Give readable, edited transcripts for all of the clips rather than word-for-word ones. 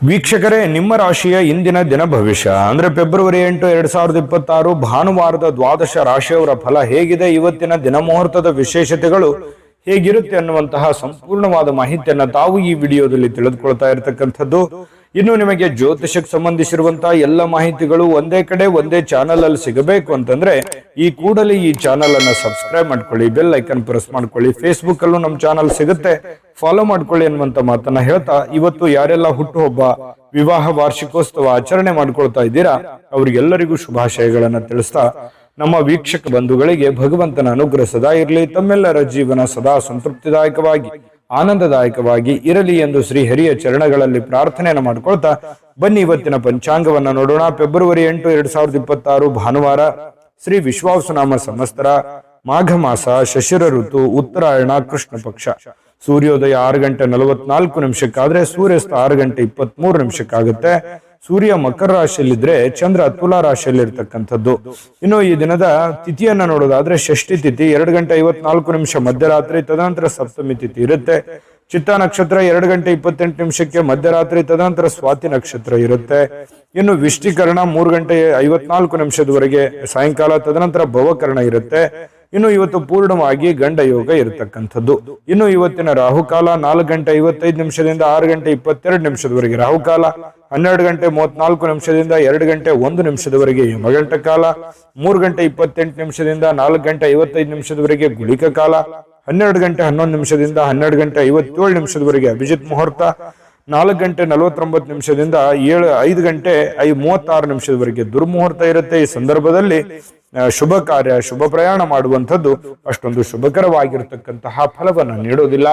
ವೀಕ್ಷಕರೇ, ನಿಮ್ಮ ರಾಶಿಯ ಇಂದಿನ ದಿನ ಭವಿಷ್ಯ ಅಂದ್ರೆ ಫೆಬ್ರವರಿ 8, 2026 ಭಾನುವಾರದ ದ್ವಾದಶ ರಾಶಿಯವರ ಫಲ ಹೇಗಿದೆ, ಇವತ್ತಿನ ದಿನ ಮುಹೂರ್ತದ ವಿಶೇಷತೆಗಳು ಹೇಗಿರುತ್ತೆ ಅನ್ನುವಂತಹ ಸಂಪೂರ್ಣವಾದ ಮಾಹಿತಿಯನ್ನ ತಾವು ಈ ವಿಡಿಯೋದಲ್ಲಿ ತಿಳಿದುಕೊಳ್ತಾ ಇರತಕ್ಕಂಥದ್ದು. ಇನ್ನು ನಿಮಗೆ ಜ್ಯೋತಿಷಕ್ಕೆ ಸಂಬಂಧಿಸಿರುವಂತಹ ಎಲ್ಲ ಮಾಹಿತಿಗಳು ಒಂದೇ ಕಡೆ ಒಂದೇ ಚಾನಲ್ ಅಲ್ಲಿ ಸಿಗಬೇಕು ಅಂತಂದ್ರೆ ಈ ಕೂಡಲೇ ಈ ಚಾನಲ್ ಅನ್ನ ಸಬ್ಸ್ಕ್ರೈಬ್ ಮಾಡ್ಕೊಳ್ಳಿ, ಬೆಲ್ ಐಕನ್ ಪ್ರೆಸ್ ಮಾಡ್ಕೊಳ್ಳಿ. ಫೇಸ್ಬುಕ್ ಅಲ್ಲೂ ನಮ್ಮ ಚಾನಲ್ ಸಿಗುತ್ತೆ, ಫಾಲೋ ಮಾಡ್ಕೊಳ್ಳಿ ಅನ್ನುವಂತ ಮಾತನ್ನ ಹೇಳ್ತಾ, ಇವತ್ತು ಯಾರೆಲ್ಲ ಹುಟ್ಟುಹಬ್ಬ, ವಿವಾಹ ವಾರ್ಷಿಕೋತ್ಸವ ಆಚರಣೆ ಮಾಡ್ಕೊಳ್ತಾ ಇದ್ದೀರಾ ಅವರಿಗೆಲ್ಲರಿಗೂ ಶುಭಾಶಯಗಳನ್ನ ತಿಳಿಸ್ತಾ, ನಮ್ಮ ವೀಕ್ಷಕ ಬಂಧುಗಳಿಗೆ ಭಗವಂತನ ಅನುಗ್ರಹ ಸದಾ ಇರಲಿ, ತಮ್ಮೆಲ್ಲರ ಜೀವನ ಸದಾ ಸಂತೃಪ್ತಿದಾಯಕವಾಗಿ ಆನಂದದಾಯಕವಾಗಿ ಇರಲಿ ಎಂದು ಶ್ರೀ ಹರಿಯ ಚರಣಗಳಲ್ಲಿ ಪ್ರಾರ್ಥನೆಯನ್ನು ಮಾಡ್ಕೊಳ್ತಾ ಬನ್ನಿ ಇವತ್ತಿನ ಪಂಚಾಂಗವನ್ನ ನೋಡೋಣ. ಫೆಬ್ರವರಿ 8, 2026 ಭಾನುವಾರ, ಶ್ರೀ ವಿಶ್ವಾವಸುನಾಮ ಸಂವತ್ಸರ, ಮಾಘ ಮಾಸ, ಶಶಿರ ಋತು, ಉತ್ತರಾಯಣ, ಕೃಷ್ಣ ಪಕ್ಷ. ಸೂರ್ಯೋದಯ 6 ಗಂಟೆ 44 ನಿಮಿಷಕ್ಕಾದ್ರೆ ಸೂರ್ಯಾಸ್ತ 6 ಗಂಟೆ 23 ನಿಮಿಷಕ್ಕಾಗುತ್ತೆ. ಸೂರ್ಯ ಮಕರ ರಾಶಿಯಲ್ಲಿದ್ರೆ ಚಂದ್ರ ತುಲಾ ರಾಶಿಯಲ್ಲಿ ಇರ್ತಕ್ಕಂಥದ್ದು. ಇನ್ನು ಈ ದಿನದ ತಿಥಿಯನ್ನ ನೋಡೋದಾದ್ರೆ ಷಷ್ಠಿ ತಿಥಿ 2 ಗಂಟೆ 54 ನಿಮಿಷ ಮಧ್ಯರಾತ್ರಿ, ತದನಂತರ ಸಪ್ತಮಿ ತಿಥಿ ಇರುತ್ತೆ. ಚಿತ್ತ ನಕ್ಷತ್ರ 2 ಗಂಟೆ 28 ನಿಮಿಷಕ್ಕೆ ಮಧ್ಯರಾತ್ರಿ, ತದನಂತರ ಸ್ವಾತಿ ನಕ್ಷತ್ರ ಇರುತ್ತೆ. ಇನ್ನು ವಿಷ್ಟಿಕರಣ 3 ಗಂಟೆ 54 ನಿಮಿಷದವರೆಗೆ ಸಾಯಂಕಾಲ, ತದನಂತರ ಭವಕರಣ ಇರುತ್ತೆ. ಇನ್ನು ಇವತ್ತು ಪೂರ್ಣವಾಗಿ ಗಂಡ ಯೋಗ ಇರತಕ್ಕಂಥದ್ದು. ಇನ್ನು ಇವತ್ತಿನ ರಾಹುಕಾಲ 4 ಗಂಟೆ 55 ನಿಮಿಷದಿಂದ 6 ಗಂಟೆ 22 ನಿಮಿಷದವರೆಗೆ ರಾಹುಕಾಲ, 12 ಗಂಟೆ 34 ನಿಮಿಷದಿಂದ 2 ಗಂಟೆ 1 ನಿಮಿಷದವರೆಗೆ ಯಮಗಂಟ ಕಾಲ, 3 ಗಂಟೆ 28 ನಿಮಿಷದಿಂದ 4 ಗಂಟೆ 55 ನಿಮಿಷದವರೆಗೆ ಗುಳಿಕ ಕಾಲ, 12 ಗಂಟೆ 11 ನಿಮಿಷದಿಂದ 12 ಗಂಟೆ 57 ನಿಮಿಷದವರೆಗೆ ಅಭಿಜಿತ್ ಮುಹೂರ್ತ, 4 ಗಂಟೆ 49 ನಿಮಿಷದಿಂದ 5 ಗಂಟೆ 36 ನಿಮಿಷದವರೆಗೆ ದುರ್ಮುಹೂರ್ತ ಇರುತ್ತೆ. ಈ ಸಂದರ್ಭದಲ್ಲಿ ಶುಭ ಕಾರ್ಯ, ಶುಭ ಪ್ರಯಾಣ ಮಾಡುವಂಥದ್ದು ಅಷ್ಟೊಂದು ಶುಭಕರವಾಗಿರತಕ್ಕಂತಹ ಫಲವನ್ನ ನೀಡೋದಿಲ್ಲ.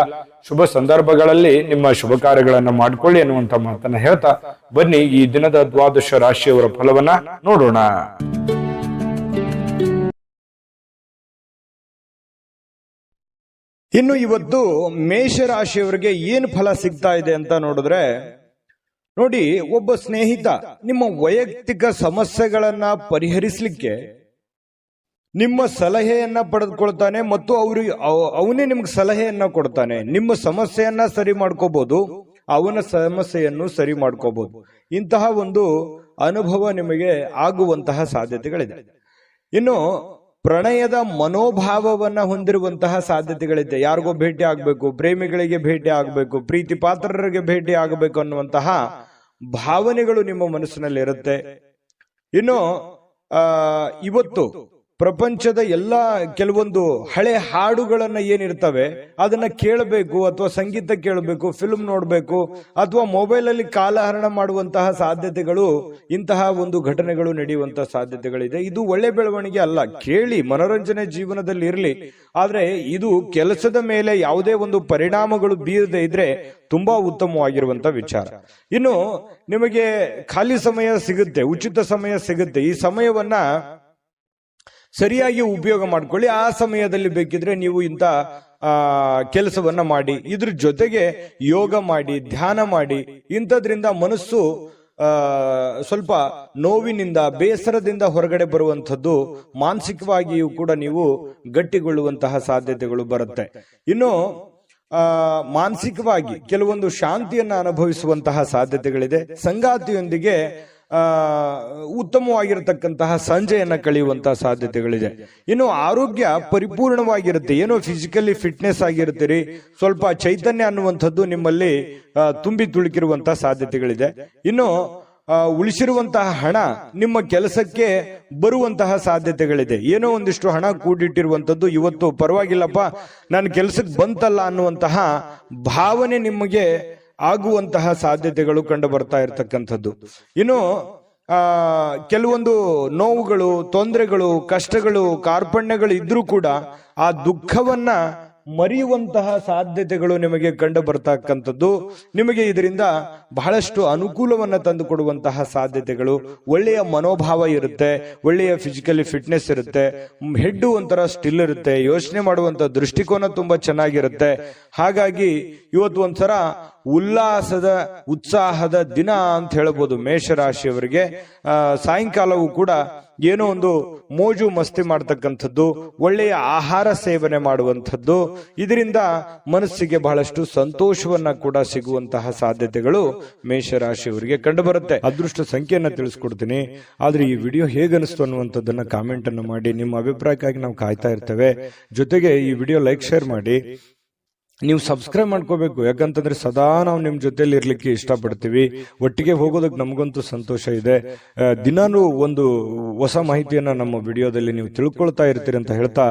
ಶುಭ ಸಂದರ್ಭಗಳಲ್ಲಿ ನಿಮ್ಮ ಶುಭ ಕಾರ್ಯಗಳನ್ನ ಮಾಡ್ಕೊಳ್ಳಿ ಅನ್ನುವಂತ ಮಾತನ್ನ ಹೇಳ್ತಾ ಬನ್ನಿ ಈ ದಿನದ ದ್ವಾದಶ ರಾಶಿಯವರ ಫಲವನ್ನ ನೋಡೋಣ. ಇನ್ನು ಇವತ್ತು ಮೇಷರಾಶಿಯವರಿಗೆ ಏನು ಫಲ ಸಿಗ್ತಾ ಇದೆ ಅಂತ ನೋಡಿದ್ರೆ, ನೋಡಿ, ಒಬ್ಬ ಸ್ನೇಹಿತ ನಿಮ್ಮ ವೈಯಕ್ತಿಕ ಸಮಸ್ಯೆಗಳನ್ನ ಪರಿಹರಿಸಲಿಕ್ಕೆ ನಿಮ್ಮ ಸಲಹೆಯನ್ನ ಪಡೆದುಕೊಳ್ತಾನೆ ಮತ್ತು ಅವನೇ ನಿಮ್ಗೆ ಸಲಹೆಯನ್ನ ಕೊಡ್ತಾನೆ. ನಿಮ್ಮ ಸಮಸ್ಯೆಯನ್ನ ಸರಿ ಮಾಡ್ಕೋಬಹುದು, ಅವನ ಸಮಸ್ಯೆಯನ್ನು ಸರಿ ಮಾಡ್ಕೋಬಹುದು. ಇಂತಹ ಒಂದು ಅನುಭವ ನಿಮಗೆ ಆಗುವಂತಹ ಸಾಧ್ಯತೆಗಳಿದೆ. ಇನ್ನು ಪ್ರಣಯದ ಮನೋಭಾವವನ್ನ ಹೊಂದಿರುವಂತಹ ಸಾಧ್ಯತೆಗಳಿದೆ. ಯಾರಿಗೋ ಭೇಟಿ ಆಗ್ಬೇಕು, ಪ್ರೇಮಿಗಳಿಗೆ ಭೇಟಿ ಆಗ್ಬೇಕು, ಪ್ರೀತಿ ಪಾತ್ರರಿಗೆ ಭೇಟಿ ಆಗಬೇಕು ಅನ್ನುವಂತಹ ಭಾವನೆಗಳು ನಿಮ್ಮ ಮನಸ್ಸಿನಲ್ಲಿ ಇರುತ್ತೆ. ಇನ್ನು ಇವತ್ತು ಪ್ರಪಂಚದ ಕೆಲವೊಂದು ಹಳೆ ಹಾಡುಗಳನ್ನ ಏನಿರ್ತವೆ ಅದನ್ನ ಕೇಳಬೇಕು, ಅಥವಾ ಸಂಗೀತ ಕೇಳಬೇಕು, ಫಿಲ್ಮ್ ನೋಡಬೇಕು, ಅಥವಾ ಮೊಬೈಲ್ ಅಲ್ಲಿ ಕಾಲಹರಣ ಮಾಡುವಂತಹ ಸಾಧ್ಯತೆಗಳು, ಇಂತಹ ಒಂದು ಘಟನೆಗಳು ನಡೆಯುವಂತಹ ಸಾಧ್ಯತೆಗಳಿದೆ. ಇದು ಒಳ್ಳೆ ಬೆಳವಣಿಗೆ ಅಲ್ಲ. ಕೇಳಿ, ಮನೋರಂಜನೆ ಜೀವನದಲ್ಲಿ ಇರಲಿ, ಆದ್ರೆ ಇದು ಕೆಲಸದ ಮೇಲೆ ಯಾವುದೇ ಒಂದು ಪರಿಣಾಮಗಳು ಬೀರದೆ ಇದ್ರೆ ತುಂಬಾ ಉತ್ತಮವಾಗಿರುವಂತ ವಿಚಾರ. ಇನ್ನು ನಿಮಗೆ ಖಾಲಿ ಸಮಯ ಸಿಗುತ್ತೆ, ಉಚಿತ ಸಮಯ ಸಿಗುತ್ತೆ. ಈ ಸಮಯವನ್ನ ಸರಿಯಾಗಿ ಉಪಯೋಗ ಮಾಡ್ಕೊಳ್ಳಿ. ಆ ಸಮಯದಲ್ಲಿ ಬೇಕಿದ್ರೆ ನೀವು ಇಂಥ ಕೆಲಸವನ್ನ ಮಾಡಿ, ಇದ್ರ ಜೊತೆಗೆ ಯೋಗ ಮಾಡಿ, ಧ್ಯಾನ ಮಾಡಿ. ಇಂಥದ್ರಿಂದ ಮನಸ್ಸು ಸ್ವಲ್ಪ ನೋವಿನಿಂದ, ಬೇಸರದಿಂದ ಹೊರಗಡೆ ಬರುವಂಥದ್ದು, ಮಾನಸಿಕವಾಗಿಯೂ ಕೂಡ ನೀವು ಗಟ್ಟಿಗೊಳ್ಳುವಂತಹ ಸಾಧ್ಯತೆಗಳು ಬರುತ್ತೆ. ಇನ್ನು ಮಾನಸಿಕವಾಗಿ ಕೆಲವೊಂದು ಶಾಂತಿಯನ್ನ ಅನುಭವಿಸುವಂತಹ ಸಾಧ್ಯತೆಗಳಿದೆ. ಸಂಗಾತಿಯೊಂದಿಗೆ ಉತ್ತಮವಾಗಿರತಕ್ಕಂತಹ ಸಂಜೆಯನ್ನ ಕಳೆಯುವಂತಹ ಸಾಧ್ಯತೆಗಳಿದೆ. ಇನ್ನು ಆರೋಗ್ಯ ಪರಿಪೂರ್ಣವಾಗಿರುತ್ತೆ. ಏನೋ ಫಿಸಿಕಲಿ ಫಿಟ್ನೆಸ್ ಆಗಿರ್ತೀರಿ, ಸ್ವಲ್ಪ ಚೈತನ್ಯ ಅನ್ನುವಂಥದ್ದು ನಿಮ್ಮಲ್ಲಿ ತುಂಬಿ ತುಳುಕಿರುವಂತಹ ಸಾಧ್ಯತೆಗಳಿದೆ. ಇನ್ನು ಉಳಿಸಿರುವಂತಹ ಹಣ ನಿಮ್ಮ ಕೆಲಸಕ್ಕೆ ಬರುವಂತಹ ಸಾಧ್ಯತೆಗಳಿದೆ. ಏನೋ ಒಂದಿಷ್ಟು ಹಣ ಕೂಡಿಟ್ಟಿರುವಂಥದ್ದು ಇವತ್ತು ಪರವಾಗಿಲ್ಲಪ್ಪ, ನನ್ನ ಕೆಲಸಕ್ಕೆ ಬಂತಲ್ಲ ಅನ್ನುವಂತಹ ಭಾವನೆ ನಿಮಗೆ ಆಗುವಂತಹ ಸಾಧ್ಯತೆಗಳು ಕಂಡು ಬರ್ತಾ ಇರತಕ್ಕಂಥದ್ದು. ಇನ್ನು ಕೆಲವೊಂದು ನೋವುಗಳು, ತೊಂದರೆಗಳು, ಕಷ್ಟಗಳು, ಕಾರ್ಪಣ್ಯಗಳು ಇದ್ರೂ ಕೂಡ ಆ ದುಃಖವನ್ನ ಮರೆಯುವಂತಹ ಸಾಧ್ಯತೆಗಳು ನಿಮಗೆ ಕಂಡು ಬರ್ತಕ್ಕಂಥದ್ದು. ನಿಮಗೆ ಇದರಿಂದ ಬಹಳಷ್ಟು ಅನುಕೂಲವನ್ನ ತಂದು ಕೊಡುವಂತಹ ಸಾಧ್ಯತೆಗಳು, ಒಳ್ಳೆಯ ಮನೋಭಾವ ಇರುತ್ತೆ, ಒಳ್ಳೆಯ ಫಿಸಿಕಲಿ ಫಿಟ್ನೆಸ್ ಇರುತ್ತೆ, ಹೆಡ್ಡು ಒಂಥರ ಸ್ಟಿಲ್ ಇರುತ್ತೆ, ಯೋಚನೆ ಮಾಡುವಂತ ದೃಷ್ಟಿಕೋನ ತುಂಬಾ ಚೆನ್ನಾಗಿರುತ್ತೆ. ಹಾಗಾಗಿ ಇವತ್ತು ಒಂಥರ ಉಲ್ಲಾಸದ ಉತ್ಸಾಹದ ದಿನ ಅಂತ ಹೇಳ್ಬೋದು ಮೇಷರಾಶಿಯವರಿಗೆ. ಸಾಯಂಕಾಲವೂ ಕೂಡ ಏನೋ ಒಂದು ಮೋಜು ಮಸ್ತಿ ಮಾಡ್ತಕ್ಕಂಥದ್ದು, ಒಳ್ಳೆಯ ಆಹಾರ ಸೇವನೆ ಮಾಡುವಂಥದ್ದು, ಇದರಿಂದ ಮನಸ್ಸಿಗೆ ಬಹಳಷ್ಟು ಸಂತೋಷವನ್ನ ಕೂಡ ಸಿಗುವಂತಹ ಸಾಧ್ಯತೆಗಳು ಮೇಷರಾಶಿಯವರಿಗೆ ಕಂಡುಬರುತ್ತೆ. ಅದೃಷ್ಟ ಸಂಖ್ಯೆಯನ್ನ ತಿಳಿಸ್ಕೊಡ್ತೀನಿ, ಆದ್ರೆ ಈ ವಿಡಿಯೋ ಹೇಗನಿಸ್ತು ಅನ್ನುವಂಥದ್ದನ್ನ ಕಾಮೆಂಟ್ ಅನ್ನು ಮಾಡಿ. ನಿಮ್ಮ ಅಭಿಪ್ರಾಯಕ್ಕಾಗಿ ನಾವು ಕಾಯ್ತಾ ಇರ್ತೇವೆ. ಜೊತೆಗೆ ಈ ವಿಡಿಯೋ ಲೈಕ್ ಶೇರ್ ಮಾಡಿ. ನೀವು ಸಬ್ಸ್ಕ್ರೈಬ್ ಮಾಡ್ಕೋಬೇಕು, ಯಾಕಂತಂದ್ರೆ ಸದಾ ನಾವು ನಿಮ್ ಜೊತೆಲಿ ಇರ್ಲಿಕ್ಕೆ ಇಷ್ಟಪಡ್ತೀವಿ. ಒಟ್ಟಿಗೆ ಹೋಗೋದಕ್ಕೆ ನಮಗಂತೂ ಸಂತೋಷ ಇದೆ. ದಿನಾನು ಒಂದು ಹೊಸ ಮಾಹಿತಿಯನ್ನ ನಮ್ಮ ವಿಡಿಯೋದಲ್ಲಿ ನೀವು ತಿಳ್ಕೊಳ್ತಾ ಇರ್ತೀರಿ ಅಂತ ಹೇಳ್ತಾ,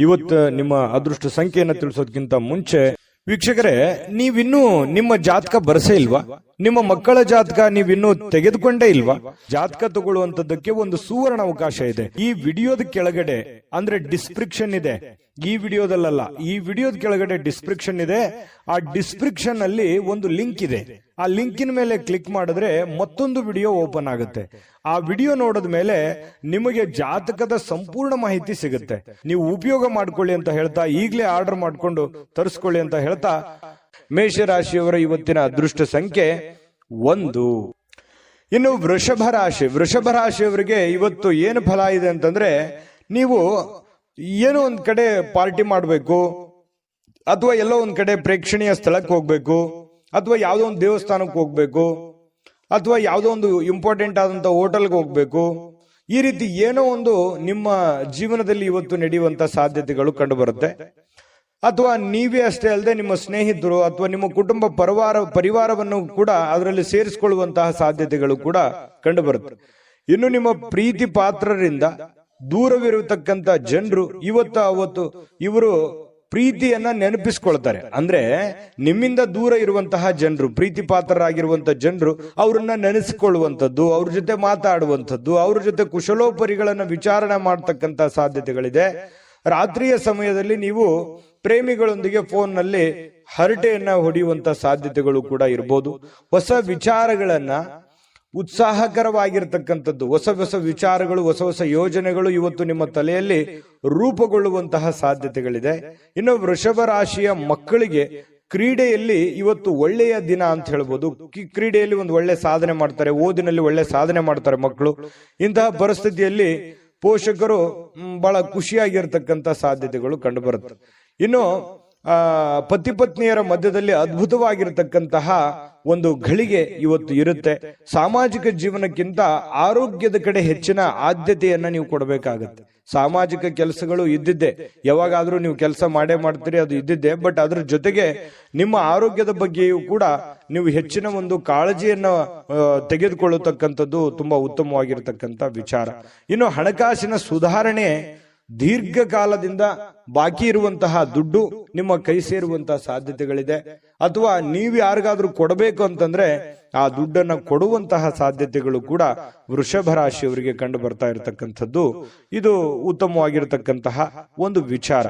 ಇವತ್ತು ನಿಮ್ಮ ಅದೃಷ್ಟ ಸಂಖ್ಯೆಯನ್ನ ತಿಳಿಸೋದಕ್ಕಿಂತ ಮುಂಚೆ ವೀಕ್ಷಕರೇ, ನೀವಿನ್ನೂ ನಿಮ್ಮ ಜಾತಕ ಬರಸೇ ಇಲ್ವಾ? ನಿಮ್ಮ ಮಕ್ಕಳ ಜಾತಕ ನೀವಿನ್ನೂ ತೆಗೆದುಕೊಂಡೇ ಇಲ್ವಾ? ಜಾತಕ ತಗೊಳ್ಳುವಂತದ್ದಕ್ಕೆ ಒಂದು ಸುವರ್ಣ ಅವಕಾಶ ಇದೆ. ಈ ವಿಡಿಯೋದ ಕೆಳಗಡೆ ಅಂದ್ರೆ ಡಿಸ್ಕ್ರಿಪ್ಷನ್ ಇದೆ, ಈ ವಿಡಿಯೋದಲ್ಲ, ಈ ವಿಡಿಯೋದ ಕೆಳಗಡೆ ಡಿಸ್ಕ್ರಿಪ್ಷನ್ ಇದೆ. ಆ ಡಿಸ್ಕ್ರಿಪ್ಷನ್ ಅಲ್ಲಿ ಒಂದು ಲಿಂಕ್ ಇದೆ. ಆ ಲಿಂಕಿನ ಮೇಲೆ ಕ್ಲಿಕ್ ಮಾಡಿದ್ರೆ ಮತ್ತೊಂದು ವಿಡಿಯೋ ಓಪನ್ ಆಗುತ್ತೆ. ಆ ವಿಡಿಯೋ ನೋಡಿದ ಮೇಲೆ ನಿಮಗೆ ಜಾತಕದ ಸಂಪೂರ್ಣ ಮಾಹಿತಿ ಸಿಗುತ್ತೆ. ನೀವು ಉಪಯೋಗ ಮಾಡ್ಕೊಳ್ಳಿ ಅಂತ ಹೇಳ್ತಾ, ಈಗಲೇ ಆರ್ಡರ್ ಮಾಡ್ಕೊಂಡು ತರಿಸ್ಕೊಳ್ಳಿ ಅಂತ ಹೇಳ್ತಾ, ಮೇಷರಾಶಿಯವರ ಇವತ್ತಿನ ಅದೃಷ್ಟ ಸಂಖ್ಯೆ 1. ಇನ್ನು ವೃಷಭ ರಾಶಿಯವರಿಗೆ ಇವತ್ತು ಏನು ಫಲ ಇದೆ ಅಂತಂದ್ರೆ, ನೀವು ಏನೋ ಒಂದ್ ಕಡೆ ಪಾರ್ಟಿ ಮಾಡಬೇಕು, ಅಥವಾ ಎಲ್ಲೋ ಒಂದ್ ಕಡೆ ಪ್ರೇಕ್ಷಣೀಯ ಸ್ಥಳಕ್ಕೆ ಹೋಗ್ಬೇಕು, ಅಥವಾ ಯಾವುದೋ ಒಂದು ದೇವಸ್ಥಾನಕ್ಕೆ ಹೋಗ್ಬೇಕು, ಅಥವಾ ಯಾವುದೋ ಒಂದು ಇಂಪಾರ್ಟೆಂಟ್ ಆದಂತ ಹೋಟೆಲ್ಗೆ ಹೋಗ್ಬೇಕು. ಈ ರೀತಿ ಏನೋ ಒಂದು ನಿಮ್ಮ ಜೀವನದಲ್ಲಿ ಇವತ್ತು ನಡೆಯುವಂತ ಸಾಧ್ಯತೆಗಳು ಕಂಡು ಬರುತ್ತೆ. ಅಥವಾ ನೀವೇ ಅಷ್ಟೇ ಅಲ್ಲದೆ ನಿಮ್ಮ ಸ್ನೇಹಿತರು ಅಥವಾ ನಿಮ್ಮ ಕುಟುಂಬ ಪರಿವಾರವನ್ನು ಕೂಡ ಅದರಲ್ಲಿ ಸೇರಿಸಿಕೊಳ್ಳುವಂತಹ ಸಾಧ್ಯತೆಗಳು ಕೂಡ ಕಂಡು ಬರುತ್ತೆ. ಇನ್ನು ನಿಮ್ಮ ಪ್ರೀತಿ ಪಾತ್ರರಿಂದ ದೂರವಿರತಕ್ಕಂತ ಜನರು ಅವತ್ತು ಇವರು ಪ್ರೀತಿಯನ್ನ ನೆನಪಿಸ್ಕೊಳ್ತಾರೆ. ಅಂದ್ರೆ ನಿಮ್ಮಿಂದ ದೂರ ಇರುವಂತಹ ಜನರು, ಪ್ರೀತಿ ಪಾತ್ರರಾಗಿರುವಂತಹ ಜನರು, ಅವರನ್ನ ನೆನೆಸಿಕೊಳ್ಳುವಂಥದ್ದು, ಅವ್ರ ಜೊತೆ ಮಾತಾಡುವಂಥದ್ದು, ಅವ್ರ ಜೊತೆ ಕುಶಲೋಪರಿಗಳನ್ನ ವಿಚಾರಣೆ ಮಾಡತಕ್ಕಂತ ಸಾಧ್ಯತೆಗಳಿದೆ. ರಾತ್ರಿಯ ಸಮಯದಲ್ಲಿ ನೀವು ಪ್ರೇಮಿಗಳೊಂದಿಗೆ ಫೋನ್ನಲ್ಲಿ ಹರಟೆಯನ್ನ ಹೊಡೆಯುವಂತ ಸಾಧ್ಯತೆಗಳು ಕೂಡ ಇರಬಹುದು. ಹೊಸ ವಿಚಾರಗಳನ್ನ, ಉತ್ಸಾಹಕರವಾಗಿರ್ತಕ್ಕಂಥದ್ದು, ಹೊಸ ವಿಚಾರಗಳು, ಹೊಸ ಯೋಜನೆಗಳು ಇವತ್ತು ನಿಮ್ಮ ತಲೆಯಲ್ಲಿ ರೂಪುಗೊಳ್ಳುವಂತಹ ಸಾಧ್ಯತೆಗಳಿದೆ. ಇನ್ನು ವೃಷಭ ರಾಶಿಯ ಮಕ್ಕಳಿಗೆ ಕ್ರೀಡೆಯಲ್ಲಿ ಇವತ್ತು ಒಳ್ಳೆಯ ದಿನ ಅಂತ ಹೇಳ್ಬೋದು. ಕ್ರೀಡೆಯಲ್ಲಿ ಒಂದು ಒಳ್ಳೆ ಸಾಧನೆ ಮಾಡ್ತಾರೆ, ಓದಿನಲ್ಲಿ ಒಳ್ಳೆ ಸಾಧನೆ ಮಾಡ್ತಾರೆ ಮಕ್ಕಳು. ಇಂತಹ ಪರಿಸ್ಥಿತಿಯಲ್ಲಿ ಪೋಷಕರು ಬಹಳ ಖುಷಿಯಾಗಿರ್ತಕ್ಕಂಥ ಸಾಧ್ಯತೆಗಳು ಕಂಡು ಬರುತ್ತೆ. ಇನ್ನು ಪತಿ ಪತ್ನಿಯರ ಮಧ್ಯದಲ್ಲಿ ಅದ್ಭುತವಾಗಿರತಕ್ಕಂತಹ ಒಂದು ಘಳಿಗೆ ಇವತ್ತು ಇರುತ್ತೆ. ಸಾಮಾಜಿಕ ಜೀವನಕ್ಕಿಂತ ಆರೋಗ್ಯದ ಕಡೆ ಹೆಚ್ಚಿನ ಆದ್ಯತೆಯನ್ನ ನೀವು ಕೊಡಬೇಕಾಗತ್ತೆ. ಸಾಮಾಜಿಕ ಕೆಲಸಗಳು ಇದ್ದಿದ್ದೆ, ಯಾವಾಗಾದ್ರೂ ನೀವು ಕೆಲಸ ಮಾಡೇ ಮಾಡ್ತೀರಿ, ಅದು ಇದ್ದಿದ್ದೆ. ಬಟ್ ಅದ್ರ ಜೊತೆಗೆ ನಿಮ್ಮ ಆರೋಗ್ಯದ ಬಗ್ಗೆಯೂ ಕೂಡ ನೀವು ಹೆಚ್ಚಿನ ಒಂದು ಕಾಳಜಿಯನ್ನ ತೆಗೆದುಕೊಳ್ಳತಕ್ಕಂಥದ್ದು ತುಂಬಾ ಉತ್ತಮವಾಗಿರ್ತಕ್ಕಂಥ ವಿಚಾರ. ಇನ್ನು ಹಣಕಾಸಿನ ಸುಧಾರಣೆ, ದೀರ್ಘಕಾಲದಿಂದ ಬಾಕಿ ಇರುವಂತಹ ದುಡ್ಡು ನಿಮ್ಮ ಕೈ ಸೇರುವಂತಹ ಸಾಧ್ಯತೆಗಳಿದೆ. ಅಥವಾ ನೀವು ಯಾರಿಗಾದ್ರೂ ಕೊಡಬೇಕು ಅಂತಂದ್ರೆ ಆ ದುಡ್ಡನ್ನ ಕೊಡುವಂತಹ ಸಾಧ್ಯತೆಗಳು ಕೂಡ ವೃಷಭ ರಾಶಿಯವರಿಗೆ ಕಂಡು ಬರ್ತಾ ಇರತಕ್ಕಂಥದ್ದು. ಇದು ಉತ್ತಮವಾಗಿರತಕ್ಕಂತಹ ಒಂದು ವಿಚಾರ.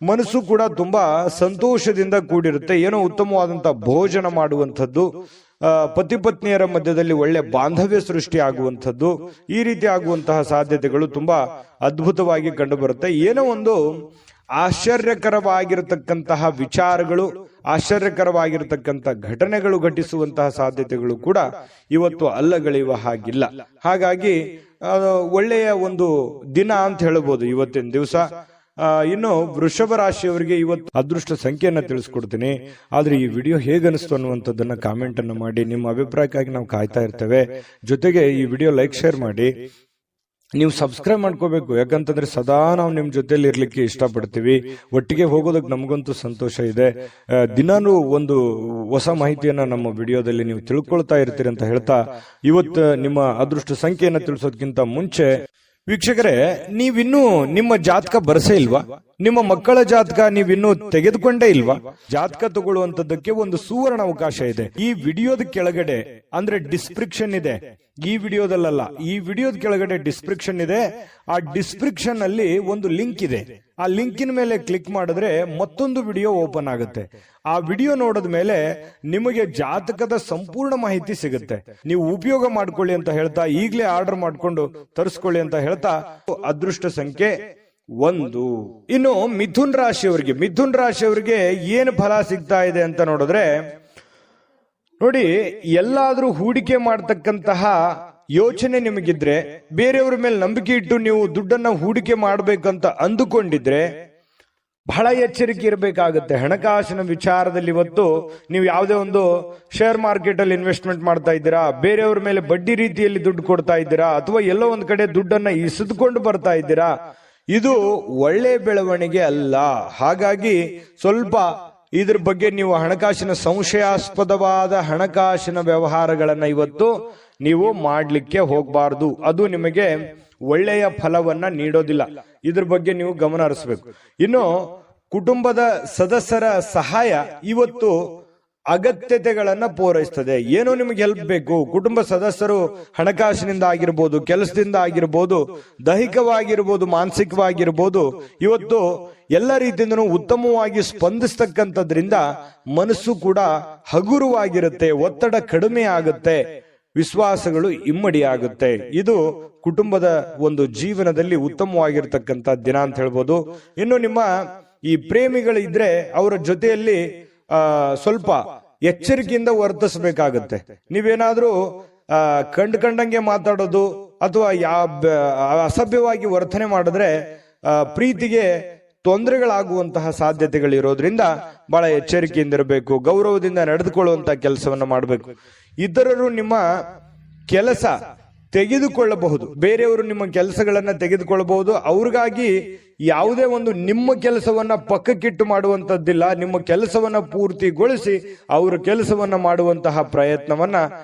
ಮನಸ್ಸು ಕೂಡ ತುಂಬಾ ಸಂತೋಷದಿಂದ ಕೂಡಿರುತ್ತೆ. ಏನೋ ಉತ್ತಮವಾದಂತಹ ಭೋಜನ ಮಾಡುವಂಥದ್ದು, ಪತಿ ಪತ್ನಿಯರ ಮಧ್ಯದಲ್ಲಿ ಒಳ್ಳೆ ಬಾಂಧವ್ಯ ಸೃಷ್ಟಿ ಆಗುವಂಥದ್ದು, ಈ ರೀತಿ ಆಗುವಂತಹ ಸಾಧ್ಯತೆಗಳು ತುಂಬಾ ಅದ್ಭುತವಾಗಿ ಕಂಡು ಬರುತ್ತೆ. ಏನೋ ಒಂದು ಆಶ್ಚರ್ಯಕರವಾಗಿರತಕ್ಕಂತಹ ವಿಚಾರಗಳು, ಆಶ್ಚರ್ಯಕರವಾಗಿರತಕ್ಕಂಥ ಘಟನೆಗಳು ಘಟಿಸುವಂತಹ ಸಾಧ್ಯತೆಗಳು ಕೂಡ ಇವತ್ತು ಅಲ್ಲಗಳೆಯುವ ಹಾಗಿಲ್ಲ. ಹಾಗಾಗಿ ಒಳ್ಳೆಯ ಒಂದು ದಿನ ಅಂತ ಹೇಳಬಹುದು ಇವತ್ತಿನ ದಿವಸ. ಇನ್ನು ವೃಷಭ ರಾಶಿಯವರಿಗೆ ಇವತ್ತು ಅದೃಷ್ಟ ಸಂಖ್ಯೆಯನ್ನ ತಿಳಿಸ್ಕೊಡ್ತೀನಿ, ಆದ್ರೆ ಈ ವಿಡಿಯೋ ಹೇಗನಿಸ್ತು ಅನ್ನುವಂಥದ್ದನ್ನ ಕಾಮೆಂಟ್ ಅನ್ನು ಮಾಡಿ. ನಿಮ್ಮ ಅಭಿಪ್ರಾಯಕ್ಕಾಗಿ ನಾವು ಕಾಯ್ತಾ ಇರ್ತೇವೆ. ಜೊತೆಗೆ ಈ ವಿಡಿಯೋ ಲೈಕ್ ಶೇರ್ ಮಾಡಿ. ನೀವು ಸಬ್ಸ್ಕ್ರೈಬ್ ಮಾಡ್ಕೋಬೇಕು, ಯಾಕಂತಂದ್ರೆ ಸದಾ ನಾವು ನಿಮ್ ಜೊತೆಲಿ ಇರ್ಲಿಕ್ಕೆ ಇಷ್ಟಪಡ್ತೀವಿ. ಒಟ್ಟಿಗೆ ಹೋಗೋದಕ್ಕೆ ನಮಗಂತೂ ಸಂತೋಷ ಇದೆ. ದಿನಾನು ಒಂದು ಹೊಸ ಮಾಹಿತಿಯನ್ನ ನಮ್ಮ ವಿಡಿಯೋದಲ್ಲಿ ನೀವು ತಿಳ್ಕೊಳ್ತಾ ಇರ್ತೀರಿ ಅಂತ ಹೇಳ್ತಾ, ಇವತ್ತು ನಿಮ್ಮ ಅದೃಷ್ಟ ಸಂಖ್ಯೆಯನ್ನ ತಿಳಿಸೋದಕ್ಕಿಂತ ಮುಂಚೆ ವೀಕ್ಷಕರೇ, ನೀವಿನ್ನೂ ನಿಮ್ಮ ಜಾತಕ ಬರಸೇ ಇಲ್ವಾ? ನಿಮ್ಮ ಮಕ್ಕಳ ಜಾತಕ ನೀವಿನ್ನೂ ತೆಗೆದುಕೊಂಡೇ ಇಲ್ವಾ? ಜಾತಕ ತಗೊಳ್ಳುವಂತದ್ದಕ್ಕೆ ಒಂದು ಸುವರ್ಣ ಅವಕಾಶ ಇದೆ. ಈ ವಿಡಿಯೋದ ಕೆಳಗಡೆ ಅಂದ್ರೆ ಡಿಸ್ಕ್ರಿಪ್ಷನ್ ಇದೆ, ಈ ವಿಡಿಯೋದಲ್ಲ, ಈ ವಿಡಿಯೋದ ಕೆಳಗಡೆ ಡಿಸ್ಕ್ರಿಪ್ಷನ್ ಇದೆ. ಆ ಡಿಸ್ಕ್ರಿಪ್ಷನ್ ಅಲ್ಲಿ ಒಂದು ಲಿಂಕ್ ಇದೆ. ಆ ಲಿಂಕಿನ ಮೇಲೆ ಕ್ಲಿಕ್ ಮಾಡಿದ್ರೆ ಮತ್ತೊಂದು ವಿಡಿಯೋ ಓಪನ್ ಆಗುತ್ತೆ. ಆ ವಿಡಿಯೋ ನೋಡಿದ ಮೇಲೆ ನಿಮಗೆ ಜಾತಕದ ಸಂಪೂರ್ಣ ಮಾಹಿತಿ ಸಿಗುತ್ತೆ. ನೀವು ಉಪಯೋಗ ಮಾಡ್ಕೊಳ್ಳಿ ಅಂತ ಹೇಳ್ತಾ, ಈಗಲೇ ಆರ್ಡರ್ ಮಾಡ್ಕೊಂಡು ತರಿಸ್ಕೊಳ್ಳಿ ಅಂತ ಹೇಳ್ತಾ, ಅದೃಷ್ಟ ಸಂಖ್ಯೆ 1. ಇನ್ನು ಮಿಥುನ್ ರಾಶಿಯವರಿಗೆ ಏನು ಫಲ ಸಿಗ್ತಾ ಇದೆ ಅಂತ ನೋಡಿದ್ರೆ, ನೋಡಿ, ಎಲ್ಲಾದ್ರೂ ಹೂಡಿಕೆ ಮಾಡ್ತಕ್ಕಂತಹ ಯೋಚನೆ ನಿಮಗಿದ್ರೆ, ಬೇರೆಯವ್ರ ಮೇಲೆ ನಂಬಿಕೆ ಇಟ್ಟು ನೀವು ದುಡ್ಡನ್ನ ಹೂಡಿಕೆ ಮಾಡ್ಬೇಕಂತ ಅಂದುಕೊಂಡಿದ್ರೆ ಬಹಳ ಎಚ್ಚರಿಕೆ ಇರಬೇಕಾಗುತ್ತೆ. ಹಣಕಾಸಿನ ವಿಚಾರದಲ್ಲಿ ಇವತ್ತು ನೀವು ಯಾವುದೇ ಒಂದು ಶೇರ್ ಮಾರ್ಕೆಟ್ ಅಲ್ಲಿ ಇನ್ವೆಸ್ಟ್ಮೆಂಟ್ ಮಾಡ್ತಾ ಇದ್ದೀರಾ, ಬೇರೆಯವ್ರ ಮೇಲೆ ಬಡ್ಡಿ ರೀತಿಯಲ್ಲಿ ದುಡ್ಡು ಕೊಡ್ತಾ ಇದ್ದೀರಾ, ಅಥವಾ ಎಲ್ಲೋ ಒಂದ್ ಕಡೆ ದುಡ್ಡನ್ನ ಇಸಿದುಕೊಂಡು ಬರ್ತಾ ಇದ್ದೀರಾ, ಇದು ಒಳ್ಳೆ ಬೆಳವಣಿಗೆ ಅಲ್ಲ. ಹಾಗಾಗಿ ಸ್ವಲ್ಪ ಇದ್ರ ಬಗ್ಗೆ ನೀವು ಹಣಕಾಸಿನ ಸಂಶಯಾಸ್ಪದವಾದ ಹಣಕಾಸಿನ ವ್ಯವಹಾರಗಳನ್ನ ಇವತ್ತು ನೀವು ಮಾಡ್ಲಿಕ್ಕೆ ಹೋಗಬಾರ್ದು. ಅದು ನಿಮಗೆ ಒಳ್ಳೆಯ ಫಲವನ್ನ ನೀಡೋದಿಲ್ಲ. ಇದ್ರ ಬಗ್ಗೆ ನೀವು ಗಮನ ಹರಿಸಬೇಕು. ಇನ್ನು ಕುಟುಂಬದ ಸದಸ್ಯರ ಸಹಾಯ ಇವತ್ತು ಅಗತ್ಯತೆಗಳನ್ನ ಪೂರೈಸ್ತದೆ. ಏನೋ ನಿಮಗೆ ಹೆಲ್ಪ್ ಬೇಕು, ಕುಟುಂಬ ಸದಸ್ಯರು ಹಣಕಾಸಿನಿಂದ ಆಗಿರ್ಬೋದು, ಕೆಲಸದಿಂದ ಆಗಿರ್ಬೋದು, ದೈಹಿಕವಾಗಿರ್ಬೋದು, ಮಾನಸಿಕವಾಗಿರ್ಬೋದು, ಇವತ್ತು ಎಲ್ಲ ರೀತಿಯಿಂದನೂ ಉತ್ತಮವಾಗಿ ಸ್ಪಂದಿಸ್ತಕ್ಕಂಥದ್ರಿಂದ ಮನಸ್ಸು ಕೂಡ ಹಗುರವಾಗಿರುತ್ತೆ, ಒತ್ತಡ ಕಡಿಮೆ ಆಗುತ್ತೆ, ವಿಶ್ವಾಸಗಳು ಇಮ್ಮಡಿ ಆಗುತ್ತೆ. ಇದು ಕುಟುಂಬದ ಒಂದು ಜೀವನದಲ್ಲಿ ಉತ್ತಮವಾಗಿರ್ತಕ್ಕಂಥ ದಿನ ಅಂತ ಹೇಳ್ಬೋದು. ಇನ್ನು ನಿಮ್ಮ ಈ ಪ್ರೇಮಿಗಳಿದ್ರೆ ಅವರ ಜೊತೆಯಲ್ಲಿ ಸ್ವಲ್ಪ ಎಚ್ಚರಿಕೆಯಿಂದ ವರ್ತಿಸಬೇಕಾಗತ್ತೆ. ನೀವೇನಾದ್ರೂ ಕಂಡಂಗೆ ಮಾತಾಡೋದು ಅಥವಾ ಅಸಭ್ಯವಾಗಿ ವರ್ತನೆ ಮಾಡಿದ್ರೆ ಪ್ರೀತಿಗೆ ತೊಂದರೆಗಳಾಗುವಂತಹ ಸಾಧ್ಯತೆಗಳಿರೋದ್ರಿಂದ ಬಹಳ ಎಚ್ಚರಿಕೆಯಿಂದ ಇರಬೇಕು. ಗೌರವದಿಂದ ನಡೆದುಕೊಳ್ಳುವಂತಹ ಕೆಲಸವನ್ನ ಮಾಡಬೇಕು. ಇತರರು ನಿಮ್ಮ ಕೆಲಸ ತೆಗೆದುಕೊಳ್ಳಬಹುದು, ಬೇರೆಯವರು ನಿಮ್ಮ ಕೆಲಸಗಳನ್ನ ತೆಗೆದುಕೊಳ್ಳಬಹುದು. ಅವ್ರಿಗಾಗಿ ಯಾವುದೇ ಒಂದು ನಿಮ್ಮ ಕೆಲಸವನ್ನ ಪಕ್ಕಕ್ಕಿಟ್ಟು ಮಾಡುವಂತದ್ದಿಲ್ಲ. ನಿಮ್ಮ ಕೆಲಸವನ್ನ ಪೂರ್ತಿಗೊಳಿಸಿ ಅವರ ಕೆಲಸವನ್ನ ಮಾಡುವಂತಹ ಪ್ರಯತ್ನವನ್ನ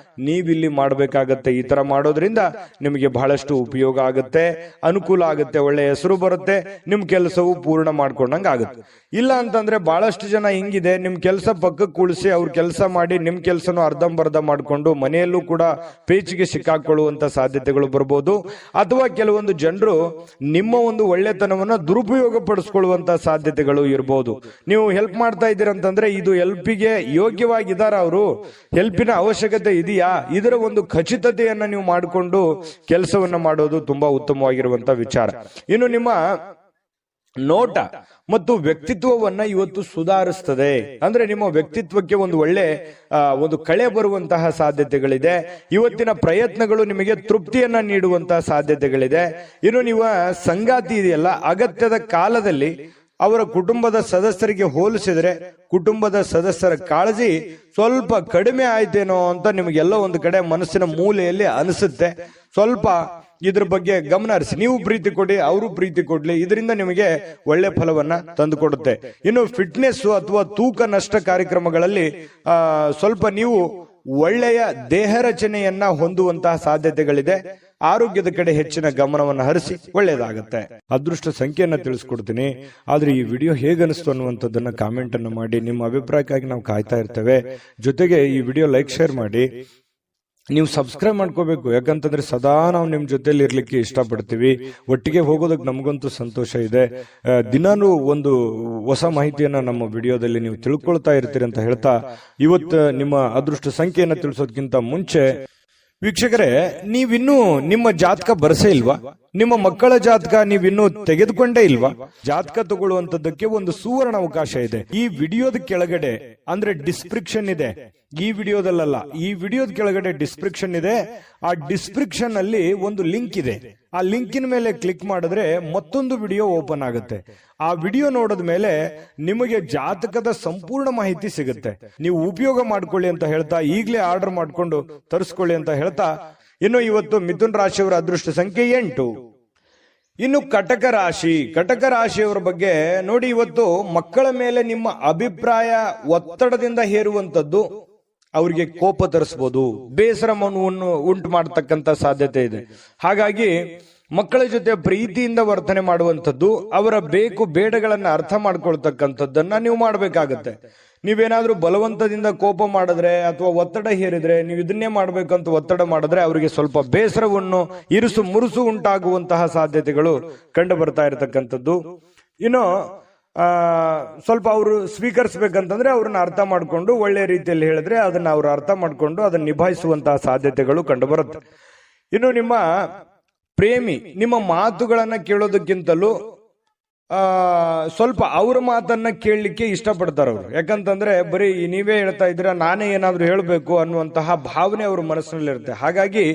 ನೀವಿಲ್ಲಿ ಮಾಡಬೇಕಾಗತ್ತೆ. ಈ ತರ ಮಾಡೋದ್ರಿಂದ ನಿಮಗೆ ಬಹಳಷ್ಟು ಉಪಯೋಗ ಆಗುತ್ತೆ, ಅನುಕೂಲ ಆಗುತ್ತೆ, ಒಳ್ಳೆ ಹೆಸರು ಬರುತ್ತೆ, ನಿಮ್ ಕೆಲಸವು ಪೂರ್ಣ ಮಾಡ್ಕೊಂಡಂಗ ಆಗುತ್ತೆ. ಇಲ್ಲ ಅಂತಂದ್ರೆ ಬಹಳಷ್ಟು ಜನ ಹಿಂಗಿದೆ, ನಿಮ್ ಕೆಲಸ ಪಕ್ಕಕ್ಕೆ ಉಳಿಸಿ ಅವ್ರ ಕೆಲಸ ಮಾಡಿ ನಿಮ್ ಕೆಲಸನೂ ಅರ್ಧಂಬರ್ಧ ಮಾಡ್ಕೊಂಡು ಮನೆಯಲ್ಲೂ ಕೂಡ ಪೇಚಿಗೆ ಸಿಕ್ಕಾಕೊಳ್ಳುವಂತ ಸಾಧ್ಯತೆಗಳು ಬರ್ಬೋದು. ಅಥವಾ ಕೆಲವೊಂದು ಜನರು ನಿಮ್ಮ ಒಂದು ಒಳ್ಳೆತನವನ್ನ ದುರುಪಯೋಗ ಪಡಿಸ್ಕೊಳ್ಳುವಂತ ಸಾಧ್ಯತೆಗಳು ಇರಬಹುದು. ನೀವು ಹೆಲ್ಪ್ ಮಾಡ್ತಾ ಇದ್ದೀರಂತಂದ್ರೆ ಇದು ಹೆಲ್ಪಿಗೆ ಯೋಗ್ಯವಾಗಿದ್ದಾರ, ಅವರು ಹೆಲ್ಪಿನ ಅವಶ್ಯಕತೆ ಇದೆಯಾ, ಇದರ ಒಂದು ಖಚಿತತೆಯನ್ನ ನೀವು ಮಾಡಿಕೊಂಡು ಕೆಲಸವನ್ನ ಮಾಡೋದು ತುಂಬಾ ಉತ್ತಮವಾಗಿರುವಂತ ವಿಚಾರ. ಇನ್ನು ನಿಮ್ಮ ನೋಟ ಮತ್ತು ವ್ಯಕ್ತಿತ್ವವನ್ನ ಇವತ್ತು ಸುಧಾರಿಸ್ತದೆ. ಅಂದ್ರೆ ನಿಮ್ಮ ವ್ಯಕ್ತಿತ್ವಕ್ಕೆ ಒಂದು ಒಳ್ಳೆ ಒಂದು ಕಳೆ ಬರುವಂತಹ ಸಾಧ್ಯತೆಗಳಿದೆ. ಇವತ್ತಿನ ಪ್ರಯತ್ನಗಳು ನಿಮಗೆ ತೃಪ್ತಿಯನ್ನ ನೀಡುವಂತಹ ಸಾಧ್ಯತೆಗಳಿದೆ. ಇನ್ನು ನೀವು ಸಂಗಾತಿ ಇದೆಯಲ್ಲ, ಅಗತ್ಯದ ಕಾಲದಲ್ಲಿ ಅವರ ಕುಟುಂಬದ ಸದಸ್ಯರಿಗೆ ಹೋಲಿಸಿದ್ರೆ ಕುಟುಂಬದ ಸದಸ್ಯರ ಕಾಳಜಿ ಸ್ವಲ್ಪ ಕಡಿಮೆ ಆಯ್ತೇನೋ ಅಂತ ನಿಮಗೆಲ್ಲೋ ಒಂದು ಕಡೆ ಮನಸ್ಸಿನ ಮೂಲೆಯಲ್ಲಿ ಅನಿಸುತ್ತೆ. ಸ್ವಲ್ಪ ಇದ್ರ ಬಗ್ಗೆ ಗಮನ ಹರಿಸಿ. ನೀವು ಪ್ರೀತಿ ಕೊಡಿ, ಅವರು ಪ್ರೀತಿ ಕೊಡ್ಲಿ, ಇದರಿಂದ ನಿಮಗೆ ಒಳ್ಳೆ ಫಲವನ್ನ ತಂದು ಕೊಡುತ್ತೆ. ಇನ್ನು ಫಿಟ್ನೆಸ್ ಅಥವಾ ತೂಕ ನಷ್ಟ ಕಾರ್ಯಕ್ರಮಗಳಲ್ಲಿ ಸ್ವಲ್ಪ ನೀವು ಒಳ್ಳೆಯ ದೇಹ ರಚನೆಯನ್ನ ಹೊಂದುವಂತಹ ಸಾಧ್ಯತೆಗಳಿದೆ. ಆರೋಗ್ಯದ ಕಡೆ ಹೆಚ್ಚಿನ ಗಮನವನ್ನು ಹರಿಸಿ ಒಳ್ಳೆಯದಾಗುತ್ತೆ. ಅದೃಷ್ಟ ಸಂಖ್ಯೆಯನ್ನ ತಿಳಿಸ್ಕೊಡ್ತೀನಿ. ಆದ್ರೆ ಈ ವಿಡಿಯೋ ಹೇಗನಿಸ್ತು ಅನ್ನುವಂಥದ್ದನ್ನ ಕಾಮೆಂಟ್ ಅನ್ನು ಮಾಡಿ. ನಿಮ್ಮ ಅಭಿಪ್ರಾಯಕ್ಕಾಗಿ ನಾವು ಕಾಯ್ತಾ ಇರ್ತೇವೆ. ಜೊತೆಗೆ ಈ ವಿಡಿಯೋ ಲೈಕ್, ಶೇರ್ ಮಾಡಿ. ನೀವು ಸಬ್ಸ್ಕ್ರೈಬ್ ಮಾಡ್ಕೋಬೇಕು, ಯಾಕಂತಂದ್ರೆ ಸದಾ ನಾವು ನಿಮ್ ಜೊತೆಲಿ ಇರ್ಲಿಕ್ಕೆ ಇಷ್ಟಪಡ್ತೀವಿ. ಒಟ್ಟಿಗೆ ಹೋಗೋದಕ್ಕೆ ನಮಗಂತೂ ಸಂತೋಷ ಇದೆ. ದಿನಾನು ಒಂದು ಹೊಸ ಮಾಹಿತಿಯನ್ನ ನಮ್ಮ ವಿಡಿಯೋದಲ್ಲಿ ನೀವು ತಿಳ್ಕೊಳ್ತಾ ಇರ್ತೀರಿ ಅಂತ ಹೇಳ್ತಾ, ಇವತ್ತು ನಿಮ್ಮ ಅದೃಷ್ಟ ಸಂಖ್ಯೆಯನ್ನ ತಿಳಿಸೋದಕ್ಕಿಂತ ಮುಂಚೆ ವೀಕ್ಷಕರೇ, ನೀವಿನ್ನೂ ನಿಮ್ಮ ಜಾತಕ ಬರಸೇ ಇಲ್ವಾ? ನಿಮ್ಮ ಮಕ್ಕಳ ಜಾತಕ ನೀವಿನ್ನೂ ತೆಗೆದುಕೊಂಡೇ ಇಲ್ವಾ? ಜಾತಕ ತಗೊಳ್ಳುವಂತದ್ದಕ್ಕೆ ಒಂದು ಸುವರ್ಣ ಅವಕಾಶ ಇದೆ. ಈ ವಿಡಿಯೋದ ಕೆಳಗಡೆ ಅಂದ್ರೆ ಡಿಸ್ಕ್ರಿಪ್ಷನ್ ಇದೆ. ಈ ವಿಡಿಯೋದಲ್ಲ, ಈ ವಿಡಿಯೋದ ಕೆಳಗಡೆ ಡಿಸ್ಕ್ರಿಪ್ಷನ್ ಇದೆ. ಆ ಡಿಸ್ಕ್ರಿಪ್ಷನ್ ಅಲ್ಲಿ ಒಂದು ಲಿಂಕ್ ಇದೆ. ಆ ಲಿಂಕಿನ ಮೇಲೆ ಕ್ಲಿಕ್ ಮಾಡಿದ್ರೆ ಮತ್ತೊಂದು ವಿಡಿಯೋ ಓಪನ್ ಆಗುತ್ತೆ. ಆ ವಿಡಿಯೋ ನೋಡಿದ ಮೇಲೆ ನಿಮಗೆ ಜಾತಕದ ಸಂಪೂರ್ಣ ಮಾಹಿತಿ ಸಿಗುತ್ತೆ. ನೀವು ಉಪಯೋಗ ಮಾಡ್ಕೊಳ್ಳಿ ಅಂತ ಹೇಳ್ತಾ, ಈಗಲೇ ಆರ್ಡರ್ ಮಾಡ್ಕೊಂಡು ತರಿಸ್ಕೊಳ್ಳಿ ಅಂತ ಹೇಳ್ತಾ, ಇನ್ನು ಇವತ್ತು ಮಿಥುನ್ ರಾಶಿಯವರ ಅದೃಷ್ಟ ಸಂಖ್ಯೆ 8. ಇನ್ನು ಕಟಕ ರಾಶಿಯವರ ಬಗ್ಗೆ ನೋಡಿ, ಇವತ್ತು ಮಕ್ಕಳ ಮೇಲೆ ನಿಮ್ಮ ಅಭಿಪ್ರಾಯ ಒತ್ತಡದಿಂದ ಹೇರುವಂತದ್ದು ಅವರಿಗೆ ಕೋಪ ತರಿಸಬಹುದು, ಬೇಸರವನ್ನು ಉಂಟು ಮಾಡತಕ್ಕಂತ ಸಾಧ್ಯತೆ ಇದೆ. ಹಾಗಾಗಿ ಮಕ್ಕಳ ಜೊತೆ ಪ್ರೀತಿಯಿಂದ ವರ್ತನೆ ಮಾಡುವಂಥದ್ದು, ಅವರ ಬೇಕು ಬೇಡಗಳನ್ನ ಅರ್ಥ ಮಾಡ್ಕೊಳ್ತಕ್ಕಂಥದ್ದನ್ನ ನೀವು ಮಾಡಬೇಕಾಗತ್ತೆ. ನೀವೇನಾದ್ರೂ ಬಲವಂತದಿಂದ ಕೋಪ ಮಾಡಿದ್ರೆ ಅಥವಾ ಒತ್ತಡ ಹೇರಿದ್ರೆ, ನೀವು ಇದನ್ನೇ ಮಾಡ್ಬೇಕಂತ ಒತ್ತಡ ಮಾಡಿದ್ರೆ ಅವರಿಗೆ ಸ್ವಲ್ಪ ಬೇಸರವನ್ನು, ಇರುಸು ಮುರುಸು ಉಂಟಾಗುವಂತಹ ಸಾಧ್ಯತೆಗಳು ಕಂಡು ಬರ್ತಾ ಇರತಕ್ಕಂಥದ್ದು. ಇನ್ನು ಸ್ವಲ್ಪ ಅವರು ಸ್ವೀಕರಿಸಬೇಕಂತಂದ್ರೆ ಅವ್ರನ್ನ ಅರ್ಥ ಮಾಡ್ಕೊಂಡು ಒಳ್ಳೆ ರೀತಿಯಲ್ಲಿ ಹೇಳಿದ್ರೆ ಅದನ್ನ ಅವ್ರು ಅರ್ಥ ಮಾಡ್ಕೊಂಡು ಅದನ್ನ ನಿಭಾಯಿಸುವಂತಹ ಸಾಧ್ಯತೆಗಳು ಕಂಡು ಬರುತ್ತೆ. ಇನ್ನು ನಿಮ್ಮ ಪ್ರೇಮಿ ನಿಮ್ಮ ಮಾತುಗಳನ್ನ ಕೇಳೋದಕ್ಕಿಂತಲೂ ಸ್ವಲ್ಪ ಅವ್ರ ಮಾತನ್ನ ಕೇಳಲಿಕ್ಕೆ ಇಷ್ಟಪಡ್ತಾರೆ ಅವರು. ಯಾಕಂತಂದ್ರೆ ಬರೀ ನೀವೇ ಹೇಳ್ತಾ ಇದ್ದೀರಾ, ನಾನೇ ಏನಾದ್ರೂ ಹೇಳಬೇಕು ಅನ್ನುವಂತಹ ಭಾವನೆ ಅವ್ರ ಮನಸ್ಸಿನಲ್ಲಿರುತ್ತೆ. ಹಾಗಾಗಿ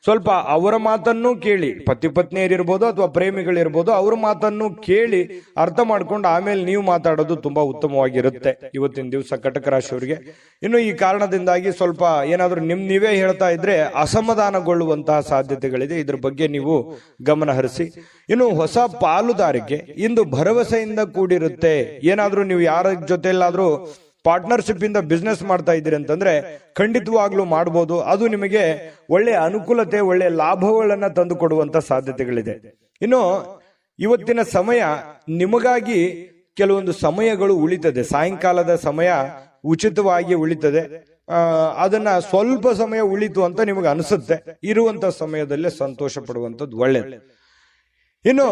ಸ್ವಲ್ಪ ಅವರ ಮಾತನ್ನು ಕೇಳಿ, ಪತಿ ಪತ್ನಿಯರಿರ್ಬೋದು ಅಥವಾ ಪ್ರೇಮಿಗಳಿರ್ಬೋದು, ಅವ್ರ ಮಾತನ್ನು ಕೇಳಿ ಅರ್ಥ ಮಾಡ್ಕೊಂಡು ಆಮೇಲೆ ನೀವು ಮಾತಾಡೋದು ತುಂಬಾ ಉತ್ತಮವಾಗಿರುತ್ತೆ ಇವತ್ತಿನ ದಿವಸ ಕಟಕ ರಾಶಿಯವರಿಗೆ. ಇನ್ನು ಈ ಕಾರಣದಿಂದಾಗಿ ಸ್ವಲ್ಪ ಏನಾದ್ರೂ ನೀವೇ ಹೇಳ್ತಾ ಇದ್ರೆ ಅಸಮಾಧಾನಗೊಳ್ಳುವಂತಹ ಸಾಧ್ಯತೆಗಳಿದೆ. ಇದ್ರ ಬಗ್ಗೆ ನೀವು ಗಮನ ಹರಿಸಿ. ಇನ್ನು ಹೊಸ ಪಾಲುದಾರಿಕೆ ಇಂದು ಭರವಸೆಯಿಂದ ಕೂಡಿರುತ್ತೆ. ಏನಾದ್ರೂ ನೀವು ಯಾರ ಜೊತೆಲ್ಲಾದ್ರೂ ಪಾರ್ಟ್ನರ್ಶಿಪ್ ಇಂದ ಬಿಸ್ನೆಸ್ ಮಾಡ್ತಾ ಇದ್ದೀರಿ ಅಂತಂದ್ರೆ ಖಂಡಿತವಾಗ್ಲೂ ಮಾಡಬಹುದು. ಅದು ನಿಮಗೆ ಒಳ್ಳೆ ಅನುಕೂಲತೆ, ಒಳ್ಳೆ ಲಾಭಗಳನ್ನ ತಂದು ಕೊಡುವಂತ ಸಾಧ್ಯತೆಗಳಿದೆ. ಇನ್ನು ಇವತ್ತಿನ ಸಮಯ ನಿಮಗಾಗಿ ಕೆಲವೊಂದು ಸಮಯಗಳು ಉಳಿತದೆ. ಸಾಯಂಕಾಲದ ಸಮಯ ಉಚಿತವಾಗಿ ಉಳಿತದೆ. ಅದನ್ನ ಸ್ವಲ್ಪ ಸಮಯ ಉಳಿತು ಅಂತ ನಿಮಗೆ ಅನಿಸುತ್ತೆ. ಇರುವಂತ ಸಮಯದಲ್ಲೇ ಸಂತೋಷ ಪಡುವಂಥದ್ದು ಒಳ್ಳೆಯದು. ಇನ್ನು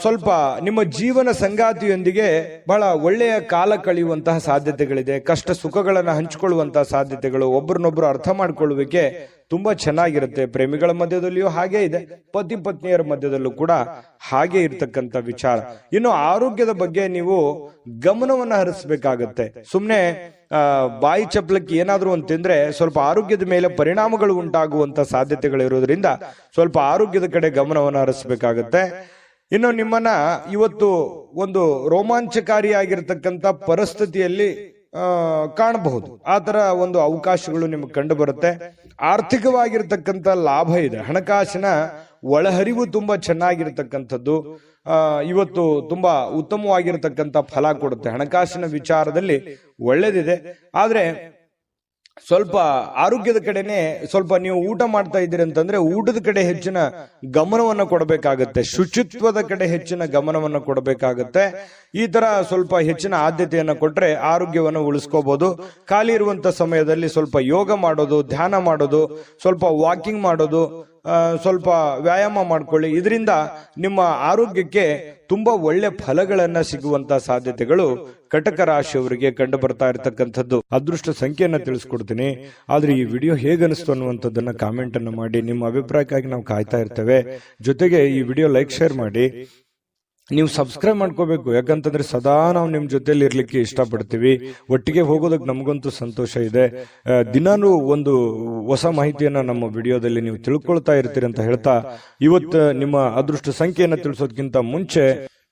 ಸ್ವಲ್ಪ ನಿಮ್ಮ ಜೀವನ ಸಂಗಾತಿಯೊಂದಿಗೆ ಬಹಳ ಒಳ್ಳೆಯ ಕಾಲ ಕಳೆಯುವಂತಹ ಸಾಧ್ಯತೆಗಳಿದೆ. ಕಷ್ಟ ಸುಖಗಳನ್ನ ಹಂಚಿಕೊಳ್ಳುವಂತಹ ಸಾಧ್ಯತೆಗಳು, ಒಬ್ಬರನ್ನೊಬ್ರು ಅರ್ಥ ಮಾಡ್ಕೊಳ್ಳುವಿಕೆ ತುಂಬಾ ಚೆನ್ನಾಗಿರುತ್ತೆ. ಪ್ರೇಮಿಗಳ ಮಧ್ಯದಲ್ಲಿಯೂ ಹಾಗೆ ಇದೆ, ಪತಿ ಪತ್ನಿಯರ ಮಧ್ಯದಲ್ಲೂ ಕೂಡ ಹಾಗೆ ಇರ್ತಕ್ಕಂಥ ವಿಚಾರ. ಇನ್ನು ಆರೋಗ್ಯದ ಬಗ್ಗೆ ನೀವು ಗಮನವನ್ನ ಹರಿಸಬೇಕಾಗತ್ತೆ. ಸುಮ್ನೆ ಬಾಯಿ ಚಪ್ಪಲಕ್ಕೆ ಏನಾದ್ರೂ ಒಂದು ತಿಂದ್ರೆ ಸ್ವಲ್ಪ ಆರೋಗ್ಯದ ಮೇಲೆ ಪರಿಣಾಮಗಳು ಉಂಟಾಗುವಂತ ಸಾಧ್ಯತೆಗಳಿರೋದ್ರಿಂದ ಸ್ವಲ್ಪ ಆರೋಗ್ಯದ ಕಡೆ ಗಮನವನ್ನು ಹರಿಸಬೇಕಾಗತ್ತೆ. ಇನ್ನು ನಿಮ್ಮನ್ನ ಇವತ್ತು ಒಂದು ರೋಮಾಂಚಕಾರಿಯಾಗಿರ್ತಕ್ಕಂಥ ಪರಿಸ್ಥಿತಿಯಲ್ಲಿ ಕಾಣಬಹುದು. ಆ ತರ ಒಂದು ಅವಕಾಶಗಳು ನಿಮಗೆ ಕಂಡು ಬರುತ್ತೆ. ಆರ್ಥಿಕವಾಗಿರ್ತಕ್ಕಂಥ ಲಾಭ ಇದೆ. ಹಣಕಾಸಿನ ಒಳಹರಿವು ತುಂಬಾ ಚೆನ್ನಾಗಿರ್ತಕ್ಕಂಥದ್ದು ಇವತ್ತು ತುಂಬಾ ಉತ್ತಮವಾಗಿರ್ತಕ್ಕಂಥ ಫಲ ಕೊಡುತ್ತೆ. ಹಣಕಾಸಿನ ವಿಚಾರದಲ್ಲಿ ಒಳ್ಳೇದಿದೆ. ಆದ್ರೆ ಸ್ವಲ್ಪ ಆರೋಗ್ಯದ ಕಡೆನೆ ಸ್ವಲ್ಪ ನೀವು ಊಟ ಮಾಡ್ತಾ ಇದ್ದೀರಿ ಅಂತಂದ್ರೆ ಊಟದ ಕಡೆ ಹೆಚ್ಚಿನ ಗಮನವನ್ನು ಕೊಡಬೇಕಾಗತ್ತೆ. ಶುಚಿತ್ವದ ಕಡೆ ಹೆಚ್ಚಿನ ಗಮನವನ್ನು ಕೊಡಬೇಕಾಗತ್ತೆ. ಈ ತರ ಸ್ವಲ್ಪ ಹೆಚ್ಚಿನ ಆದ್ಯತೆಯನ್ನು ಕೊಟ್ರೆ ಆರೋಗ್ಯವನ್ನು ಉಳಿಸ್ಕೋಬಹುದು. ಖಾಲಿ ಇರುವಂತ ಸಮಯದಲ್ಲಿ ಸ್ವಲ್ಪ ಯೋಗ ಮಾಡೋದು, ಧ್ಯಾನ ಮಾಡೋದು, ಸ್ವಲ್ಪ ವಾಕಿಂಗ್ ಮಾಡೋದು, ಸ್ವಲ್ಪ ವ್ಯಾಯಾಮ ಮಾಡ್ಕೊಳ್ಳಿ. ಇದರಿಂದ ನಿಮ್ಮ ಆರೋಗ್ಯಕ್ಕೆ ತುಂಬಾ ಒಳ್ಳೆ ಫಲಗಳನ್ನ ಸಿಗುವಂತ ಸಾಧ್ಯತೆಗಳು ಕಟಕ ರಾಶಿಯವರಿಗೆ ಕಂಡು ಬರ್ತಾ ಇರತಕ್ಕಂಥದ್ದು. ಅದೃಷ್ಟ ಸಂಖ್ಯೆಯನ್ನ ತಿಳಿಸ್ಕೊಡ್ತೀನಿ. ಆದ್ರೆ ಈ ವಿಡಿಯೋ ಹೇಗನಿಸ್ತು ಅನ್ನುವಂಥದ್ದನ್ನ ಕಾಮೆಂಟ್ ಅನ್ನು ಮಾಡಿ. ನಿಮ್ಮ ಅಭಿಪ್ರಾಯಕ್ಕಾಗಿ ನಾವು ಕಾಯ್ತಾ ಇರ್ತೇವೆ. ಜೊತೆಗೆ ಈ ವಿಡಿಯೋ ಲೈಕ್, ಶೇರ್ ಮಾಡಿ. ನೀವು ಸಬ್ಸ್ಕ್ರೈಬ್ ಮಾಡ್ಕೋಬೇಕು. ಯಾಕಂತಂದ್ರೆ ಸದಾ ನಾವು ನಿಮ್ ಜೊತೆಲಿ ಇರ್ಲಿಕ್ಕೆ ಇಷ್ಟಪಡ್ತೀವಿ. ಒಟ್ಟಿಗೆ ಹೋಗೋದಕ್ಕೆ ನಮಗಂತೂ ಸಂತೋಷ ಇದೆ. ದಿನಾನು ಒಂದು ಹೊಸ ಮಾಹಿತಿಯನ್ನ ನಮ್ಮ ವಿಡಿಯೋದಲ್ಲಿ ನೀವು ತಿಳ್ಕೊಳ್ತಾ ಇರ್ತೀರಿ ಅಂತ ಹೇಳ್ತಾ, ಇವತ್ತು ನಿಮ್ಮ ಅದೃಷ್ಟ ಸಂಖ್ಯೆಯನ್ನ ತಿಳಿಸೋದಕ್ಕಿಂತ ಮುಂಚೆ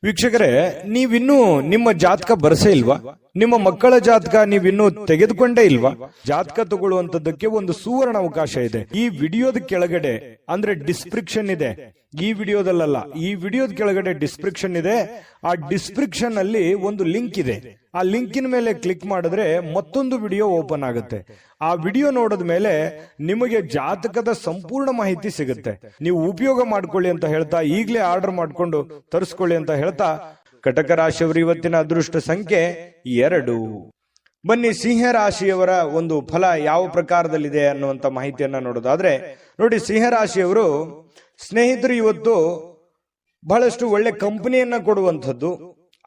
ವೀಕ್ಷಕರೇ, ನೀವಿನ್ನೂ ನಿಮ್ಮ ಜಾತಕ ಬರಸೇ ಇಲ್ವಾ? ನಿಮ್ಮ ಮಕ್ಕಳ ಜಾತಕ ನೀವಿನ್ನೂ ತೆಗೆದುಕೊಂಡೇ ಇಲ್ವಾ? ಜಾತಕ ತಗೊಳ್ಳುವಂತದ್ದಕ್ಕೆ ಒಂದು ಸುವರ್ಣ ಅವಕಾಶ ಇದೆ. ಈ ವಿಡಿಯೋದ ಕೆಳಗಡೆ ಅಂದ್ರೆ ಡಿಸ್ಕ್ರಿಪ್ಷನ್ ಇದೆ. ಈ ವಿಡಿಯೋದಲ್ಲ, ಈ ವಿಡಿಯೋದ ಕೆಳಗಡೆ ಡಿಸ್ಕ್ರಿಪ್ಷನ್ ಇದೆ. ಆ ಡಿಸ್ಕ್ರಿಪ್ಷನ್ ಅಲ್ಲಿ ಒಂದು ಲಿಂಕ್ ಇದೆ. ಆ ಲಿಂಕಿನ ಮೇಲೆ ಕ್ಲಿಕ್ ಮಾಡಿದ್ರೆ ಮತ್ತೊಂದು ವಿಡಿಯೋ ಓಪನ್ ಆಗುತ್ತೆ. ಆ ವಿಡಿಯೋ ನೋಡಿದ ಮೇಲೆ ನಿಮಗೆ ಜಾತಕದ ಸಂಪೂರ್ಣ ಮಾಹಿತಿ ಸಿಗುತ್ತೆ. ನೀವು ಉಪಯೋಗ ಮಾಡ್ಕೊಳ್ಳಿ ಅಂತ ಹೇಳ್ತಾ, ಈಗಲೇ ಆರ್ಡರ್ ಮಾಡ್ಕೊಂಡು ತರಿಸ್ಕೊಳ್ಳಿ ಅಂತ ಹೇಳ್ತಾ, ಕಟಕ ರಾಶಿಯವರು ಇವತ್ತಿನ ಅದೃಷ್ಟ ಸಂಖ್ಯೆ 2. ಬನ್ನಿ ಸಿಂಹ ರಾಶಿಯವರ ಒಂದು ಫಲ ಯಾವ ಪ್ರಕಾರದಲ್ಲಿದೆ ಅನ್ನುವಂತ ಮಾಹಿತಿಯನ್ನ ನೋಡೋದಾದ್ರೆ, ನೋಡಿ, ಸಿಂಹ ರಾಶಿಯವರು ಸ್ನೇಹಿತರು ಇವತ್ತು ಬಹಳಷ್ಟು ಒಳ್ಳೆ ಕಂಪನಿಯನ್ನ ಕೊಡುವಂಥದ್ದು,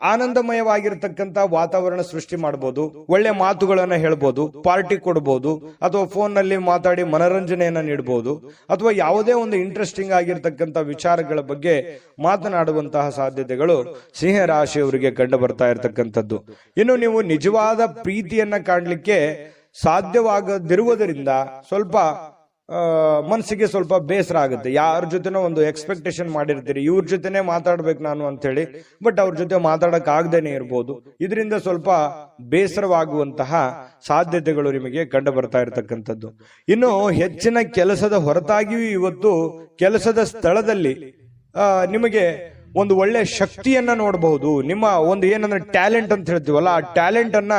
ಆನಂದಮಯವಾಗಿರ್ತಕ್ಕಂಥ ವಾತಾವರಣ ಸೃಷ್ಟಿ ಮಾಡಬಹುದು. ಒಳ್ಳೆ ಮಾತುಗಳನ್ನ ಹೇಳ್ಬೋದು, ಪಾರ್ಟಿ ಕೊಡಬಹುದು, ಅಥವಾ ಫೋನ್ ನಲ್ಲಿ ಮಾತಾಡಿ ಮನರಂಜನೆಯನ್ನ ನೀಡಬಹುದು, ಅಥವಾ ಯಾವುದೇ ಒಂದು ಇಂಟ್ರೆಸ್ಟಿಂಗ್ ಆಗಿರ್ತಕ್ಕಂಥ ವಿಚಾರಗಳ ಬಗ್ಗೆ ಮಾತನಾಡುವಂತಹ ಸಾಧ್ಯತೆಗಳು ಸಿಂಹ ರಾಶಿಯವರಿಗೆ ಕಂಡು ಬರ್ತಾ ಇರತಕ್ಕಂಥದ್ದು. ಇನ್ನು ನೀವು ನಿಜವಾದ ಪ್ರೀತಿಯನ್ನ ಕಾಣಲಿಕ್ಕೆ ಸಾಧ್ಯವಾಗದಿರುವುದರಿಂದ ಸ್ವಲ್ಪ ಮನಸ್ಸಿಗೆ ಸ್ವಲ್ಪ ಬೇಸರ ಆಗುತ್ತೆ. ಯಾರ ಜೊತೆನೋ ಒಂದು ಎಕ್ಸ್ಪೆಕ್ಟೇಷನ್ ಮಾಡಿರ್ತೀರಿ, ಇವ್ರ ಜೊತೆನೆ ಮಾತಾಡ್ಬೇಕು ನಾನು ಅಂತ ಹೇಳಿ, ಬಟ್ ಅವ್ರ ಜೊತೆ ಮಾತಾಡಕ್ ಆಗದೇನೆ ಇರ್ಬೋದು. ಇದರಿಂದ ಸ್ವಲ್ಪ ಬೇಸರವಾಗುವಂತಹ ಸಾಧ್ಯತೆಗಳು ನಿಮಗೆ ಕಂಡು ಬರ್ತಾ ಇರತಕ್ಕಂಥದ್ದು. ಇನ್ನು ಹೆಚ್ಚಿನ ಕೆಲಸದ ಹೊರತಾಗಿಯೂ ಇವತ್ತು ಕೆಲಸದ ಸ್ಥಳದಲ್ಲಿ ನಿಮಗೆ ಒಂದು ಒಳ್ಳೆ ಶಕ್ತಿಯನ್ನ ನೋಡಬಹುದು. ನಿಮ್ಮ ಒಂದು ಏನಂದ್ರೆ ಟ್ಯಾಲೆಂಟ್ ಅಂತ ಹೇಳ್ತೀವಲ್ಲ, ಆ ಟ್ಯಾಲೆಂಟ್ ಅನ್ನ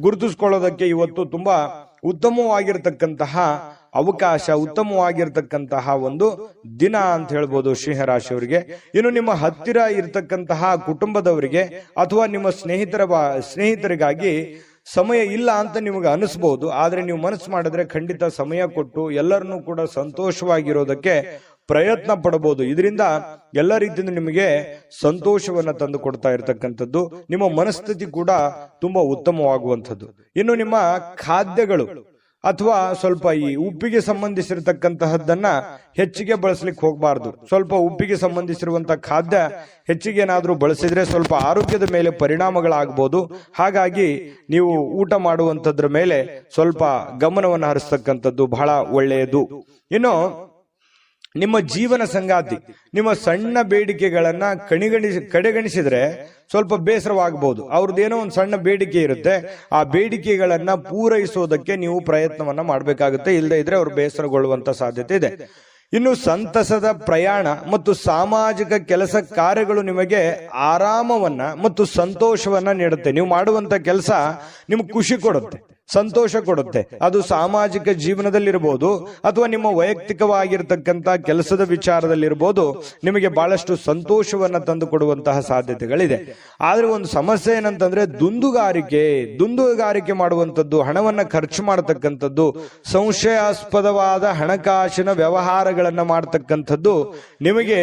ಗುರುತಿಸ್ಕೊಳ್ಳೋದಕ್ಕೆ ಇವತ್ತು ತುಂಬಾ ಉತ್ತಮವಾಗಿರ್ತಕ್ಕಂತಹ ಅವಕಾಶ, ಉತ್ತಮವಾಗಿರ್ತಕ್ಕಂತಹ ಒಂದು ದಿನ ಅಂತ ಹೇಳ್ಬೋದು ಸಿಂಹ ರಾಶಿಯವರಿಗೆ. ಇನ್ನು ನಿಮ್ಮ ಹತ್ತಿರ ಇರತಕ್ಕಂತಹ ಕುಟುಂಬದವರಿಗೆ ಅಥವಾ ನಿಮ್ಮ ಸ್ನೇಹಿತರಿಗಾಗಿ ಸಮಯ ಇಲ್ಲ ಅಂತ ನಿಮಗೆ ಅನಿಸ್ಬಹುದು. ಆದ್ರೆ ನೀವು ಮನಸ್ಸು ಮಾಡಿದ್ರೆ ಖಂಡಿತ ಸಮಯ ಕೊಟ್ಟು ಎಲ್ಲರನ್ನೂ ಕೂಡ ಸಂತೋಷವಾಗಿರೋದಕ್ಕೆ ಪ್ರಯತ್ನ ಪಡಬಹುದು. ಇದರಿಂದ ಎಲ್ಲ ರೀತಿಯಿಂದ ನಿಮಗೆ ಸಂತೋಷವನ್ನ ತಂದು ಕೊಡ್ತಾ ಇರತಕ್ಕಂಥದ್ದು. ನಿಮ್ಮ ಮನಸ್ಥಿತಿ ಕೂಡ ತುಂಬಾ ಉತ್ತಮವಾಗುವಂಥದ್ದು. ಇನ್ನು ನಿಮ್ಮ ಖಾದ್ಯಗಳು ಅಥವಾ ಸ್ವಲ್ಪ ಈ ಉಪ್ಪಿಗೆ ಸಂಬಂಧಿಸಿರತಕ್ಕಂತಹದ್ದನ್ನ ಹೆಚ್ಚಿಗೆ ಬಳಸಲಿಕ್ಕೆ ಹೋಗಬಾರ್ದು. ಸ್ವಲ್ಪ ಉಪ್ಪಿಗೆ ಸಂಬಂಧಿಸಿರುವಂತಹ ಖಾದ್ಯ ಹೆಚ್ಚಿಗೆ ಏನಾದ್ರೂ ಬಳಸಿದ್ರೆ ಸ್ವಲ್ಪ ಆರೋಗ್ಯದ ಮೇಲೆ ಪರಿಣಾಮಗಳಾಗಬಹುದು. ಹಾಗಾಗಿ ನೀವು ಊಟ ಮಾಡುವಂತದ್ರ ಮೇಲೆ ಸ್ವಲ್ಪ ಗಮನವನ್ನು ಹರಿಸ್ತಕ್ಕಂಥದ್ದು ಬಹಳ ಒಳ್ಳೆಯದು. ಇನ್ನು ನಿಮ್ಮ ಜೀವನ ಸಂಗಾತಿ ನಿಮ್ಮ ಸಣ್ಣ ಬೇಡಿಕೆಗಳನ್ನ ಕಡೆಗಣಿಸಿದ್ರೆ ಸ್ವಲ್ಪ ಬೇಸರವಾಗಬಹುದು. ಅವ್ರದ್ದೇನೋ ಒಂದು ಸಣ್ಣ ಬೇಡಿಕೆ ಇರುತ್ತೆ, ಆ ಬೇಡಿಕೆಗಳನ್ನ ಪೂರೈಸೋದಕ್ಕೆ ನೀವು ಪ್ರಯತ್ನವನ್ನ ಮಾಡಬೇಕಾಗುತ್ತೆ. ಇಲ್ಲದೆ ಇದ್ರೆ ಅವ್ರು ಬೇಸರಗೊಳ್ಳುವಂತ ಸಾಧ್ಯತೆ ಇದೆ. ಇನ್ನು ಸಂತಸದ ಪ್ರಯಾಣ ಮತ್ತು ಸಾಮಾಜಿಕ ಕೆಲಸ ಕಾರ್ಯಗಳು ನಿಮಗೆ ಆರಾಮವನ್ನ ಮತ್ತು ಸಂತೋಷವನ್ನ ನೀಡುತ್ತೆ. ನೀವು ಮಾಡುವಂತ ಕೆಲಸ ನಿಮ್ಗೆ ಖುಷಿ ಕೊಡುತ್ತೆ, ಸಂತೋಷ ಕೊಡುತ್ತೆ. ಅದು ಸಾಮಾಜಿಕ ಜೀವನದಲ್ಲಿರ್ಬೋದು ಅಥವಾ ನಿಮ್ಮ ವೈಯಕ್ತಿಕವಾಗಿರ್ತಕ್ಕಂಥ ಕೆಲಸದ ವಿಚಾರದಲ್ಲಿರ್ಬೋದು, ನಿಮಗೆ ಬಹಳಷ್ಟು ಸಂತೋಷವನ್ನ ತಂದು ಕೊಡುವಂತಹ ಸಾಧ್ಯತೆಗಳಿದೆ. ಆದ್ರೆ ಒಂದು ಸಮಸ್ಯೆ ಏನಂತಂದ್ರೆ ದುಂದುಗಾರಿಕೆ ಮಾಡುವಂಥದ್ದು, ಹಣವನ್ನ ಖರ್ಚು ಮಾಡತಕ್ಕಂಥದ್ದು, ಸಂಶಯಾಸ್ಪದವಾದ ಹಣಕಾಸಿನ ವ್ಯವಹಾರಗಳನ್ನ ಮಾಡತಕ್ಕಂಥದ್ದು ನಿಮಗೆ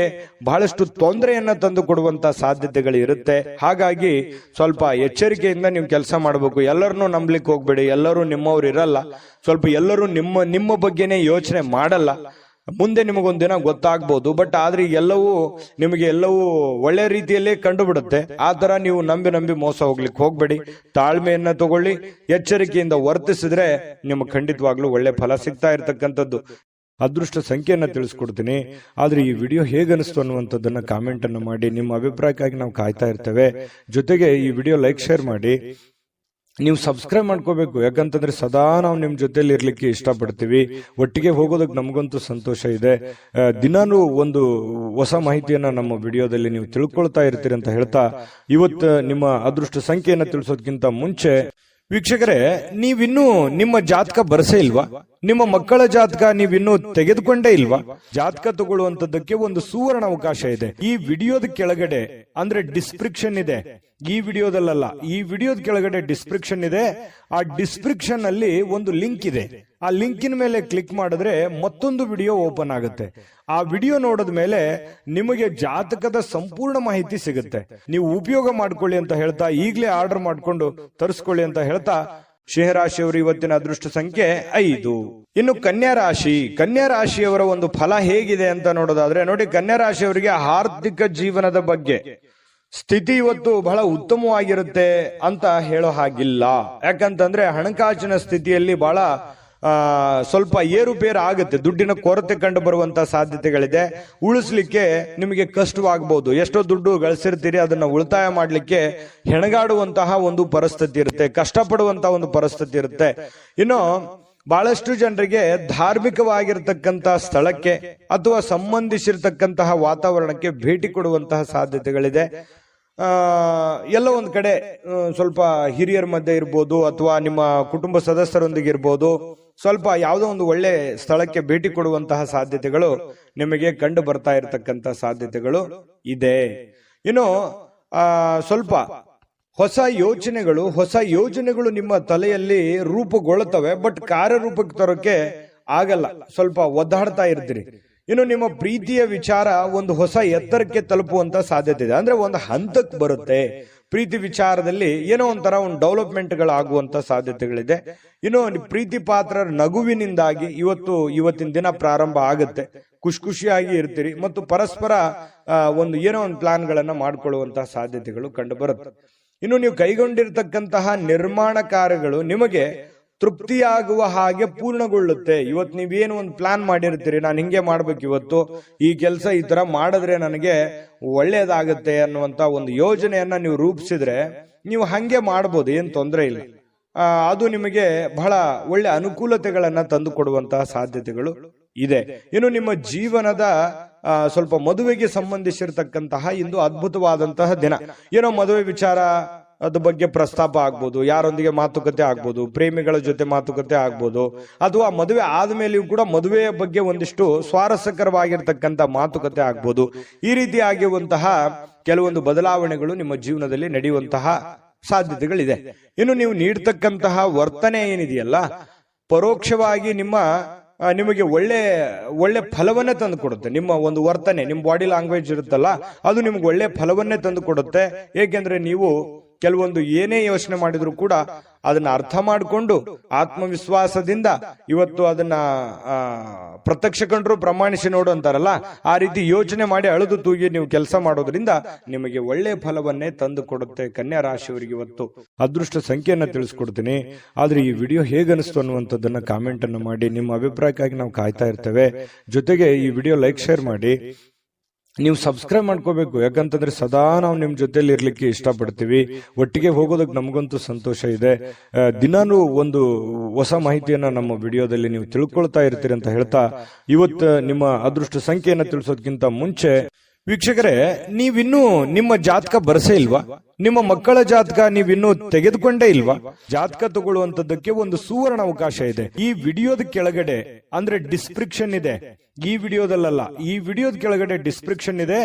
ಬಹಳಷ್ಟು ತೊಂದರೆಯನ್ನ ತಂದು ಕೊಡುವಂತಹ ಸಾಧ್ಯತೆಗಳು ಇರುತ್ತೆ. ಹಾಗಾಗಿ ಸ್ವಲ್ಪ ಎಚ್ಚರಿಕೆಯಿಂದ ನೀವು ಕೆಲಸ ಮಾಡಬೇಕು. ಎಲ್ಲರನ್ನೂ ನಂಬಲಿಕ್ಕೆ ಹೋಗ್ಬೇಡಿ. ಎಲ್ಲರೂ ನಿಮ್ಮವ್ರು ಇರಲ್ಲ. ಸ್ವಲ್ಪ ಎಲ್ಲರೂ ನಿಮ್ಮ ಬಗ್ಗೆನೇ ಯೋಚನೆ ಮಾಡಲ್ಲ. ಮುಂದೆ ನಿಮಗೊಂದಿನ ಗೊತ್ತಾಗ್ಬೋದು. ಬಟ್ ಆದ್ರೆ ಎಲ್ಲವೂ ಒಳ್ಳೆ ರೀತಿಯಲ್ಲೇ ಕಂಡು ಬಿಡುತ್ತೆ. ಆ ತರ ನೀವು ನಂಬಿ ಮೋಸ ಹೋಗ್ಲಿಕ್ಕೆ ಹೋಗ್ಬೇಡಿ. ತಾಳ್ಮೆಯನ್ನ ತಗೊಳ್ಳಿ, ಎಚ್ಚರಿಕೆಯಿಂದ ವರ್ತಿಸಿದ್ರೆ ನಿಮಗೆ ಖಂಡಿತವಾಗ್ಲೂ ಒಳ್ಳೆ ಫಲ ಸಿಗ್ತಾ ಇರತಕ್ಕಂಥದ್ದು. ಅದೃಷ್ಟ ಸಂಖ್ಯೆಯನ್ನ ತಿಳಿಸ್ಕೊಡ್ತೀನಿ. ಆದ್ರೆ ಈ ವಿಡಿಯೋ ಹೇಗನಿಸ್ತು ಅನ್ನುವಂಥದ್ದನ್ನ ಕಾಮೆಂಟ್ ಅನ್ನು ಮಾಡಿ. ನಿಮ್ಮ ಅಭಿಪ್ರಾಯಕ್ಕಾಗಿ ನಾವು ಕಾಯ್ತಾ ಇರ್ತೇವೆ. ಜೊತೆಗೆ ಈ ವಿಡಿಯೋ ಲೈಕ್ ಶೇರ್ ಮಾಡಿ. ನೀವು ಸಬ್ಸ್ಕ್ರೈಬ್ ಮಾಡ್ಕೋಬೇಕು. ಯಾಕಂತಂದ್ರೆ ಸದಾ ನಾವು ನಿಮ್ ಜೊತೆಲಿ ಇರ್ಲಿಕ್ಕೆ ಇಷ್ಟಪಡ್ತೀವಿ. ಒಟ್ಟಿಗೆ ಹೋಗೋದಕ್ಕೆ ನಮಗಂತೂ ಸಂತೋಷ ಇದೆ. ದಿನಾನು ಒಂದು ಹೊಸ ಮಾಹಿತಿಯನ್ನ ನಮ್ಮ ವಿಡಿಯೋದಲ್ಲಿ ನೀವು ತಿಳ್ಕೊಳ್ತಾ ಇರ್ತೀರಿ ಅಂತ ಹೇಳ್ತಾ, ಇವತ್ತು ನಿಮ್ಮ ಅದೃಷ್ಟ ಸಂಖ್ಯೆಯನ್ನ ತಿಳಿಸೋದಕ್ಕಿಂತ ಮುಂಚೆ ವೀಕ್ಷಕರೇ, ನೀವಿನ್ನೂ ನಿಮ್ಮ ಜಾತಕ ಬರಸೇ ಇಲ್ವಾ? ನಿಮ್ಮ ಮಕ್ಕಳ ಜಾತಕ ನೀವಿನ್ನೂ ತೆಗೆದುಕೊಂಡೇ ಇಲ್ವಾ? ಜಾತಕ ತಗೊಳ್ಳುವಂತದ್ದಕ್ಕೆ ಒಂದು ಸುವರ್ಣ ಅವಕಾಶ ಇದೆ. ಈ ವಿಡಿಯೋದ ಕೆಳಗಡೆ ಅಂದ್ರೆ ಡಿಸ್ಕ್ರಿಪ್ಷನ್ ಇದೆ. ಈ ವಿಡಿಯೋದಲ್ಲ, ಈ ವಿಡಿಯೋದ ಕೆಳಗಡೆ ಡಿಸ್ಕ್ರಿಪ್ಷನ್ ಇದೆ. ಆ ಡಿಸ್ಕ್ರಿಪ್ಷನ್ ಅಲ್ಲಿ ಒಂದು ಲಿಂಕ್ ಇದೆ. ಆ ಲಿಂಕಿನ ಮೇಲೆ ಕ್ಲಿಕ್ ಮಾಡಿದ್ರೆ ಮತ್ತೊಂದು ವಿಡಿಯೋ ಓಪನ್ ಆಗುತ್ತೆ. ಆ ವಿಡಿಯೋ ನೋಡಿದ ಮೇಲೆ ನಿಮಗೆ ಜಾತಕದ ಸಂಪೂರ್ಣ ಮಾಹಿತಿ ಸಿಗುತ್ತೆ. ನೀವು ಉಪಯೋಗ ಮಾಡ್ಕೊಳ್ಳಿ ಅಂತ ಹೇಳ್ತಾ, ಈಗಲೇ ಆರ್ಡರ್ ಮಾಡ್ಕೊಂಡು ತರಿಸ್ಕೊಳ್ಳಿ ಅಂತ ಹೇಳ್ತಾ, ಸಿಂಹರಾಶಿಯವರು ಇವತ್ತಿನ ಅದೃಷ್ಟ ಸಂಖ್ಯೆ 5. ಇನ್ನು ಕನ್ಯಾ ರಾಶಿಯವರ ಒಂದು ಫಲ ಹೇಗಿದೆ ಅಂತ ನೋಡೋದಾದ್ರೆ, ನೋಡಿ, ಕನ್ಯಾ ರಾಶಿಯವರಿಗೆ ಆರ್ಥಿಕ ಜೀವನದ ಬಗ್ಗೆ ಸ್ಥಿತಿ ಇವತ್ತು ಬಹಳ ಉತ್ತಮವಾಗಿರುತ್ತೆ ಅಂತ ಹೇಳೋ ಹಾಗಿಲ್ಲ. ಯಾಕಂತಂದ್ರೆ ಹಣಕಾಸಿನ ಸ್ಥಿತಿಯಲ್ಲಿ ಬಹಳ ಸ್ವಲ್ಪ ಏರುಪೇರು ಆಗುತ್ತೆ. ದುಡ್ಡಿನ ಕೊರತೆ ಕಂಡು ಬರುವಂತಹ ಸಾಧ್ಯತೆಗಳಿದೆ. ಉಳಿಸ್ಲಿಕ್ಕೆ ನಿಮಗೆ ಕಷ್ಟವಾಗಬಹುದು. ಎಷ್ಟೋ ದುಡ್ಡು ಗಳಿಸಿರ್ತೀರಿ, ಅದನ್ನ ಉಳಿತಾಯ ಮಾಡ್ಲಿಕ್ಕೆ ಹೆಣಗಾಡುವಂತಹ ಒಂದು ಪರಿಸ್ಥಿತಿ ಇರುತ್ತೆ, ಕಷ್ಟಪಡುವಂತಹ ಒಂದು ಪರಿಸ್ಥಿತಿ ಇರುತ್ತೆ. ಇನ್ನು ಬಹಳಷ್ಟು ಜನರಿಗೆ ಧಾರ್ಮಿಕವಾಗಿರ್ತಕ್ಕಂತಹ ಸ್ಥಳಕ್ಕೆ ಅಥವಾ ಸಂಬಂಧಿಸಿರ್ತಕ್ಕಂತಹ ವಾತಾವರಣಕ್ಕೆ ಭೇಟಿ ಕೊಡುವಂತಹ ಸಾಧ್ಯತೆಗಳಿದೆ. ಎಲ್ಲ ಒಂದ್ ಕಡೆ ಸ್ವಲ್ಪ ಹಿರಿಯರ ಮಧ್ಯೆ ಇರ್ಬೋದು ಅಥವಾ ನಿಮ್ಮ ಕುಟುಂಬ ಸದಸ್ಯರೊಂದಿಗೆ ಇರ್ಬೋದು, ಸ್ವಲ್ಪ ಯಾವುದೋ ಒಂದು ಒಳ್ಳೆ ಸ್ಥಳಕ್ಕೆ ಭೇಟಿ ಕೊಡುವಂತಹ ಸಾಧ್ಯತೆಗಳು ನಿಮಗೆ ಕಂಡು ಬರ್ತಾ ಇರತಕ್ಕಂತಹ ಸಾಧ್ಯತೆಗಳು ಇದೆ. ಇನ್ನು ಸ್ವಲ್ಪ ಹೊಸ ಯೋಜನೆಗಳು ನಿಮ್ಮ ತಲೆಯಲ್ಲಿ ರೂಪುಗೊಳ್ಳುತ್ತವೆ. ಬಟ್ ಕಾರ್ಯರೂಪಕ್ಕೆ ತರೋಕೆ ಆಗಲ್ಲ, ಸ್ವಲ್ಪ ಒದ್ದಾಡ್ತಾ ಇರ್ತೀರಿ. ಇನ್ನು ನಿಮ್ಮ ಪ್ರೀತಿಯ ವಿಚಾರ ಒಂದು ಹೊಸ ಎತ್ತರಕ್ಕೆ ತಲುಪುವಂತ ಸಾಧ್ಯತೆ ಇದೆ. ಅಂದ್ರೆ ಒಂದು ಹಂತಕ್ಕೆ ಬರುತ್ತೆ. ಪ್ರೀತಿ ವಿಚಾರದಲ್ಲಿ ಏನೋ ಒಂಥರ ಒಂದು ಡೆವಲಪ್ಮೆಂಟ್ಗಳಾಗುವಂತ ಸಾಧ್ಯತೆಗಳಿದೆ. ಇನ್ನು ಪ್ರೀತಿ ಪಾತ್ರರ ನಗುವಿನಿಂದಾಗಿ ಇವತ್ತಿನ ದಿನ ಪ್ರಾರಂಭ ಆಗುತ್ತೆ. ಖುಷಿಯಾಗಿ ಇರ್ತೀರಿ ಮತ್ತು ಪರಸ್ಪರ ಏನೋ ಒಂದು ಪ್ಲಾನ್ಗಳನ್ನ ಮಾಡ್ಕೊಳ್ಳುವಂತಹ ಸಾಧ್ಯತೆಗಳು ಕಂಡು ಬರುತ್ತೆ. ಇನ್ನು ನೀವು ಕೈಗೊಂಡಿರ್ತಕ್ಕಂತಹ ನಿರ್ಮಾಣ ಕಾರ್ಯಗಳು ನಿಮಗೆ ತೃಪ್ತಿಯಾಗುವ ಹಾಗೆ ಪೂರ್ಣಗೊಳ್ಳುತ್ತೆ. ಇವತ್ತು ನೀವೇನು ಒಂದು ಪ್ಲಾನ್ ಮಾಡಿರ್ತೀರಿ, ನಾನು ಹಿಂಗೆ ಮಾಡ್ಬೇಕು, ಇವತ್ತು ಈ ಕೆಲಸ ಈ ತರ ಮಾಡಿದ್ರೆ ನನಗೆ ಒಳ್ಳೇದಾಗತ್ತೆ ಅನ್ನುವಂತ ಒಂದು ಯೋಜನೆಯನ್ನ ನೀವು ರೂಪಿಸಿದ್ರೆ ನೀವು ಹಂಗೆ ಮಾಡ್ಬೋದು, ಏನ್ ತೊಂದರೆ ಇಲ್ಲ. ಅದು ನಿಮಗೆ ಬಹಳ ಒಳ್ಳೆ ಅನುಕೂಲತೆಗಳನ್ನ ತಂದು ಕೊಡುವಂತಹ ಸಾಧ್ಯತೆಗಳು ಇದೆ. ಇನ್ನು ನಿಮ್ಮ ಜೀವನದ ಸ್ವಲ್ಪ ಮದುವೆಗೆ ಸಂಬಂಧಿಸಿರ್ತಕ್ಕಂತಹ ಇಂದು ಅದ್ಭುತವಾದಂತಹ ದಿನ. ಏನೋ ಮದುವೆ ವಿಚಾರ ಅದ್ರ ಬಗ್ಗೆ ಪ್ರಸ್ತಾಪ ಆಗ್ಬೋದು, ಯಾರೊಂದಿಗೆ ಮಾತುಕತೆ ಆಗ್ಬೋದು, ಪ್ರೇಮಿಗಳ ಜೊತೆ ಮಾತುಕತೆ ಆಗ್ಬೋದು, ಅಥವಾ ಮದುವೆ ಆದ್ಮೇಲೆಯೂ ಕೂಡ ಮದುವೆಯ ಬಗ್ಗೆ ಒಂದಿಷ್ಟು ಸ್ವಾರಸ್ಯಕರವಾಗಿರ್ತಕ್ಕಂಥ ಮಾತುಕತೆ ಆಗ್ಬೋದು. ಈ ರೀತಿಯಾಗಿರುವಂತಹ ಕೆಲವೊಂದು ಬದಲಾವಣೆಗಳು ನಿಮ್ಮ ಜೀವನದಲ್ಲಿ ನಡೆಯುವಂತಹ ಸಾಧ್ಯತೆಗಳಿದೆ. ಇನ್ನು ನೀವು ನೀಡ್ತಕ್ಕಂತಹ ವರ್ತನೆ ಏನಿದೆಯಲ್ಲ, ಪರೋಕ್ಷವಾಗಿ ನಿಮಗೆ ಒಳ್ಳೆ ಫಲವನ್ನೇ ತಂದು ಕೊಡುತ್ತೆ. ನಿಮ್ಮ ಒಂದು ವರ್ತನೆ, ನಿಮ್ಮ ಬಾಡಿ ಲ್ಯಾಂಗ್ವೇಜ್ ಇರುತ್ತಲ್ಲ, ಅದು ನಿಮ್ಗೆ ಒಳ್ಳೆ ಫಲವನ್ನೇ ತಂದು ಕೊಡುತ್ತೆ. ಏಕೆಂದ್ರೆ ನೀವು ಕೆಲವೊಂದು ಏನೇ ಯೋಚನೆ ಮಾಡಿದ್ರು ಕೂಡ ಅದನ್ನ ಅರ್ಥ ಮಾಡಿಕೊಂಡು ಆತ್ಮವಿಶ್ವಾಸದಿಂದ ಇವತ್ತು ಅದನ್ನ ಪ್ರತ್ಯಕ್ಷ ಕಂಡ್ರು ಪ್ರಮಾಣಿಸಿ ನೋಡು ಅಂತಾರಲ್ಲ, ಆ ರೀತಿ ಯೋಚನೆ ಮಾಡಿ ಅಳುದು ತೂಗಿ ನೀವು ಕೆಲಸ ಮಾಡೋದ್ರಿಂದ ನಿಮಗೆ ಒಳ್ಳೆ ಫಲವನ್ನೇ ತಂದು ಕೊಡುತ್ತೆ. ಕನ್ಯಾ ರಾಶಿಯವರಿಗೆ ಇವತ್ತು ಅದೃಷ್ಟ ಸಂಖ್ಯೆಯನ್ನ ತಿಳಿಸ್ಕೊಡ್ತೀನಿ. ಆದ್ರೆ ಈ ವಿಡಿಯೋ ಹೇಗನಿಸ್ತು ಅನ್ನುವಂಥದ್ದನ್ನ ಕಾಮೆಂಟ್ ಅನ್ನು ಮಾಡಿ. ನಿಮ್ಮ ಅಭಿಪ್ರಾಯಕ್ಕಾಗಿ ನಾವು ಕಾಯ್ತಾ ಇರ್ತೇವೆ. ಜೊತೆಗೆ ಈ ವಿಡಿಯೋ ಲೈಕ್ ಶೇರ್ ಮಾಡಿ. ನೀವು ಸಬ್ಸ್ಕ್ರೈಬ್ ಮಾಡ್ಕೋಬೇಕು, ಯಾಕಂತಂದ್ರೆ ಸದಾ ನಾವು ನಿಮ್ ಜೊತೆಲಿ ಇರ್ಲಿಕ್ಕೆ ಇಷ್ಟಪಡ್ತೀವಿ. ಒಟ್ಟಿಗೆ ಹೋಗೋದಕ್ಕೆ ನಮಗಂತೂ ಸಂತೋಷ ಇದೆ. ದಿನಾನು ಒಂದು ಹೊಸ ಮಾಹಿತಿಯನ್ನ ನಮ್ಮ ವಿಡಿಯೋದಲ್ಲಿ ನೀವು ತಿಳ್ಕೊಳ್ತಾ ಇರ್ತೀರಿ ಅಂತ ಹೇಳ್ತಾ, ಇವತ್ತು ನಿಮ್ಮ ಅದೃಷ್ಟ ಸಂಖ್ಯೆಯನ್ನ ತಿಳಿಸೋದಕ್ಕಿಂತ ಮುಂಚೆ ವೀಕ್ಷಕರೇ, ನೀವಿನ್ನೂ ನಿಮ್ಮ ಜಾತಕ ಬರಸೇ ಇಲ್ವಾ? ನಿಮ್ಮ ಮಕ್ಕಳ ಜಾತಕ ನೀವಿನ್ನೂ ತೆಗೆದುಕೊಂಡೇ ಇಲ್ವಾ? ಜಾತಕ ತಗೊಳ್ಳುವಂತದ್ದಕ್ಕೆ ಒಂದು ಸುವರ್ಣ ಅವಕಾಶ ಇದೆ. ಈ ವಿಡಿಯೋದ ಕೆಳಗಡೆ ಅಂದ್ರೆ ಡಿಸ್ಕ್ರಿಪ್ಷನ್ ಇದೆ. ಈ ವಿಡಿಯೋದಲ್ಲ, ಈ ವಿಡಿಯೋದ ಕೆಳಗಡೆ ಡಿಸ್ಕ್ರಿಪ್ಷನ್ ಇದೆ.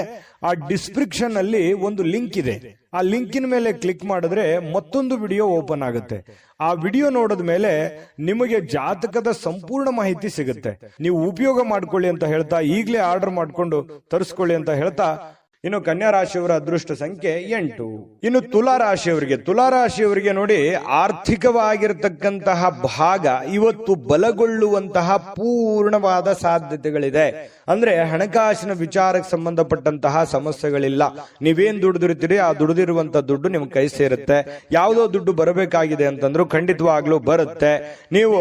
ಆ ಡಿಸ್ಕ್ರಿಪ್ಷನ್ ಅಲ್ಲಿ ಒಂದು ಲಿಂಕ್ ಇದೆ. ಆ ಲಿಂಕಿನ ಮೇಲೆ ಕ್ಲಿಕ್ ಮಾಡಿದ್ರೆ ಮತ್ತೊಂದು ವಿಡಿಯೋ ಓಪನ್ ಆಗುತ್ತೆ. ಆ ವಿಡಿಯೋ ನೋಡಿದ ಮೇಲೆ ನಿಮಗೆ ಜಾತಕದ ಸಂಪೂರ್ಣ ಮಾಹಿತಿ ಸಿಗುತ್ತೆ. ನೀವು ಉಪಯೋಗ ಮಾಡ್ಕೊಳ್ಳಿ ಅಂತ ಹೇಳ್ತಾ, ಈಗಲೇ ಆರ್ಡರ್ ಮಾಡ್ಕೊಂಡು ತರಿಸ್ಕೊಳ್ಳಿ ಅಂತ ಹೇಳ್ತಾ, ಇನ್ನು ಕನ್ಯಾ ರಾಶಿಯವರ ಅದೃಷ್ಟ ಸಂಖ್ಯೆ 8. ಇನ್ನು ತುಲಾ ರಾಶಿಯವರಿಗೆ ನೋಡಿ, ಆರ್ಥಿಕವಾಗಿರತಕ್ಕಂತಹ ಭಾಗ ಇವತ್ತು ಬಲಗೊಳ್ಳುವಂತಹ ಪೂರ್ಣವಾದ ಸಾಧ್ಯತೆಗಳಿದೆ. ಅಂದ್ರೆ ಹಣಕಾಸಿನ ವಿಚಾರಕ್ಕೆ ಸಂಬಂಧಪಟ್ಟಂತಹ ಸಮಸ್ಯೆಗಳಿಲ್ಲ. ನೀವೇನ್ ದುಡಿದಿರ್ತೀರಿ ಆ ದುಡಿದಿರುವಂತ ದುಡ್ಡು ನಿಮ್ ಕೈ ಸೇರುತ್ತೆ. ಯಾವುದೋ ದುಡ್ಡು ಬರಬೇಕಾಗಿದೆ ಅಂತಂದ್ರೂ ಖಂಡಿತವಾಗ್ಲೂ ಬರುತ್ತೆ. ನೀವು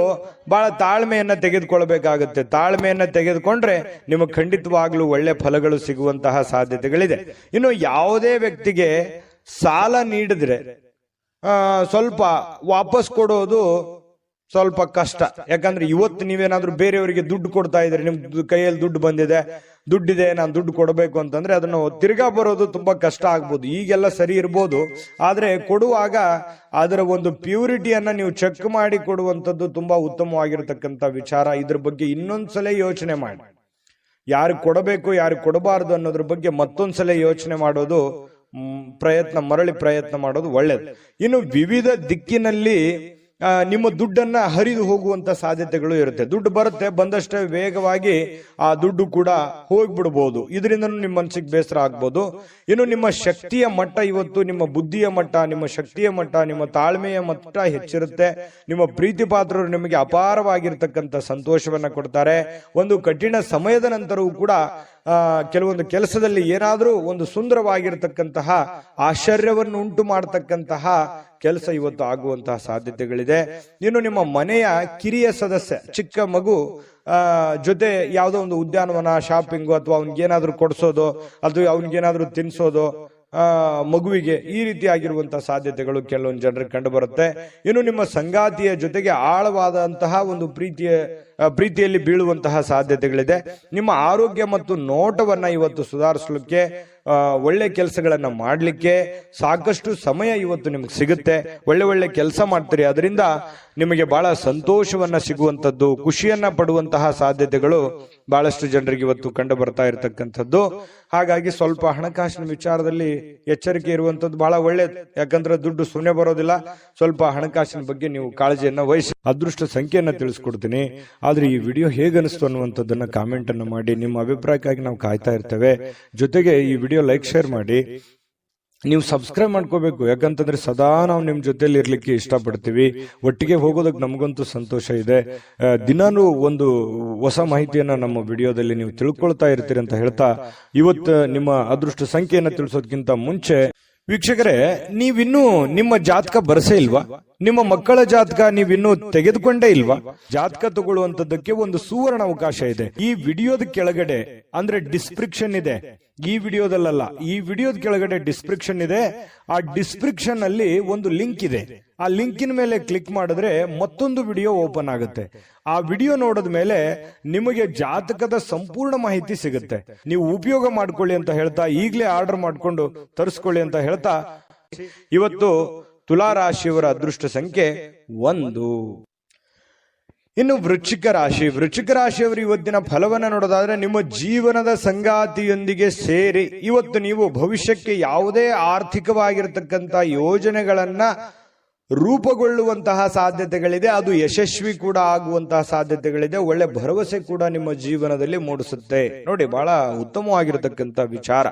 ಬಹಳ ತಾಳ್ಮೆಯನ್ನ ತೆಗೆದುಕೊಳ್ಬೇಕಾಗುತ್ತೆ. ತಾಳ್ಮೆಯನ್ನ ತೆಗೆದುಕೊಂಡ್ರೆ ನಿಮಗೆ ಖಂಡಿತವಾಗ್ಲೂ ಒಳ್ಳೆ ಫಲಗಳು ಸಿಗುವಂತಹ ಸಾಧ್ಯತೆಗಳಿದೆ. ಇನ್ನು ಯಾವುದೇ ವ್ಯಕ್ತಿಗೆ ಸಾಲ ನೀಡಿದ್ರೆ ಸ್ವಲ್ಪ ವಾಪಸ್ ಕೊಡೋದು ಸ್ವಲ್ಪ ಕಷ್ಟ. ಯಾಕಂದ್ರೆ ಇವತ್ತು ನೀವೇನಾದ್ರೂ ಬೇರೆಯವರಿಗೆ ದುಡ್ಡು ಕೊಡ್ತಾ ಇದ್ರೆ, ನಿಮ್ ಕೈಯಲ್ಲಿ ದುಡ್ಡು ಬಂದಿದೆ, ದುಡ್ಡಿದೆ, ನಾನು ದುಡ್ಡು ಕೊಡಬೇಕು ಅಂತಂದ್ರೆ ಅದನ್ನು ತಿರ್ಗಾ ಬರೋದು ತುಂಬಾ ಕಷ್ಟ ಆಗ್ಬೋದು. ಈಗೆಲ್ಲ ಸರಿ ಇರ್ಬೋದು, ಆದ್ರೆ ಕೊಡುವಾಗ ಅದರ ಒಂದು ಪ್ಯೂರಿಟಿಯನ್ನ ನೀವು ಚೆಕ್ ಮಾಡಿ ಕೊಡುವಂತದ್ದು ತುಂಬಾ ಉತ್ತಮವಾಗಿರ್ತಕ್ಕಂಥ ವಿಚಾರ. ಇದ್ರ ಬಗ್ಗೆ ಇನ್ನೊಂದ್ಸಲ ಯೋಚನೆ ಮಾಡಿ. ಯಾರು ಕೊಡಬೇಕು ಯಾರು ಕೊಡಬಾರದು ಅನ್ನೋದ್ರ ಬಗ್ಗೆ ಮತ್ತೊಂದ್ಸಲ ಯೋಚನೆ ಮಾಡೋದು, ಮರಳಿ ಪ್ರಯತ್ನ ಮಾಡೋದು ಒಳ್ಳೇದು. ಇನ್ನು ವಿವಿಧ ದಿಕ್ಕಿನಲ್ಲಿ ನಿಮ್ಮ ದುಡ್ಡನ್ನ ಹರಿದು ಹೋಗುವಂತ ಸಾಧ್ಯತೆಗಳು ಇರುತ್ತೆ. ದುಡ್ಡು ಬರುತ್ತೆ, ಬಂದಷ್ಟೇ ವೇಗವಾಗಿ ಆ ದುಡ್ಡು ಕೂಡ ಹೋಗ್ಬಿಡ್ಬೋದು. ಇದರಿಂದ ನಿಮ್ಮ ಮನಸ್ಸಿಗೆ ಬೇಸರ ಆಗ್ಬೋದು. ಇನ್ನು ನಿಮ್ಮ ಶಕ್ತಿಯ ಮಟ್ಟ ಇವತ್ತು, ನಿಮ್ಮ ಬುದ್ಧಿಯ ಮಟ್ಟ, ನಿಮ್ಮ ಶಕ್ತಿಯ ಮಟ್ಟ, ನಿಮ್ಮ ತಾಳ್ಮೆಯ ಮಟ್ಟ ಹೆಚ್ಚಿರುತ್ತೆ. ನಿಮ್ಮ ಪ್ರೀತಿ ಪಾತ್ರರು ನಿಮಗೆ ಅಪಾರವಾಗಿರ್ತಕ್ಕಂಥ ಸಂತೋಷವನ್ನ ಕೊಡ್ತಾರೆ. ಒಂದು ಕಠಿಣ ಸಮಯದ ನಂತರವೂ ಕೂಡ ಕೆಲವೊಂದು ಕೆಲಸದಲ್ಲಿ ಏನಾದ್ರೂ ಒಂದು ಸುಂದರವಾಗಿರ್ತಕ್ಕಂತಹ ಆಶ್ಚರ್ಯವನ್ನು ಉಂಟು ಮಾಡತಕ್ಕಂತಹ ಕೆಲಸ ಇವತ್ತು ಆಗುವಂತಹ ಸಾಧ್ಯತೆಗಳಿದೆ. ಇನ್ನು ನಿಮ್ಮ ಮನೆಯ ಕಿರಿಯ ಸದಸ್ಯ, ಚಿಕ್ಕ ಮಗು ಜೊತೆ ಯಾವುದೋ ಒಂದು ಉದ್ಯಾನವನ, ಶಾಪಿಂಗು, ಅಥವಾ ಅವನಿಗೇನಾದ್ರೂ ಕೊಡಿಸೋದು, ಅದು ಅವನಿಗೇನಾದ್ರೂ ತಿನ್ಸೋದು ಮಗುವಿಗೆ, ಈ ರೀತಿ ಆಗಿರುವಂತಹ ಸಾಧ್ಯತೆಗಳು ಕೆಲವೊಂದು ಜನರಿಗೆ ಕಂಡು ಬರುತ್ತೆ. ಇನ್ನು ನಿಮ್ಮ ಸಂಗಾತಿಯ ಜೊತೆಗೆ ಆಳವಾದಂತಹ ಒಂದು ಪ್ರೀತಿಯಲ್ಲಿ ಬೀಳುವಂತಹ ಸಾಧ್ಯತೆಗಳಿದೆ. ನಿಮ್ಮ ಆರೋಗ್ಯ ಮತ್ತು ನೋಟವನ್ನ ಇವತ್ತು ಸುಧಾರಿಸಲಿಕ್ಕೆ, ಒಳ್ಳೆ ಕೆಲಸಗಳನ್ನ ಮಾಡ್ಲಿಕ್ಕೆ ಸಾಕಷ್ಟು ಸಮಯ ಇವತ್ತು ನಿಮ್ಗೆ ಸಿಗುತ್ತೆ. ಒಳ್ಳೆ ಕೆಲಸ ಮಾಡ್ತೀರಿ, ಅದರಿಂದ ನಿಮಗೆ ಬಹಳ ಸಂತೋಷವನ್ನ ಸಿಗುವಂತದ್ದು, ಖುಷಿಯನ್ನ ಪಡುವಂತಹ ಸಾಧ್ಯತೆಗಳು ಬಹಳಷ್ಟು ಜನರಿಗೆ ಇವತ್ತು ಕಂಡು ಬರ್ತಾ ಇರತಕ್ಕಂಥದ್ದು. ಹಾಗಾಗಿ ಸ್ವಲ್ಪ ಹಣಕಾಸಿನ ವಿಚಾರದಲ್ಲಿ ಎಚ್ಚರಿಕೆ ಇರುವಂತದ್ದು ಬಹಳ ಒಳ್ಳೇದು. ಯಾಕಂದ್ರೆ ದುಡ್ಡು ಸುಮ್ಮನೆ ಬರೋದಿಲ್ಲ. ಸ್ವಲ್ಪ ಹಣಕಾಸಿನ ಬಗ್ಗೆ ನೀವು ಕಾಳಜಿಯನ್ನ ವಹಿಸಿ. ಅದೃಷ್ಟ ಸಂಖ್ಯೆಯನ್ನ ತಿಳಿಸ್ಕೊಡ್ತೀನಿ. ಆದ್ರೆ ಈ ವಿಡಿಯೋ ಹೇಗನಿಸ್ತು ಅನ್ನುವಂಥದ್ದನ್ನ ಕಾಮೆಂಟ್ ಅನ್ನು ಮಾಡಿ. ನಿಮ್ಮ ಅಭಿಪ್ರಾಯಕ್ಕಾಗಿ ನಾವು ಕಾಯ್ತಾ ಇರ್ತೇವೆ. ಜೊತೆಗೆ ಈ ವಿಡಿಯೋ ಲೈಕ್ ಶೇರ್ ಮಾಡಿ. ನೀವು ಸಬ್ಸ್ಕ್ರೈಬ್ ಮಾಡ್ಕೋಬೇಕು, ಯಾಕಂತಂದ್ರೆ ಸದಾ ನಾವು ನಿಮ್ ಜೊತೆಲಿ ಇರ್ಲಿಕ್ಕೆ ಇಷ್ಟಪಡ್ತೀವಿ. ಒಟ್ಟಿಗೆ ಹೋಗೋದಕ್ಕೆ ನಮಗಂತೂ ಸಂತೋಷ ಇದೆ. ದಿನಾನು ಒಂದು ಹೊಸ ಮಾಹಿತಿಯನ್ನ ನಮ್ಮ ವಿಡಿಯೋದಲ್ಲಿ ನೀವು ತಿಳ್ಕೊಳ್ತಾ ಇರ್ತೀರಿ ಅಂತ ಹೇಳ್ತಾ, ಇವತ್ತು ನಿಮ್ಮ ಅದೃಷ್ಟ ಸಂಖ್ಯೆಯನ್ನ ತಿಳಿಸೋದಕ್ಕಿಂತ ಮುಂಚೆ ವೀಕ್ಷಕರೇ, ನೀವಿನ್ನೂ ನಿಮ್ಮ ಜಾತಕ ಬರಸೇ ಇಲ್ವಾ? ನಿಮ್ಮ ಮಕ್ಕಳ ಜಾತಕ ನೀವಿನ್ನೂ ತೆಗೆದುಕೊಂಡೇ ಇಲ್ವಾ? ಜಾತಕ ತಗೊಳ್ಳುವಂತದ್ದಕ್ಕೆ ಒಂದು ಸುವರ್ಣ ಅವಕಾಶ ಇದೆ. ಈ ವಿಡಿಯೋದ ಕೆಳಗಡೆ ಅಂದ್ರೆ ಡಿಸ್ಕ್ರಿಪ್ಷನ್ ಇದೆ. ಈ ವಿಡಿಯೋದಲ್ಲ, ಈ ವಿಡಿಯೋದ ಕೆಳಗಡೆ ಡಿಸ್ಕ್ರಿಪ್ಷನ್ ಇದೆ. ಆ ಡಿಸ್ಕ್ರಿಪ್ಷನ್ ಅಲ್ಲಿ ಒಂದು ಲಿಂಕ್ ಇದೆ. ಆ ಲಿಂಕಿನ ಮೇಲೆ ಕ್ಲಿಕ್ ಮಾಡಿದ್ರೆ ಮತ್ತೊಂದು ವಿಡಿಯೋ ಓಪನ್ ಆಗುತ್ತೆ. ಆ ವಿಡಿಯೋ ನೋಡಿದ ಮೇಲೆ ನಿಮಗೆ ಜಾತಕದ ಸಂಪೂರ್ಣ ಮಾಹಿತಿ ಸಿಗುತ್ತೆ. ನೀವು ಉಪಯೋಗ ಮಾಡ್ಕೊಳ್ಳಿ ಅಂತ ಹೇಳ್ತಾ, ಈಗಲೇ ಆರ್ಡರ್ ಮಾಡ್ಕೊಂಡು ತರಿಸ್ಕೊಳ್ಳಿ ಅಂತ ಹೇಳ್ತಾ, ಇವತ್ತು ತುಲಾ ರಾಶಿಯವರ ಅದೃಷ್ಟ ಸಂಖ್ಯೆ 1. ಇನ್ನು ವೃಶ್ಚಿಕ ರಾಶಿಯವರು ಇವತ್ತಿನ ಫಲವನ್ನ ನೋಡೋದಾದ್ರೆ, ನಿಮ್ಮ ಜೀವನದ ಸಂಗಾತಿಯೊಂದಿಗೆ ಸೇರಿ ಇವತ್ತು ನೀವು ಭವಿಷ್ಯಕ್ಕೆ ಯಾವುದೇ ಆರ್ಥಿಕವಾಗಿರತಕ್ಕಂತ ಯೋಜನೆಗಳನ್ನ ರೂಪುಗೊಳ್ಳುವಂತಹ ಸಾಧ್ಯತೆಗಳಿದೆ. ಅದು ಯಶಸ್ವಿ ಕೂಡ ಆಗುವಂತಹ ಸಾಧ್ಯತೆಗಳಿದೆ. ಒಳ್ಳೆ ಭರವಸೆ ಕೂಡ ನಿಮ್ಮ ಜೀವನದಲ್ಲಿ ಮೂಡಿಸುತ್ತೆ. ನೋಡಿ, ಬಹಳ ಉತ್ತಮವಾಗಿರತಕ್ಕಂತ ವಿಚಾರ.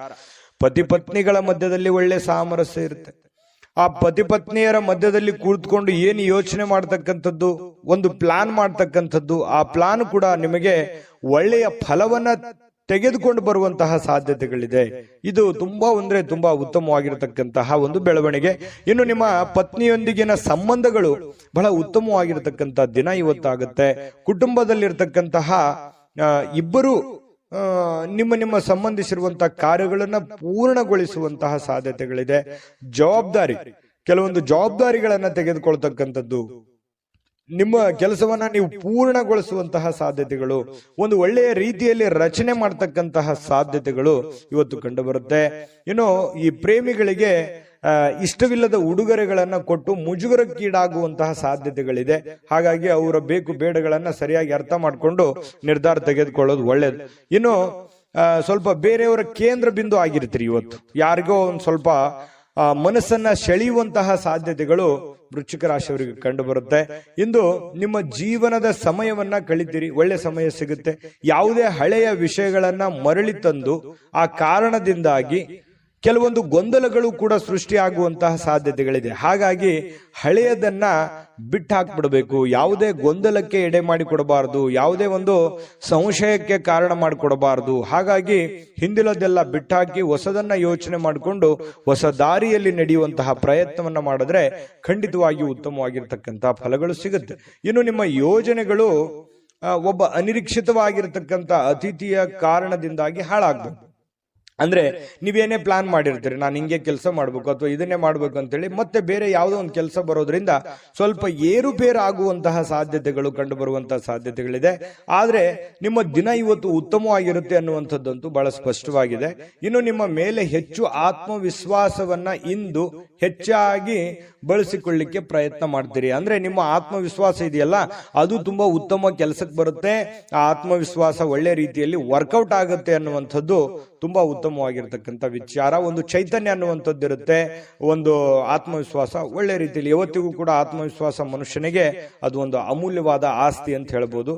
ಪತಿ ಪತ್ನಿಗಳ ಮಧ್ಯದಲ್ಲಿ ಒಳ್ಳೆ ಸಾಮರಸ್ಯ ಇರುತ್ತೆ. ಆ ಪತಿ ಪತ್ನಿಯರ ಮಧ್ಯದಲ್ಲಿ ಕೂತ್ಕೊಂಡು ಏನು ಯೋಚನೆ ಮಾಡ್ತಕ್ಕಂಥದ್ದು, ಒಂದು ಪ್ಲಾನ್ ಮಾಡ್ತಕ್ಕಂಥದ್ದು, ಆ ಪ್ಲಾನ್ ಕೂಡ ನಿಮಗೆ ಒಳ್ಳೆಯ ಫಲವನ್ನ ತೆಗೆದುಕೊಂಡು ಬರುವಂತಹ ಸಾಧ್ಯತೆಗಳಿದೆ. ಇದು ತುಂಬಾ ಉತ್ತಮವಾಗಿರತಕ್ಕಂತಹ ಒಂದು ಬೆಳವಣಿಗೆ. ಇನ್ನು ನಿಮ್ಮ ಪತ್ನಿಯೊಂದಿಗಿನ ಸಂಬಂಧಗಳು ಬಹಳ ಉತ್ತಮವಾಗಿರತಕ್ಕಂಥ ದಿನ ಇವತ್ತಾಗುತ್ತೆ. ಕುಟುಂಬದಲ್ಲಿರ್ತಕ್ಕಂತಹ ಇಬ್ಬರು ನಿಮ್ಮ ಸಂಬಂಧಿಸಿರುವಂತಹ ಕಾರ್ಯಗಳನ್ನ ಪೂರ್ಣಗೊಳಿಸುವಂತಹ ಸಾಧ್ಯತೆಗಳಿದೆ. ಕೆಲವೊಂದು ಜವಾಬ್ದಾರಿಗಳನ್ನ ತೆಗೆದುಕೊಳ್ತಕ್ಕಂಥದ್ದು, ನಿಮ್ಮ ಕೆಲಸವನ್ನ ನೀವು ಪೂರ್ಣಗೊಳಿಸುವಂತಹ ಸಾಧ್ಯತೆಗಳು, ಒಂದು ಒಳ್ಳೆಯ ರೀತಿಯಲ್ಲಿ ರಚನೆ ಮಾಡ್ತಕ್ಕಂತಹ ಸಾಧ್ಯತೆಗಳು ಇವತ್ತು ಕಂಡುಬರುತ್ತೆ. ಇನ್ನು ಈ ಪ್ರೇಮಿಗಳಿಗೆ ಇಷ್ಟವಿಲ್ಲದ ಉಡುಗೊರೆಗಳನ್ನ ಕೊಟ್ಟು ಮುಜುಗರಕ್ಕೀಡಾಗುವಂತಹ ಸಾಧ್ಯತೆಗಳಿದೆ. ಹಾಗಾಗಿ ಅವರ ಬೇಕು ಬೇಡಗಳನ್ನ ಸರಿಯಾಗಿ ಅರ್ಥ ಮಾಡಿಕೊಂಡು ನಿರ್ಧಾರ ತೆಗೆದುಕೊಳ್ಳೋದು ಒಳ್ಳೇದು. ಇನ್ನು ಸ್ವಲ್ಪ ಬೇರೆಯವರ ಕೇಂದ್ರ ಬಿಂದು ಆಗಿರ್ತೀರಿ. ಇವತ್ತು ಯಾರಿಗೋ ಒಂದ್ ಸ್ವಲ್ಪ ಮನಸ್ಸನ್ನ ಸೆಳೆಯುವಂತಹ ಸಾಧ್ಯತೆಗಳು ವೃಶ್ಚಿಕ ರಾಶಿಯವರಿಗೆ ಕಂಡು ಬರುತ್ತೆ. ಇಂದು ನಿಮ್ಮ ಜೀವನದ ಸಮಯವನ್ನ ಕಳಿತೀರಿ, ಒಳ್ಳೆ ಸಮಯ ಸಿಗುತ್ತೆ. ಯಾವುದೇ ಹಳೆಯ ವಿಷಯಗಳನ್ನ ಮರಳಿ ತಂದು ಆ ಕಾರಣದಿಂದಾಗಿ ಕೆಲವೊಂದು ಗೊಂದಲಗಳು ಕೂಡ ಸೃಷ್ಟಿಯಾಗುವಂತಹ ಸಾಧ್ಯತೆಗಳಿದೆ. ಹಾಗಾಗಿ ಹಳೆಯದನ್ನ ಬಿಟ್ಟು ಹಾಕ್ಬಿಡಬೇಕು. ಯಾವುದೇ ಗೊಂದಲಕ್ಕೆ ಎಡೆ ಮಾಡಿಕೊಡಬಾರದು, ಯಾವುದೇ ಒಂದು ಸಂಶಯಕ್ಕೆ ಕಾರಣ ಮಾಡಿಕೊಡಬಾರದು. ಹಾಗಾಗಿ ಹಿಂದಿಲದೆಲ್ಲ ಬಿಟ್ಟಾಕಿ ಹೊಸದನ್ನ ಯೋಚನೆ ಮಾಡಿಕೊಂಡು ಹೊಸ ದಾರಿಯಲ್ಲಿ ನಡೆಯುವಂತಹ ಪ್ರಯತ್ನವನ್ನ ಮಾಡಿದ್ರೆ ಖಂಡಿತವಾಗಿಯೂ ಉತ್ತಮವಾಗಿರ್ತಕ್ಕಂತಹ ಫಲಗಳು ಸಿಗುತ್ತೆ. ಇನ್ನು ನಿಮ್ಮ ಯೋಜನೆಗಳು ಒಬ್ಬ ಅನಿರೀಕ್ಷಿತವಾಗಿರ್ತಕ್ಕಂಥ ಅತಿಥಿಯ ಕಾರಣದಿಂದಾಗಿ ಹಾಳಾಗ್ಬೇಕು. ಅಂದ್ರೆ ನೀವೇನೇ ಪ್ಲಾನ್ ಮಾಡಿರ್ತೀರಿ, ನಾನು ಹಿಂಗೆ ಕೆಲಸ ಮಾಡ್ಬೇಕು ಅಥವಾ ಇದನ್ನೇ ಮಾಡ್ಬೇಕು ಅಂತೇಳಿ ಮತ್ತೆ ಬೇರೆ ಯಾವುದೋ ಒಂದು ಕೆಲಸ ಬರೋದ್ರಿಂದ ಸ್ವಲ್ಪ ಏರುಪೇರು ಆಗುವಂತಹ ಸಾಧ್ಯತೆಗಳು ಕಂಡು ಬರುವಂತಹ ಸಾಧ್ಯತೆಗಳಿದೆ. ಆದ್ರೆ ನಿಮ್ಮ ದಿನ ಇವತ್ತು ಉತ್ತಮವಾಗಿರುತ್ತೆ ಅನ್ನುವಂಥದ್ದಂತೂ ಬಹಳ ಸ್ಪಷ್ಟವಾಗಿದೆ. ಇನ್ನು ನಿಮ್ಮ ಮೇಲೆ ಹೆಚ್ಚು ಆತ್ಮವಿಶ್ವಾಸವನ್ನ ಇಂದು ಹೆಚ್ಚಾಗಿ ಬಳಸಿಕೊಳ್ಳಿಕ್ಕೆ ಪ್ರಯತ್ನ ಮಾಡ್ತೀರಿ. ಅಂದ್ರೆ ನಿಮ್ಮ ಆತ್ಮವಿಶ್ವಾಸ ಇದೆಯಲ್ಲ, ಅದು ತುಂಬಾ ಉತ್ತಮ ಕೆಲಸಕ್ಕೆ ಬರುತ್ತೆ. ಆ ಆತ್ಮವಿಶ್ವಾಸ ಒಳ್ಳೆ ರೀತಿಯಲ್ಲಿ ವರ್ಕೌಟ್ ಆಗುತ್ತೆ ಅನ್ನುವಂಥದ್ದು ತುಂಬಾ ಉತ್ತಮವಾಗಿರ್ತಕ್ಕಂಥ ವಿಚಾರ. ಒಂದು ಚೈತನ್ಯ ಅನ್ನುವಂಥದ್ದು ಇರುತ್ತೆ, ಒಂದು ಆತ್ಮವಿಶ್ವಾಸ ಒಳ್ಳೆ ರೀತಿಯಲ್ಲಿ. ಯಾವತ್ತಿಗೂ ಕೂಡ ಆತ್ಮವಿಶ್ವಾಸ ಮನುಷ್ಯನಿಗೆ ಅದು ಒಂದು ಅಮೂಲ್ಯವಾದ ಆಸ್ತಿ ಅಂತ ಹೇಳ್ಬೋದು.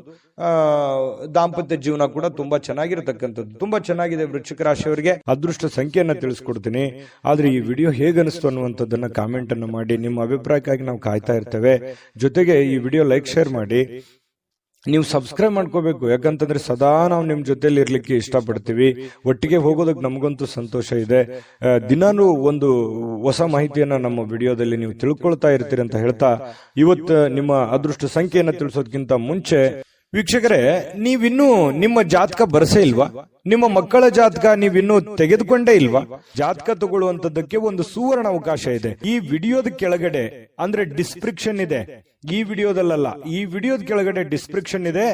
ದಾಂಪತ್ಯ ಜೀವನ ಕೂಡ ತುಂಬಾ ಚೆನ್ನಾಗಿರ್ತಕ್ಕಂಥದ್ದು. ತುಂಬಾ ಚೆನ್ನಾಗಿದೆ. ವೃಶ್ಚಿಕ ರಾಶಿಯವರಿಗೆ ಅದೃಷ್ಟ ಸಂಖ್ಯೆಯನ್ನ ತಿಳಿಸ್ಕೊಡ್ತೀನಿ. ಆದ್ರೆ ಈ ವಿಡಿಯೋ ಹೇಗನಿಸ್ತು ಅನ್ನುವಂಥದ್ದನ್ನ ಕಾಮೆಂಟ್ ಅನ್ನು ಮಾಡಿ. ನಿಮ್ಮ ಅಭಿಪ್ರಾಯಕ್ಕಾಗಿ ನಾವು ಕಾಯ್ತಾ ಇರ್ತೇವೆ. ಜೊತೆಗೆ ಈ ವಿಡಿಯೋ ಲೈಕ್ ಶೇರ್ ಮಾಡಿ. ನೀವು ಸಬ್ಸ್ಕ್ರೈಬ್ ಮಾಡ್ಕೋಬೇಕು, ಯಾಕಂತಂದ್ರೆ ಸದಾ ನಾವು ನಿಮ್ ಜೊತೆಲಿ ಇರ್ಲಿಕ್ಕೆ ಇಷ್ಟಪಡ್ತೀವಿ. ಒಟ್ಟಿಗೆ ಹೋಗೋದಕ್ಕೆ ನಮಗಂತೂ ಸಂತೋಷ ಇದೆ. ದಿನಾನು ಒಂದು ಹೊಸ ಮಾಹಿತಿಯನ್ನ ನಮ್ಮ ವಿಡಿಯೋದಲ್ಲಿ ನೀವು ತಿಳ್ಕೊಳ್ತಾ ಇರ್ತೀರಿ ಅಂತ ಹೇಳ್ತಾ, ಇವತ್ತು ನಿಮ್ಮ ಅದೃಷ್ಟ ಸಂಖ್ಯೆಯನ್ನ ತಿಳಿಸೋದಕ್ಕಿಂತ ಮುಂಚೆ ವೀಕ್ಷಕರೇ, ನೀವಿನ್ನೂ ನಿಮ್ಮ ಜಾತಕ ಬರಸೇ ಇಲ್ವಾ? ನಿಮ್ಮ ಮಕ್ಕಳ ಜಾತಕ ನೀವಿನ್ನೂ ತೆಗೆದುಕೊಂಡೇ ಇಲ್ವಾ? ಜಾತಕ ತಗೊಳ್ಳುವಂತದ್ದಕ್ಕೆ ಒಂದು ಸುವರ್ಣ ಅವಕಾಶ ಇದೆ. ಈ ವಿಡಿಯೋದ ಕೆಳಗಡೆ ಅಂದ್ರೆ ಡಿಸ್ಕ್ರಿಪ್ಷನ್ ಇದೆ. ಈ ವಿಡಿಯೋದಲ್ಲ, ಈ ವಿಡಿಯೋದ ಕೆಳಗಡೆ ಡಿಸ್ಕ್ರಿಪ್ಷನ್ ಇದೆ.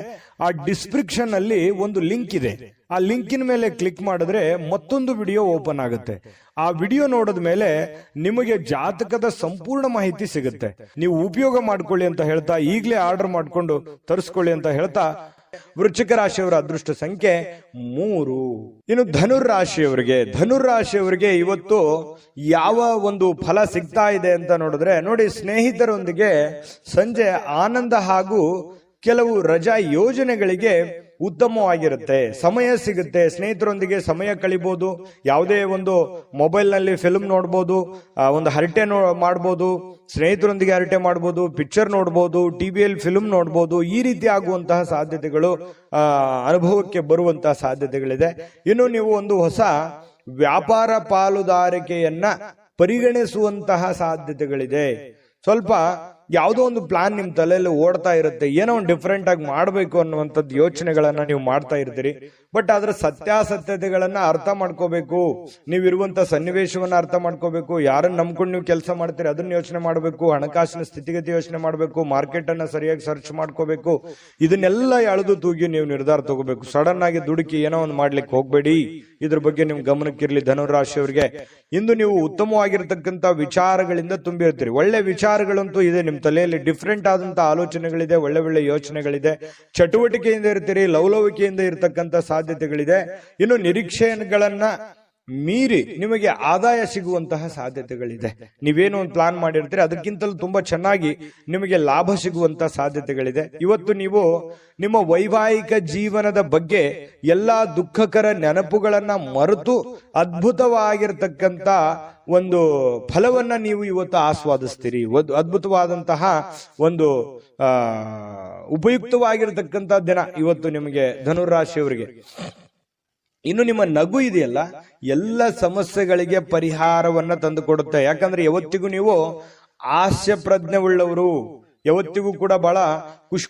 ಆ ಡಿಸ್ಕ್ರಿಪ್ಷನ್ ಅಲ್ಲಿ ಒಂದು ಲಿಂಕ್ ಇದೆ. ಆ ಲಿಂಕಿನ ಮೇಲೆ ಕ್ಲಿಕ್ ಮಾಡಿದ್ರೆ ಮತ್ತೊಂದು ವಿಡಿಯೋ ಓಪನ್ ಆಗುತ್ತೆ. ಆ ವಿಡಿಯೋ ನೋಡಿದ ಮೇಲೆ ನಿಮಗೆ ಜಾತಕದ ಸಂಪೂರ್ಣ ಮಾಹಿತಿ ಸಿಗುತ್ತೆ. ನೀವು ಉಪಯೋಗ ಮಾಡ್ಕೊಳ್ಳಿ ಅಂತ ಹೇಳ್ತಾ, ಈಗಲೇ ಆರ್ಡರ್ ಮಾಡ್ಕೊಂಡು ತರಿಸ್ಕೊಳ್ಳಿ ಅಂತ ಹೇಳ್ತಾ, ವೃಶ್ಚಿಕ ರಾಶಿಯವರ ಅದೃಷ್ಟ ಸಂಖ್ಯೆ 3. ಇನ್ನು ಧನುರಾಶಿಯವರಿಗೆ ಇವತ್ತು ಯಾವ ಒಂದು ಫಲ ಸಿಗ್ತಾ ಇದೆ ಅಂತ ನೋಡಿದ್ರೆ, ನೋಡಿ, ಸ್ನೇಹಿತರೊಂದಿಗೆ ಸಂಜೆ ಆನಂದ ಹಾಗೂ ಕೆಲವು ರಜಾ ಯೋಜನೆಗಳಿಗೆ ಉತ್ತಮವಾಗಿರುತ್ತೆ. ಸಮಯ ಸಿಗುತ್ತೆ, ಸ್ನೇಹಿತರೊಂದಿಗೆ ಸಮಯ ಕಳಿಬಹುದು. ಯಾವುದೇ ಒಂದು ಮೊಬೈಲ್ ನಲ್ಲಿ ಫಿಲ್ಮ್ ನೋಡ್ಬೋದು, ಒಂದು ಹರಟೆ ಮಾಡ್ಬೋದು, ಸ್ನೇಹಿತರೊಂದಿಗೆ ಹರಟೆ ಮಾಡ್ಬೋದು, ಪಿಕ್ಚರ್ ನೋಡ್ಬೋದು, ಟಿವಿಯಲ್ಲಿ ಫಿಲ್ಮ್ ನೋಡ್ಬೋದು. ಈ ರೀತಿ ಆಗುವಂತಹ ಸಾಧ್ಯತೆಗಳು ಅನುಭವಕ್ಕೆ ಬರುವಂತಹ ಸಾಧ್ಯತೆಗಳಿದೆ. ಇನ್ನು ನೀವು ಒಂದು ಹೊಸ ವ್ಯಾಪಾರ ಪಾಲುದಾರಿಕೆಯನ್ನ ಪರಿಗಣಿಸುವಂತಹ ಸಾಧ್ಯತೆಗಳಿದೆ. ಸ್ವಲ್ಪ ಯಾವುದೋ ಒಂದು ಪ್ಲಾನ್ ನಿಮ್ ತಲೆಯಲ್ಲಿ ಓಡ್ತಾ ಇರುತ್ತೆ, ಏನೋ ಒಂದು ಡಿಫ್ರೆಂಟ್ ಆಗಿ ಮಾಡ್ಬೇಕು ಅನ್ನುವಂಥದ್ದು ಯೋಚನೆಗಳನ್ನ ನೀವು ಮಾಡ್ತಾ ಇರ್ತೀರಿ. ಬಟ್ ಅದರ ಸತ್ಯಾಸತ್ಯತೆಗಳನ್ನ ಅರ್ಥ ಮಾಡ್ಕೋಬೇಕು. ನೀವಿರುವಂತ ಸನ್ನಿವೇಶವನ್ನ ಅರ್ಥ ಮಾಡ್ಕೋಬೇಕು. ಯಾರನ್ನ ನಂಬ್ಕೊಂಡು ನೀವು ಕೆಲಸ ಮಾಡ್ತೀರಿ ಅದನ್ನ ಯೋಚನೆ ಮಾಡಬೇಕು. ಹಣಕಾಸಿನ ಸ್ಥಿತಿಗತಿ ಯೋಚನೆ ಮಾಡಬೇಕು. ಮಾರ್ಕೆಟ್ ಅನ್ನ ಸರಿಯಾಗಿ ಸರ್ಚ್ ಮಾಡ್ಕೋಬೇಕು. ಇದನ್ನೆಲ್ಲ ಎಳೆದು ತೂಗಿ ನೀವು ನಿರ್ಧಾರ ತಗೋಬೇಕು. ಸಡನ್ ಆಗಿ ದುಡುಕಿ ಏನೋ ಒಂದು ಮಾಡ್ಲಿಕ್ಕೆ ಹೋಗ್ಬೇಡಿ. ಇದ್ರ ಬಗ್ಗೆ ನಿಮ್ ಗಮನಕ್ಕಿರ್ಲಿ. ಧನುರಾಶಿಯವರಿಗೆ ಇಂದು ನೀವು ಉತ್ತಮವಾಗಿರ್ತಕ್ಕಂಥ ವಿಚಾರಗಳಿಂದ ತುಂಬಿರ್ತೀರಿ. ಒಳ್ಳೆ ವಿಚಾರಗಳಂತೂ ಇದೆ ನಿಮ್ ತಲೆಯಲ್ಲಿ. ಡಿಫ್ರೆಂಟ್ ಆದಂತ ಆಲೋಚನೆಗಳಿದೆ, ಒಳ್ಳೆ ಯೋಚನೆಗಳಿದೆ. ಚಟುವಟಿಕೆಯಿಂದ ಇರ್ತೀರಿ, ಲವಲವಿಕೆಯಿಂದ ಇರತಕ್ಕಂತ ಸಾಧ್ಯತೆಗಳಿದೆ. ಇನ್ನು ನಿರೀಕ್ಷೆಗಳನ್ನ ಮೀರಿ ನಿಮಗೆ ಆದಾಯ ಸಿಗುವಂತಹ ಸಾಧ್ಯತೆಗಳಿದೆ. ನೀವೇನು ಒಂದು ಪ್ಲಾನ್ ಮಾಡಿರ್ತೀರಿ ಅದಕ್ಕಿಂತಲೂ ತುಂಬಾ ಚೆನ್ನಾಗಿ ನಿಮಗೆ ಲಾಭ ಸಿಗುವಂತಹ ಸಾಧ್ಯತೆಗಳಿದೆ. ಇವತ್ತು ನೀವು ನಿಮ್ಮ ವೈವಾಹಿಕ ಜೀವನದ ಬಗ್ಗೆ ಎಲ್ಲಾ ದುಃಖಕರ ನೆನಪುಗಳನ್ನ ಮರೆತು ಅದ್ಭುತವಾಗಿರ್ತಕ್ಕಂಥ ಒಂದು ಫಲವನ್ನ ನೀವು ಇವತ್ತು ಆಸ್ವಾದಿಸ್ತೀರಿ. ಅದ್ಭುತವಾದಂತಹ ಒಂದು ಉಪಯುಕ್ತವಾಗಿರತಕ್ಕಂಥ ದಿನ ಇವತ್ತು ನಿಮಗೆ ಧನುರಾಶಿಯವರಿಗೆ. ಇನ್ನು ನಿಮ್ಮ ನಗು ಇದೆಯಲ್ಲ, ಎಲ್ಲ ಸಮಸ್ಯೆಗಳಿಗೆ ಪರಿಹಾರವನ್ನ ತಂದು ಕೊಡುತ್ತೆ. ಯಾಕಂದ್ರೆ ಯಾವತ್ತಿಗೂ ನೀವು ಹಾಸ್ಯ ಪ್ರಜ್ಞೆ ಉಳ್ಳವರು, ಯಾವತ್ತಿಗೂ ಕೂಡ ಬಹಳ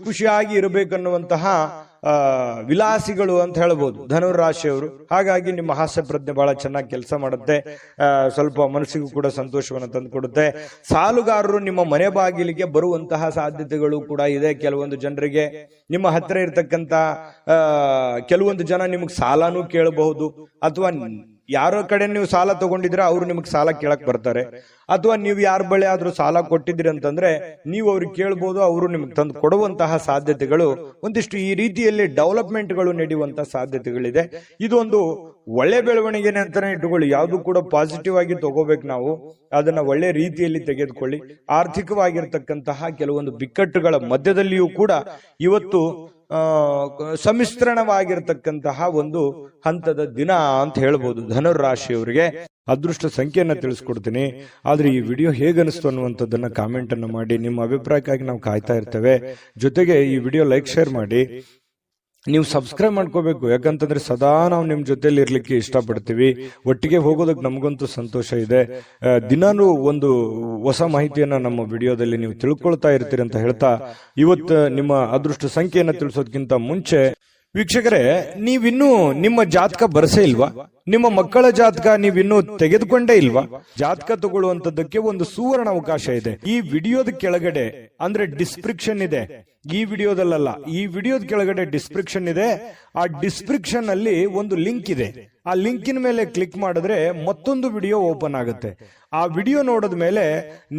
ಖುಷಿಯಾಗಿ ಇರಬೇಕನ್ನುವಂತಹ ವಿಲಾಸಿಗಳು ಅಂತ ಹೇಳ್ಬೋದು ಧನುರಾಶಿಯವರು. ಹಾಗಾಗಿ ನಿಮ್ಮ ಹಾಸ್ಯ ಪ್ರಜ್ಞೆ ಬಹಳ ಚೆನ್ನಾಗಿ ಕೆಲಸ ಮಾಡುತ್ತೆ, ಸ್ವಲ್ಪ ಮನಸ್ಸಿಗೂ ಕೂಡ ಸಂತೋಷವನ್ನು ತಂದುಕೊಡುತ್ತೆ. ಸಾಲುಗಾರರು ನಿಮ್ಮ ಮನೆ ಬಾಗಿಲಿಗೆ ಬರುವಂತಹ ಸಾಧ್ಯತೆಗಳು ಕೂಡ ಇದೆ. ಕೆಲವೊಂದು ಜನರಿಗೆ ನಿಮ್ಮ ಹತ್ತಿರ ಇರತಕ್ಕಂತ ಕೆಲವೊಂದು ಜನ ನಿಮಗೆ ಸಾಲನೂ ಕೇಳಬಹುದು, ಅಥವಾ ಯಾರ ಕಡೆ ನೀವು ಸಾಲ ತಗೊಂಡಿದ್ರೆ ಅವರು ನಿಮಗೆ ಸಾಲ ಕೇಳಕ್ ಬರ್ತಾರೆ, ಅಥವಾ ನೀವು ಯಾರ ಬಳಿ ಆದ್ರೂ ಸಾಲ ಕೊಟ್ಟಿದ್ರಿ ಅಂತಂದ್ರೆ ನೀವು ಅವ್ರಿಗೆ ಕೇಳ್ಬೋದು, ಅವರು ನಿಮ್ಗೆ ತಂದು ಕೊಡುವಂತಹ ಸಾಧ್ಯತೆಗಳು ಒಂದಿಷ್ಟು ಈ ರೀತಿಯಲ್ಲಿ ಡೆವಲಪ್ಮೆಂಟ್ಗಳು ನಡೆಯುವಂತಹ ಸಾಧ್ಯತೆಗಳಿದೆ. ಇದೊಂದು ಒಳ್ಳೆ ಬೆಳವಣಿಗೆನೆ ಅಂತಾನೆ ಇಟ್ಕೊಳ್ಳಿ. ಯಾವುದು ಕೂಡ ಪಾಸಿಟಿವ್ ಆಗಿ ತಗೋಬೇಕು, ನಾವು ಅದನ್ನ ಒಳ್ಳೆ ರೀತಿಯಲ್ಲಿ ತೆಗೆದುಕೊಳ್ಳಿ. ಆರ್ಥಿಕವಾಗಿರ್ತಕ್ಕಂತಹ ಕೆಲವೊಂದು ಬಿಕ್ಕಟ್ಟುಗಳ ಮಧ್ಯದಲ್ಲಿಯೂ ಕೂಡ ಇವತ್ತು ಸಮ್ಮಿಶ್ರಣವಾಗಿರ್ತಕ್ಕಂತಹ ಒಂದು ಹಂತದ ದಿನ ಅಂತ ಹೇಳ್ಬೋದು ಧನುರಾಶಿಯವರಿಗೆ. ಅದೃಷ್ಟ ಸಂಖ್ಯೆಯನ್ನ ತಿಳಿಸ್ಕೊಡ್ತೀನಿ, ಆದ್ರೆ ಈ ವಿಡಿಯೋ ಹೇಗನಿಸ್ತು ಅನ್ನುವಂಥದ್ದನ್ನ ಕಾಮೆಂಟ್ ಅನ್ನು ಮಾಡಿ. ನಿಮ್ಮ ಅಭಿಪ್ರಾಯಕ್ಕಾಗಿ ನಾವು ಕಾಯ್ತಾ ಇರ್ತೇವೆ. ಜೊತೆಗೆ ಈ ವಿಡಿಯೋ ಲೈಕ್ ಶೇರ್ ಮಾಡಿ. ನೀವು ಸಬ್ಸ್ಕ್ರೈಬ್ ಮಾಡ್ಕೋಬೇಕು, ಯಾಕಂತಂದ್ರೆ ಸದಾ ನಾವು ನಿಮ್ ಜೊತೆಲಿ ಇರ್ಲಿಕ್ಕೆ ಇಷ್ಟಪಡ್ತೀವಿ. ಒಟ್ಟಿಗೆ ಹೋಗೋದಕ್ಕೆ ನಮಗಂತೂ ಸಂತೋಷ ಇದೆ. ದಿನಾನು ಒಂದು ಹೊಸ ಮಾಹಿತಿಯನ್ನ ನಮ್ಮ ವಿಡಿಯೋದಲ್ಲಿ ನೀವು ತಿಳ್ಕೊಳ್ತಾ ಇರ್ತೀರಿ ಅಂತ ಹೇಳ್ತಾ, ಇವತ್ತು ನಿಮ್ಮ ಅದೃಷ್ಟ ಸಂಖ್ಯೆಯನ್ನ ತಿಳಿಸೋದಕ್ಕಿಂತ ಮುಂಚೆ ವೀಕ್ಷಕರೇ, ನೀವಿನ್ನೂ ನಿಮ್ಮ ಜಾತಕ ಬರಸೇ ಇಲ್ವಾ? ನಿಮ್ಮ ಮಕ್ಕಳ ಜಾತಕ ನೀವಿನ್ನೂ ತೆಗೆದುಕೊಂಡೇ ಇಲ್ವಾ? ಜಾತಕ ತಗೊಳ್ಳುವಂತದ್ದಕ್ಕೆ ಒಂದು ಸುವರ್ಣ ಅವಕಾಶ ಇದೆ. ಈ ವಿಡಿಯೋದ ಕೆಳಗಡೆ ಅಂದ್ರೆ ಡಿಸ್ಕ್ರಿಪ್ಷನ್ ಇದೆ, ಈ ವಿಡಿಯೋದಲ್ಲ, ಈ ವಿಡಿಯೋದ ಕೆಳಗಡೆ ಡಿಸ್ಕ್ರಿಪ್ಷನ್ ಇದೆ. ಆ ಡಿಸ್ಕ್ರಿಪ್ಷನ್ ಅಲ್ಲಿ ಒಂದು ಲಿಂಕ್ ಇದೆ. ಆ ಲಿಂಕಿನ ಮೇಲೆ ಕ್ಲಿಕ್ ಮಾಡಿದ್ರೆ ಮತ್ತೊಂದು ವಿಡಿಯೋ ಓಪನ್ ಆಗುತ್ತೆ. ಆ ವಿಡಿಯೋ ನೋಡಿದ ಮೇಲೆ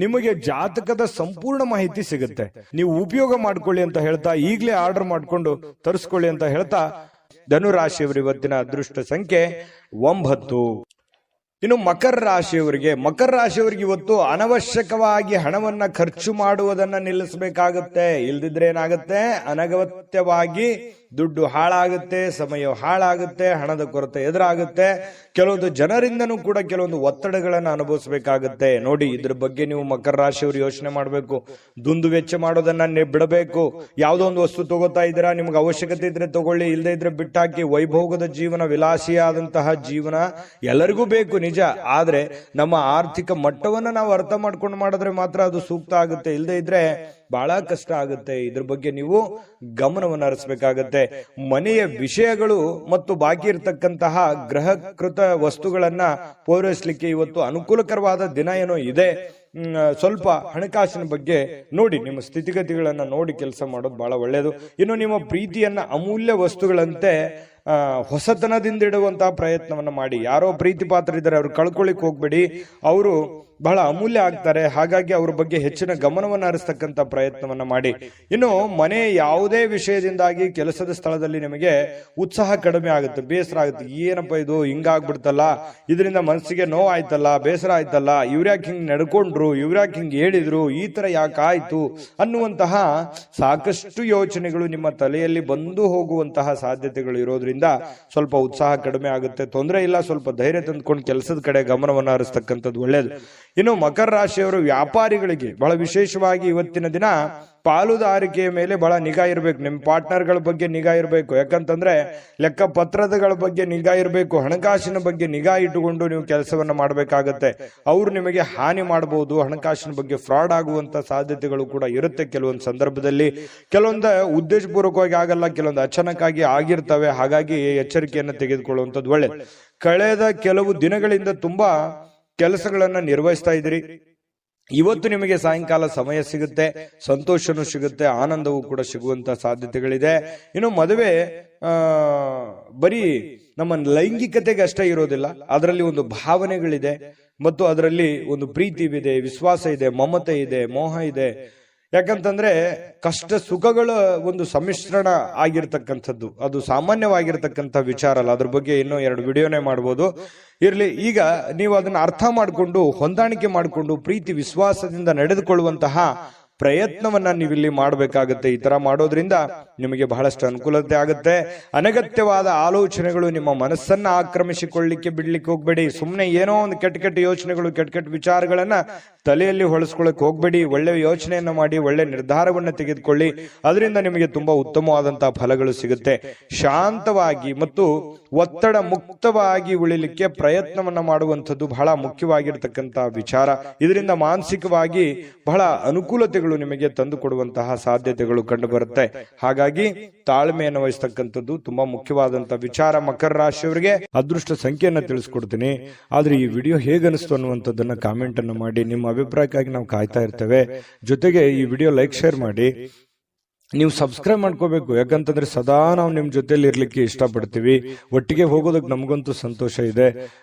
ನಿಮಗೆ ಜಾತಕದ ಸಂಪೂರ್ಣ ಮಾಹಿತಿ ಸಿಗುತ್ತೆ. ನೀವು ಉಪಯೋಗ ಮಾಡ್ಕೊಳ್ಳಿ ಅಂತ ಹೇಳ್ತಾ, ಈಗಲೇ ಆರ್ಡರ್ ಮಾಡ್ಕೊಂಡು ತರಿಸ್ಕೊಳ್ಳಿ ಅಂತ ಹೇಳ್ತಾ, ಧನುರಾಶಿಯವರು ಇವತ್ತಿನ ಅದೃಷ್ಟ ಸಂಖ್ಯೆ 9. ಇನ್ನು ಮಕರ ರಾಶಿಯವರಿಗೆ ಇವತ್ತು ಅನವಶ್ಯಕವಾಗಿ ಹಣವನ್ನ ಖರ್ಚು ಮಾಡುವುದನ್ನ ನಿಲ್ಲಿಸಬೇಕಾಗುತ್ತೆ. ಇಲ್ದಿದ್ರೆ ಏನಾಗುತ್ತೆ, ಅನಗತ್ಯವಾಗಿ ದುಡ್ಡು ಹಾಳಾಗುತ್ತೆ, ಸಮಯ ಹಾಳಾಗುತ್ತೆ, ಹಣದ ಕೊರತೆ ಎದುರಾಗುತ್ತೆ. ಕೆಲವೊಂದು ಜನರಿಂದನೂ ಕೂಡ ಕೆಲವೊಂದು ಒತ್ತಡಗಳನ್ನು ಅನುಭವಿಸಬೇಕಾಗುತ್ತೆ. ನೋಡಿ, ಇದ್ರ ಬಗ್ಗೆ ನೀವು ಮಕರ ರಾಶಿಯವರು ಯೋಚನೆ ಮಾಡಬೇಕು. ದುಂದು ವೆಚ್ಚ ಮಾಡೋದನ್ನ ಬಿಡಬೇಕು. ಯಾವುದೋ ಒಂದು ವಸ್ತು ತಗೋತಾ ಇದ್ದೀರಾ, ನಿಮ್ಗೆ ಅವಶ್ಯಕತೆ ಇದ್ರೆ ತಗೊಳ್ಳಿ, ಇಲ್ಲದೆ ಇದ್ರೆ ಬಿಟ್ಟಾಕಿ. ವೈಭೋಗದ ಜೀವನ, ವಿಲಾಸಿಯಾದಂತಹ ಜೀವನ ಎಲ್ಲರಿಗೂ ಬೇಕು ನಿಜ, ಆದ್ರೆ ನಮ್ಮ ಆರ್ಥಿಕ ಮಟ್ಟವನ್ನ ನಾವು ಅರ್ಥ ಮಾಡ್ಕೊಂಡು ಮಾಡಿದ್ರೆ ಮಾತ್ರ ಅದು ಸೂಕ್ತ ಆಗುತ್ತೆ. ಇಲ್ಲದೆ ಇದ್ರೆ ಬಹಳ ಕಷ್ಟ ಆಗುತ್ತೆ. ಇದ್ರ ಬಗ್ಗೆ ನೀವು ಗಮನವನ್ನು ಹರಿಸಬೇಕಾಗತ್ತೆ. ಮನೆಯ ವಿಷಯಗಳು ಮತ್ತು ಬಾಕಿ ಇರತಕ್ಕಂತಹ ಗೃಹಕೃತ ವಸ್ತುಗಳನ್ನ ಪೂರೈಸಲಿಕ್ಕೆ ಇವತ್ತು ಅನುಕೂಲಕರವಾದ ದಿನ ಏನೋ ಇದೆ. ಸ್ವಲ್ಪ ಹಣಕಾಸಿನ ಬಗ್ಗೆ ನೋಡಿ, ನಿಮ್ಮ ಸ್ಥಿತಿಗತಿಗಳನ್ನ ನೋಡಿ ಕೆಲಸ ಮಾಡೋದು ಬಹಳ ಒಳ್ಳೆಯದು. ಇನ್ನು ನಿಮ್ಮ ಪ್ರೀತಿಯನ್ನ ಅಮೂಲ್ಯ ವಸ್ತುಗಳಂತೆ ಹೊಸತನದಿಂದ ಇಡುವಂತಹ ಪ್ರಯತ್ನವನ್ನ ಮಾಡಿ. ಯಾರೋ ಪ್ರೀತಿ ಪಾತ್ರ ಇದ್ದಾರೆ, ಅವ್ರು ಕಳ್ಕೊಳ್ಳಿಕ್ ಹೋಗ್ಬೇಡಿ. ಅವರು ಬಹಳ ಅಮೂಲ್ಯ ಆಗ್ತಾರೆ. ಹಾಗಾಗಿ ಅವ್ರ ಬಗ್ಗೆ ಹೆಚ್ಚಿನ ಗಮನವನ್ನು ಹರಿಸ್ತಕ್ಕಂಥ ಪ್ರಯತ್ನವನ್ನ ಮಾಡಿ. ಇನ್ನು ಮನೆ ಯಾವುದೇ ವಿಷಯದಿಂದಾಗಿ ಕೆಲಸದ ಸ್ಥಳದಲ್ಲಿ ನಿಮಗೆ ಉತ್ಸಾಹ ಕಡಿಮೆ ಆಗುತ್ತೆ, ಬೇಸರ ಆಗುತ್ತೆ. ಏನಪ್ಪ ಇದು ಹಿಂಗಾಗ್ಬಿಡ್ತಲ್ಲ, ಇದರಿಂದ ಮನಸ್ಸಿಗೆ ನೋವು ಆಯ್ತಲ್ಲ, ಬೇಸರ ಆಯ್ತಲ್ಲ, ಇವ್ರ್ಯಾಕೆ ಹಿಂಗ್ ನಡ್ಕೊಂಡ್ರು, ಇವ್ರ್ಯಾಕೆ ಹಿಂಗ್ ಹೇಳಿದ್ರು, ಈ ತರ ಯಾಕೆ ಆಯ್ತು ಅನ್ನುವಂತಹ ಸಾಕಷ್ಟು ಯೋಚನೆಗಳು ನಿಮ್ಮ ತಲೆಯಲ್ಲಿ ಬಂದು ಹೋಗುವಂತಹ ಸಾಧ್ಯತೆಗಳು ಇರೋದ್ರಿಂದ ಸ್ವಲ್ಪ ಉತ್ಸಾಹ ಕಡಿಮೆ ಆಗುತ್ತೆ. ತೊಂದರೆ ಇಲ್ಲ, ಸ್ವಲ್ಪ ಧೈರ್ಯ ತಂದ್ಕೊಂಡು ಕೆಲಸದ ಕಡೆ ಗಮನವನ್ನು ಹರಿಸ್ತಕ್ಕಂಥದ್ದು ಒಳ್ಳೇದು. ಇನ್ನು ಮಕರ ರಾಶಿಯವರು ವ್ಯಾಪಾರಿಗಳಿಗೆ ಬಹಳ ವಿಶೇಷವಾಗಿ ಇವತ್ತಿನ ದಿನ ಪಾಲುದಾರಿಕೆಯ ಮೇಲೆ ಬಹಳ ನಿಗಾ ಇರಬೇಕು. ನಿಮ್ಮ ಪಾರ್ಟ್ನರ್ಗಳ ಬಗ್ಗೆ ನಿಗಾ ಇರಬೇಕು. ಯಾಕಂತಂದ್ರೆ ಲೆಕ್ಕ ಪತ್ರದ ಬಗ್ಗೆ ನಿಗಾ ಇರಬೇಕು. ಹಣಕಾಸಿನ ಬಗ್ಗೆ ನಿಗಾ ಇಟ್ಟುಕೊಂಡು ನೀವು ಕೆಲಸವನ್ನ ಮಾಡಬೇಕಾಗತ್ತೆ. ಅವರು ನಿಮಗೆ ಹಾನಿ ಮಾಡಬಹುದು. ಹಣಕಾಸಿನ ಬಗ್ಗೆ ಫ್ರಾಡ್ ಆಗುವಂತ ಸಾಧ್ಯತೆಗಳು ಕೂಡ ಇರುತ್ತೆ. ಕೆಲವೊಂದು ಸಂದರ್ಭದಲ್ಲಿ ಕೆಲವೊಂದು ಉದ್ದೇಶಪೂರ್ವಕವಾಗಿ ಆಗಲ್ಲ, ಕೆಲವೊಂದು ಅಚಾನಕ್ಕಾಗಿ ಆಗಿರ್ತವೆ. ಹಾಗಾಗಿ ಎಚ್ಚರಿಕೆಯನ್ನು ತೆಗೆದುಕೊಳ್ಳುವಂಥದ್ದು ಒಳ್ಳೆಯದು. ಕಳೆದ ಕೆಲವು ದಿನಗಳಿಂದ ತುಂಬಾ ಕೆಲಸಗಳನ್ನ ನಿರ್ವಹಿಸ್ತಾ ಇದ್ದೀರಿ. ಇವತ್ತು ನಿಮಗೆ ಸಾಯಂಕಾಲ ಸಮಯ ಸಿಗುತ್ತೆ, ಸಂತೋಷನೂ ಸಿಗುತ್ತೆ, ಆನಂದವೂ ಕೂಡ ಸಿಗುವಂತ ಸಾಧ್ಯತೆಗಳಿದೆ. ಇನ್ನು ಮದುವೆ ಬರೀ ನಮ್ಮ ಲೈಂಗಿಕತೆಗೆ ಅಷ್ಟೇ ಇರೋದಿಲ್ಲ, ಅದರಲ್ಲಿ ಒಂದು ಭಾವನೆಗಳಿದೆ ಮತ್ತು ಅದರಲ್ಲಿ ಒಂದು ಪ್ರೀತಿ ಇದೆ, ವಿಶ್ವಾಸ ಇದೆ, ಮಮತೆ ಇದೆ, ಮೋಹ ಇದೆ. ಯಾಕಂತಂದ್ರೆ ಕಷ್ಟ ಸುಖಗಳ ಒಂದು ಸಮ್ಮಿಶ್ರಣ ಆಗಿರ್ತಕ್ಕಂಥದ್ದು, ಅದು ಸಾಮಾನ್ಯವಾಗಿರ್ತಕ್ಕಂಥ ವಿಚಾರ ಅಲ್ಲ. ಅದ್ರ ಬಗ್ಗೆ ಇನ್ನೂ 2 ವಿಡಿಯೋನೇ ಮಾಡ್ಬೋದು. ಇರ್ಲಿ, ಈಗ ನೀವು ಅದನ್ನ ಅರ್ಥ ಮಾಡಿಕೊಂಡು ಹೊಂದಾಣಿಕೆ ಮಾಡಿಕೊಂಡು ಪ್ರೀತಿ ವಿಶ್ವಾಸದಿಂದ ನಡೆದುಕೊಳ್ಳುವಂತಹ ಪ್ರಯತ್ನವನ್ನ ನೀವಿಲ್ಲಿ ಮಾಡಬೇಕಾಗುತ್ತೆ. ಈ ತರ ಮಾಡೋದ್ರಿಂದ ನಿಮಗೆ ಬಹಳಷ್ಟು ಅನುಕೂಲತೆ ಆಗುತ್ತೆ. ಅನಗತ್ಯವಾದ ಆಲೋಚನೆಗಳು ನಿಮ್ಮ ಮನಸ್ಸನ್ನ ಆಕ್ರಮಿಸಿಕೊಳ್ಳಿಕ್ಕೆ ಬಿಡ್ಲಿಕ್ಕೆ ಹೋಗ್ಬೇಡಿ. ಸುಮ್ಮನೆ ಏನೋ ಒಂದು ಕೆಟ್ಟ ಯೋಚನೆಗಳು, ಕೆಟ್ಟ ವಿಚಾರಗಳನ್ನ ತಲೆಯಲ್ಲಿ ಹೊಳಸ್ಕೊಳ್ಳಕ್ ಹೋಗ್ಬೇಡಿ. ಒಳ್ಳೆ ಯೋಚನೆಯನ್ನ ಮಾಡಿ ಒಳ್ಳೆ ನಿರ್ಧಾರವನ್ನ ತೆಗೆದುಕೊಳ್ಳಿ. ಅದರಿಂದ ನಿಮಗೆ ತುಂಬಾ ಉತ್ತಮವಾದಂತಹ ಫಲಗಳು ಸಿಗುತ್ತೆ. ಶಾಂತವಾಗಿ ಮತ್ತು ಒತ್ತಡ ಮುಕ್ತವಾಗಿ ಉಳಿಲಿಕ್ಕೆ ಪ್ರಯತ್ನವನ್ನ ಮಾಡುವಂಥದ್ದು ಬಹಳ ಮುಖ್ಯವಾಗಿರ್ತಕ್ಕಂತಹ ವಿಚಾರ. ಇದರಿಂದ ಮಾನಸಿಕವಾಗಿ ಬಹಳ ಅನುಕೂಲತೆಗಳು ನಿಮಗೆ ತಂದು ಕೊಡುವಂತಹ ಸಾಧ್ಯತೆಗಳು ಕಂಡು ಬರುತ್ತೆ. ಹಾಗಾಗಿ ತಾಳ್ಮೆಯನ್ನು ವಹಿಸ್ತಕ್ಕಂಥದ್ದು ತುಂಬಾ ಮುಖ್ಯವಾದಂತಹ ವಿಚಾರ. ಮಕರ ರಾಶಿಯವರಿಗೆ ಅದೃಷ್ಟ ಸಂಖ್ಯೆಯನ್ನ ತಿಳಿಸ್ಕೊಡ್ತೀನಿ. ಆದ್ರೆ ಈ ವಿಡಿಯೋ ಹೇಗನಿಸ್ತು ಅನ್ನುವಂಥದ್ದನ್ನ ಕಾಮೆಂಟ್ ಅನ್ನು ಮಾಡಿ. ನಿಮ್ಮ ಅಭಿಪ್ರಾಯಕ್ಕಾಗಿ ನಾವು ಕಾಯ್ತಾ ಇರ್ತೇವೆ. ಜೊತೆಗೆ ಈ ವಿಡಿಯೋ ಲೈಕ್, ಶೇರ್ ಮಾಡಿ. ನೀವು ಸಬ್ಸ್ಕ್ರೈಬ್ ಮಾಡ್ಕೋಬೇಕು. ಯಾಕಂತಂದ್ರೆ ಸದಾ ನಾವು ನಿಮ್ ಜೊತೆಲಿ ಇರ್ಲಿಕ್ಕೆ ಇಷ್ಟಪಡ್ತೀವಿ. ಒಟ್ಟಿಗೆ ಹೋಗೋದಕ್ಕೆ ನಮಗಂತೂ ಸಂತೋಷ ಇದೆ.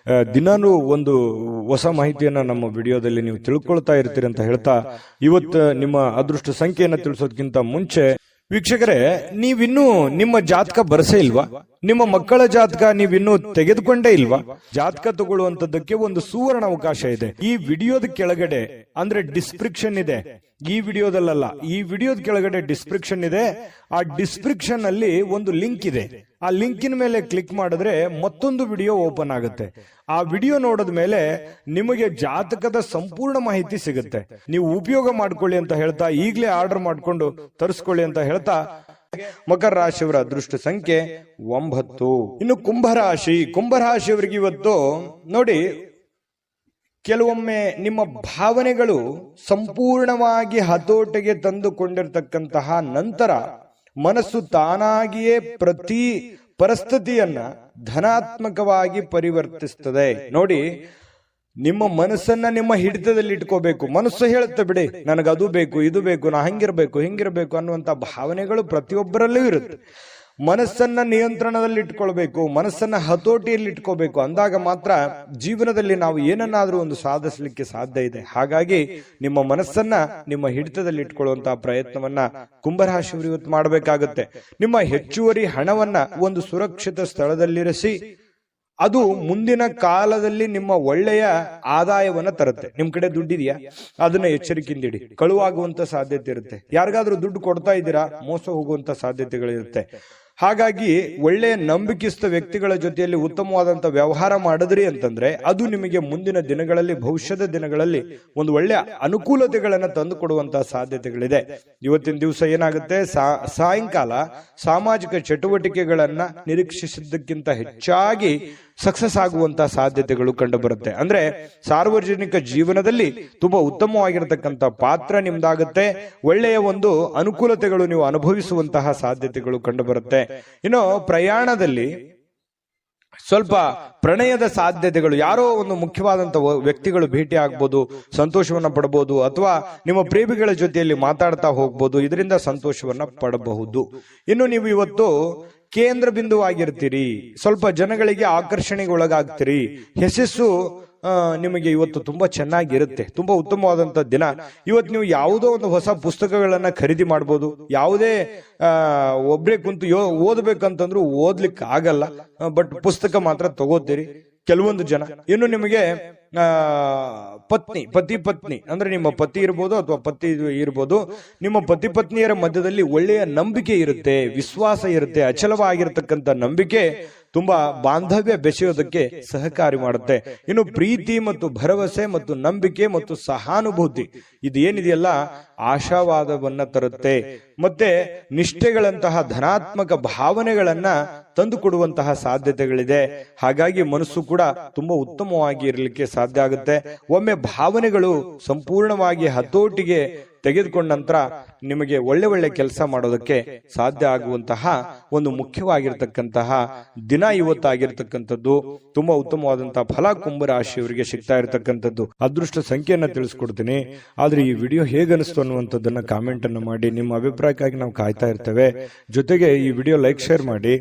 ದಿನಾನು ಒಂದು ಹೊಸ ಮಾಹಿತಿಯನ್ನ ನಮ್ಮ ವಿಡಿಯೋದಲ್ಲಿ ನೀವು ತಿಳ್ಕೊಳ್ತಾ ಇರ್ತೀರಿ ಅಂತ ಹೇಳ್ತಾ, ಇವತ್ತು ನಿಮ್ಮ ಅದೃಷ್ಟ ಸಂಖ್ಯೆಯನ್ನ ತಿಳಿಸೋದಕ್ಕಿಂತ ಮುಂಚೆ ವೀಕ್ಷಕರೇ, ನೀವಿನ್ನೂ ನಿಮ್ಮ ಜಾತಕ ಬರಸೇ ಇಲ್ವಾ? ನಿಮ್ಮ ಮಕ್ಕಳ ಜಾತಕ ನೀವಿನ್ನೂ ತೆಗೆದುಕೊಂಡೇ ಇಲ್ವಾ? ಜಾತಕ ತಗೊಳ್ಳುವಂತದ್ದಕ್ಕೆ ಒಂದು ಸುವರ್ಣ ಅವಕಾಶ ಇದೆ. ಈ ವಿಡಿಯೋದ ಕೆಳಗಡೆ ಅಂದ್ರೆ ಡಿಸ್ಕ್ರಿಪ್ಷನ್ ಇದೆ. ಈ ವಿಡಿಯೋದಲ್ಲ, ಈ ವಿಡಿಯೋದ ಕೆಳಗಡೆ ಡಿಸ್ಕ್ರಿಪ್ಷನ್ ಇದೆ. ಆ ಡಿಸ್ಕ್ರಿಪ್ಷನ್ ಅಲ್ಲಿ ಒಂದು ಲಿಂಕ್ ಇದೆ. ಆ ಲಿಂಕಿನ ಮೇಲೆ ಕ್ಲಿಕ್ ಮಾಡಿದ್ರೆ ಮತ್ತೊಂದು ವಿಡಿಯೋ ಓಪನ್ ಆಗುತ್ತೆ. ಆ ವಿಡಿಯೋ ನೋಡಿದ ಮೇಲೆ ನಿಮಗೆ ಜಾತಕದ ಸಂಪೂರ್ಣ ಮಾಹಿತಿ ಸಿಗುತ್ತೆ. ನೀವು ಉಪಯೋಗ ಮಾಡ್ಕೊಳ್ಳಿ ಅಂತ ಹೇಳ್ತಾ, ಈಗಲೇ ಆರ್ಡರ್ ಮಾಡ್ಕೊಂಡು ತರಿಸ್ಕೊಳ್ಳಿ ಅಂತ ಹೇಳ್ತಾ, ಮಕರ ರಾಶಿಯವರ ಅದೃಷ್ಟ ಸಂಖ್ಯೆ 9. ಇನ್ನು ಕುಂಭರಾಶಿಯವರಿಗೆ ಇವತ್ತು ನೋಡಿ, ಕೆಲವೊಮ್ಮೆ ನಿಮ್ಮ ಭಾವನೆಗಳು ಸಂಪೂರ್ಣವಾಗಿ ಹತೋಟಿಗೆ ತಂದುಕೊಂಡಿರ್ತಕ್ಕಂತಹ ನಂತರ ಮನಸ್ಸು ತಾನಾಗಿಯೇ ಪ್ರತಿ ಪರಿಸ್ಥಿತಿಯನ್ನ ಧನಾತ್ಮಕವಾಗಿ ಪರಿವರ್ತಿಸ್ತದೆ. ನೋಡಿ, ನಿಮ್ಮ ಮನಸ್ಸನ್ನ ನಿಮ್ಮ ಹಿಡಿತದಲ್ಲಿ ಇಟ್ಕೋಬೇಕು. ಮನಸ್ಸು ಹೇಳುತ್ತೆ, ಬಿಡಿ ನನಗದು ಬೇಕು, ಇದು ಬೇಕು, ನಾ ಹಿಂಗಿರ್ಬೇಕು ಅನ್ನುವಂತ ಭಾವನೆಗಳು ಪ್ರತಿಯೊಬ್ಬರಲ್ಲೂ ಇರುತ್ತೆ. ಮನಸ್ಸನ್ನ ನಿಯಂತ್ರಣದಲ್ಲಿ ಇಟ್ಕೊಳ್ಬೇಕು, ಮನಸ್ಸನ್ನ ಹತೋಟಿಯಲ್ಲಿ ಇಟ್ಕೋಬೇಕು. ಅಂದಾಗ ಮಾತ್ರ ಜೀವನದಲ್ಲಿ ನಾವು ಏನನ್ನಾದ್ರೂ ಒಂದು ಸಾಧಿಸಲಿಕ್ಕೆ ಸಾಧ್ಯ ಇದೆ. ಹಾಗಾಗಿ ನಿಮ್ಮ ಮನಸ್ಸನ್ನ ನಿಮ್ಮ ಹಿಡಿತದಲ್ಲಿ ಇಟ್ಕೊಳ್ಳುವಂತಹ ಪ್ರಯತ್ನವನ್ನ ಕುಂಭರಾಶಿಯವರು ಇವತ್ತು ಮಾಡಬೇಕಾಗುತ್ತೆ. ನಿಮ್ಮ ಹೆಚ್ಚುವರಿ ಹಣವನ್ನ ಒಂದು ಸುರಕ್ಷಿತ ಸ್ಥಳದಲ್ಲಿರಿಸಿ. ಅದು ಮುಂದಿನ ಕಾಲದಲ್ಲಿ ನಿಮ್ಮ ಒಳ್ಳೆಯ ಆದಾಯವನ್ನ ತರುತ್ತೆ. ನಿಮ್ ಕಡೆ ದುಡ್ಡಿದೆಯಾ, ಅದನ್ನ ಎಚ್ಚರಿಕೆಯಿಂದ ಇಡಿ. ಕಳುವಾಗುವಂತ ಸಾಧ್ಯತೆ ಇರುತ್ತೆ. ಯಾರಿಗಾದ್ರೂ ದುಡ್ಡು ಕೊಡ್ತಾ ಇದ್ದೀರಾ, ಮೋಸ ಹೋಗುವಂತ ಸಾಧ್ಯತೆಗಳಿರುತ್ತೆ. ಹಾಗಾಗಿ ಒಳ್ಳೆಯ ನಂಬಿಕೆಸ್ಥ ವ್ಯಕ್ತಿಗಳ ಜೊತೆಯಲ್ಲಿ ಉತ್ತಮವಾದಂತ ವ್ಯವಹಾರ ಮಾಡಿದ್ರಿ ಅಂತಂದ್ರೆ ಅದು ನಿಮಗೆ ಮುಂದಿನ ದಿನಗಳಲ್ಲಿ, ಭವಿಷ್ಯದ ದಿನಗಳಲ್ಲಿ ಒಂದು ಒಳ್ಳೆಯ ಅನುಕೂಲತೆಗಳನ್ನ ತಂದು ಕೊಡುವಂತಹ ಸಾಧ್ಯತೆಗಳಿದೆ. ಇವತ್ತಿನ ದಿವಸ ಏನಾಗುತ್ತೆ, ಸಾಯಂಕಾಲ ಸಾಮಾಜಿಕ ಚಟುವಟಿಕೆಗಳನ್ನ ನಿರೀಕ್ಷಿಸಿದ್ದಕ್ಕಿಂತ ಹೆಚ್ಚಾಗಿ ಸಕ್ಸಸ್ ಆಗುವಂತಹ ಸಾಧ್ಯತೆಗಳು ಕಂಡು ಬರುತ್ತೆ. ಅಂದ್ರೆ ಸಾರ್ವಜನಿಕ ಜೀವನದಲ್ಲಿ ತುಂಬಾ ಉತ್ತಮವಾಗಿರತಕ್ಕಂತ ಪಾತ್ರ ನಿಮ್ದಾಗುತ್ತೆ. ಒಳ್ಳೆಯ ಒಂದು ಅನುಕೂಲತೆಗಳು ನೀವು ಅನುಭವಿಸುವಂತಹ ಸಾಧ್ಯತೆಗಳು ಕಂಡು ಬರುತ್ತೆ. ಇನ್ನು ಪ್ರಯಾಣದಲ್ಲಿ ಸ್ವಲ್ಪ ಪ್ರಣಯದ ಸಾಧ್ಯತೆಗಳು, ಯಾರೋ ಒಂದು ಮುಖ್ಯವಾದಂತ ವ್ಯಕ್ತಿಗಳು ಭೇಟಿ ಆಗ್ಬೋದು, ಸಂತೋಷವನ್ನ ಪಡಬಹುದು. ಅಥವಾ ನಿಮ್ಮ ಪ್ರೇಮಿಗಳ ಜೊತೆಯಲ್ಲಿ ಮಾತಾಡ್ತಾ ಹೋಗ್ಬೋದು, ಇದರಿಂದ ಸಂತೋಷವನ್ನ ಪಡಬಹುದು. ಇನ್ನು ನೀವು ಇವತ್ತು ಕೇಂದ್ರ ಬಿಂದುವಾಗಿರ್ತೀರಿ, ಸ್ವಲ್ಪ ಜನಗಳಿಗೆ ಆಕರ್ಷಣೆಗೆ ಒಳಗಾಗ್ತೀರಿ. ಯಶಸ್ಸು ನಿಮಗೆ ಇವತ್ತು ತುಂಬಾ ಚೆನ್ನಾಗಿರುತ್ತೆ. ತುಂಬಾ ಉತ್ತಮವಾದಂತ ದಿನ. ಇವತ್ತು ನೀವು ಯಾವುದೋ ಒಂದು ಹೊಸ ಪುಸ್ತಕಗಳನ್ನ ಖರೀದಿ ಮಾಡಬಹುದು. ಯಾವುದೇ ಒಬ್ರೇ ಕುಂತು ಓದ್ಬೇಕಂತಂದ್ರೂ ಓದ್ಲಿಕ್ಕೆ ಆಗಲ್ಲ, ಬಟ್ ಪುಸ್ತಕ ಮಾತ್ರ ತಗೋತೀರಿ ಕೆಲವೊಂದು ಜನ. ಇನ್ನು ನಿಮಗೆ ಪತಿ ಪತ್ನಿ ಅಂದ್ರೆ ನಿಮ್ಮ ಪತಿ ಇರ್ಬೋದು ಅಥವಾ ಪತಿ ಇರ್ಬೋದು, ನಿಮ್ಮ ಪತಿ ಪತ್ನಿಯರ ಮಧ್ಯದಲ್ಲಿ ಒಳ್ಳೆಯ ನಂಬಿಕೆ ಇರುತ್ತೆ, ವಿಶ್ವಾಸ ಇರುತ್ತೆ. ಅಚಲವಾಗಿರ್ತಕ್ಕಂಥ ನಂಬಿಕೆ ತುಂಬಾ ಬಾಂಧವ್ಯ ಬೆಸೆಯೋದಕ್ಕೆ ಸಹಕಾರಿ ಮಾಡುತ್ತೆ. ಇನ್ನು ಪ್ರೀತಿ ಮತ್ತು ಭರವಸೆ ಮತ್ತು ನಂಬಿಕೆ ಮತ್ತು ಸಹಾನುಭೂತಿ ಇದೇನಿದೆಯಲ್ಲ, ಆಶಾವಾದವನ್ನ ತರುತ್ತೆ. ಮತ್ತೆ ನಿಷ್ಠೆಗಳಂತಹ ಧನಾತ್ಮಕ ಭಾವನೆಗಳನ್ನ ತಂದು ಕೊಡುವಂತಹ ಸಾಧ್ಯತೆಗಳಿದೆ. ಹಾಗಾಗಿ ಮನಸ್ಸು ಕೂಡ ತುಂಬಾ ಉತ್ತಮವಾಗಿ ಇರಲಿಕ್ಕೆ ಸಾಧ್ಯ ಆಗುತ್ತೆ. ಒಮ್ಮೆ ಭಾವನೆಗಳು ಸಂಪೂರ್ಣವಾಗಿ ಹತೋಟಿಗೆ ತೆಗೆದುಕೊಂಡ ನಂತರ ನಿಮಗೆ ಒಳ್ಳೆ ಕೆಲಸ ಮಾಡೋದಕ್ಕೆ ಸಾಧ್ಯ ಆಗುವಂತಹ ಒಂದು ಮುಖ್ಯವಾಗಿರ್ತಕ್ಕಂತಹ ದಿನ ಇವತ್ತಾಗಿರ್ತಕ್ಕಂಥದ್ದು. ತುಂಬಾ ಉತ್ತಮವಾದಂತಹ ಫಲ ಕುಂಭರಾಶಿಯವರಿಗೆ ಸಿಗ್ತಾ ಇರತಕ್ಕಂಥದ್ದು. ಅದೃಷ್ಟ ಸಂಖ್ಯೆಯನ್ನ ತಿಳಿಸ್ಕೊಡ್ತೀನಿ. ಆದ್ರೆ ಈ ವಿಡಿಯೋ ಹೇಗನಿಸ್ತು ಅನ್ನುವಂಥದ್ದನ್ನ ಕಾಮೆಂಟ್ ಅನ್ನು ಮಾಡಿ. ನಿಮ್ಮ ಅಭಿಪ್ರಾಯಕ್ಕಾಗಿ ನಾವು ಕಾಯ್ತಾ ಇರ್ತೇವೆ. ಜೊತೆಗೆ ಈ ವಿಡಿಯೋ ಲೈಕ್, ಶೇರ್ ಮಾಡಿ.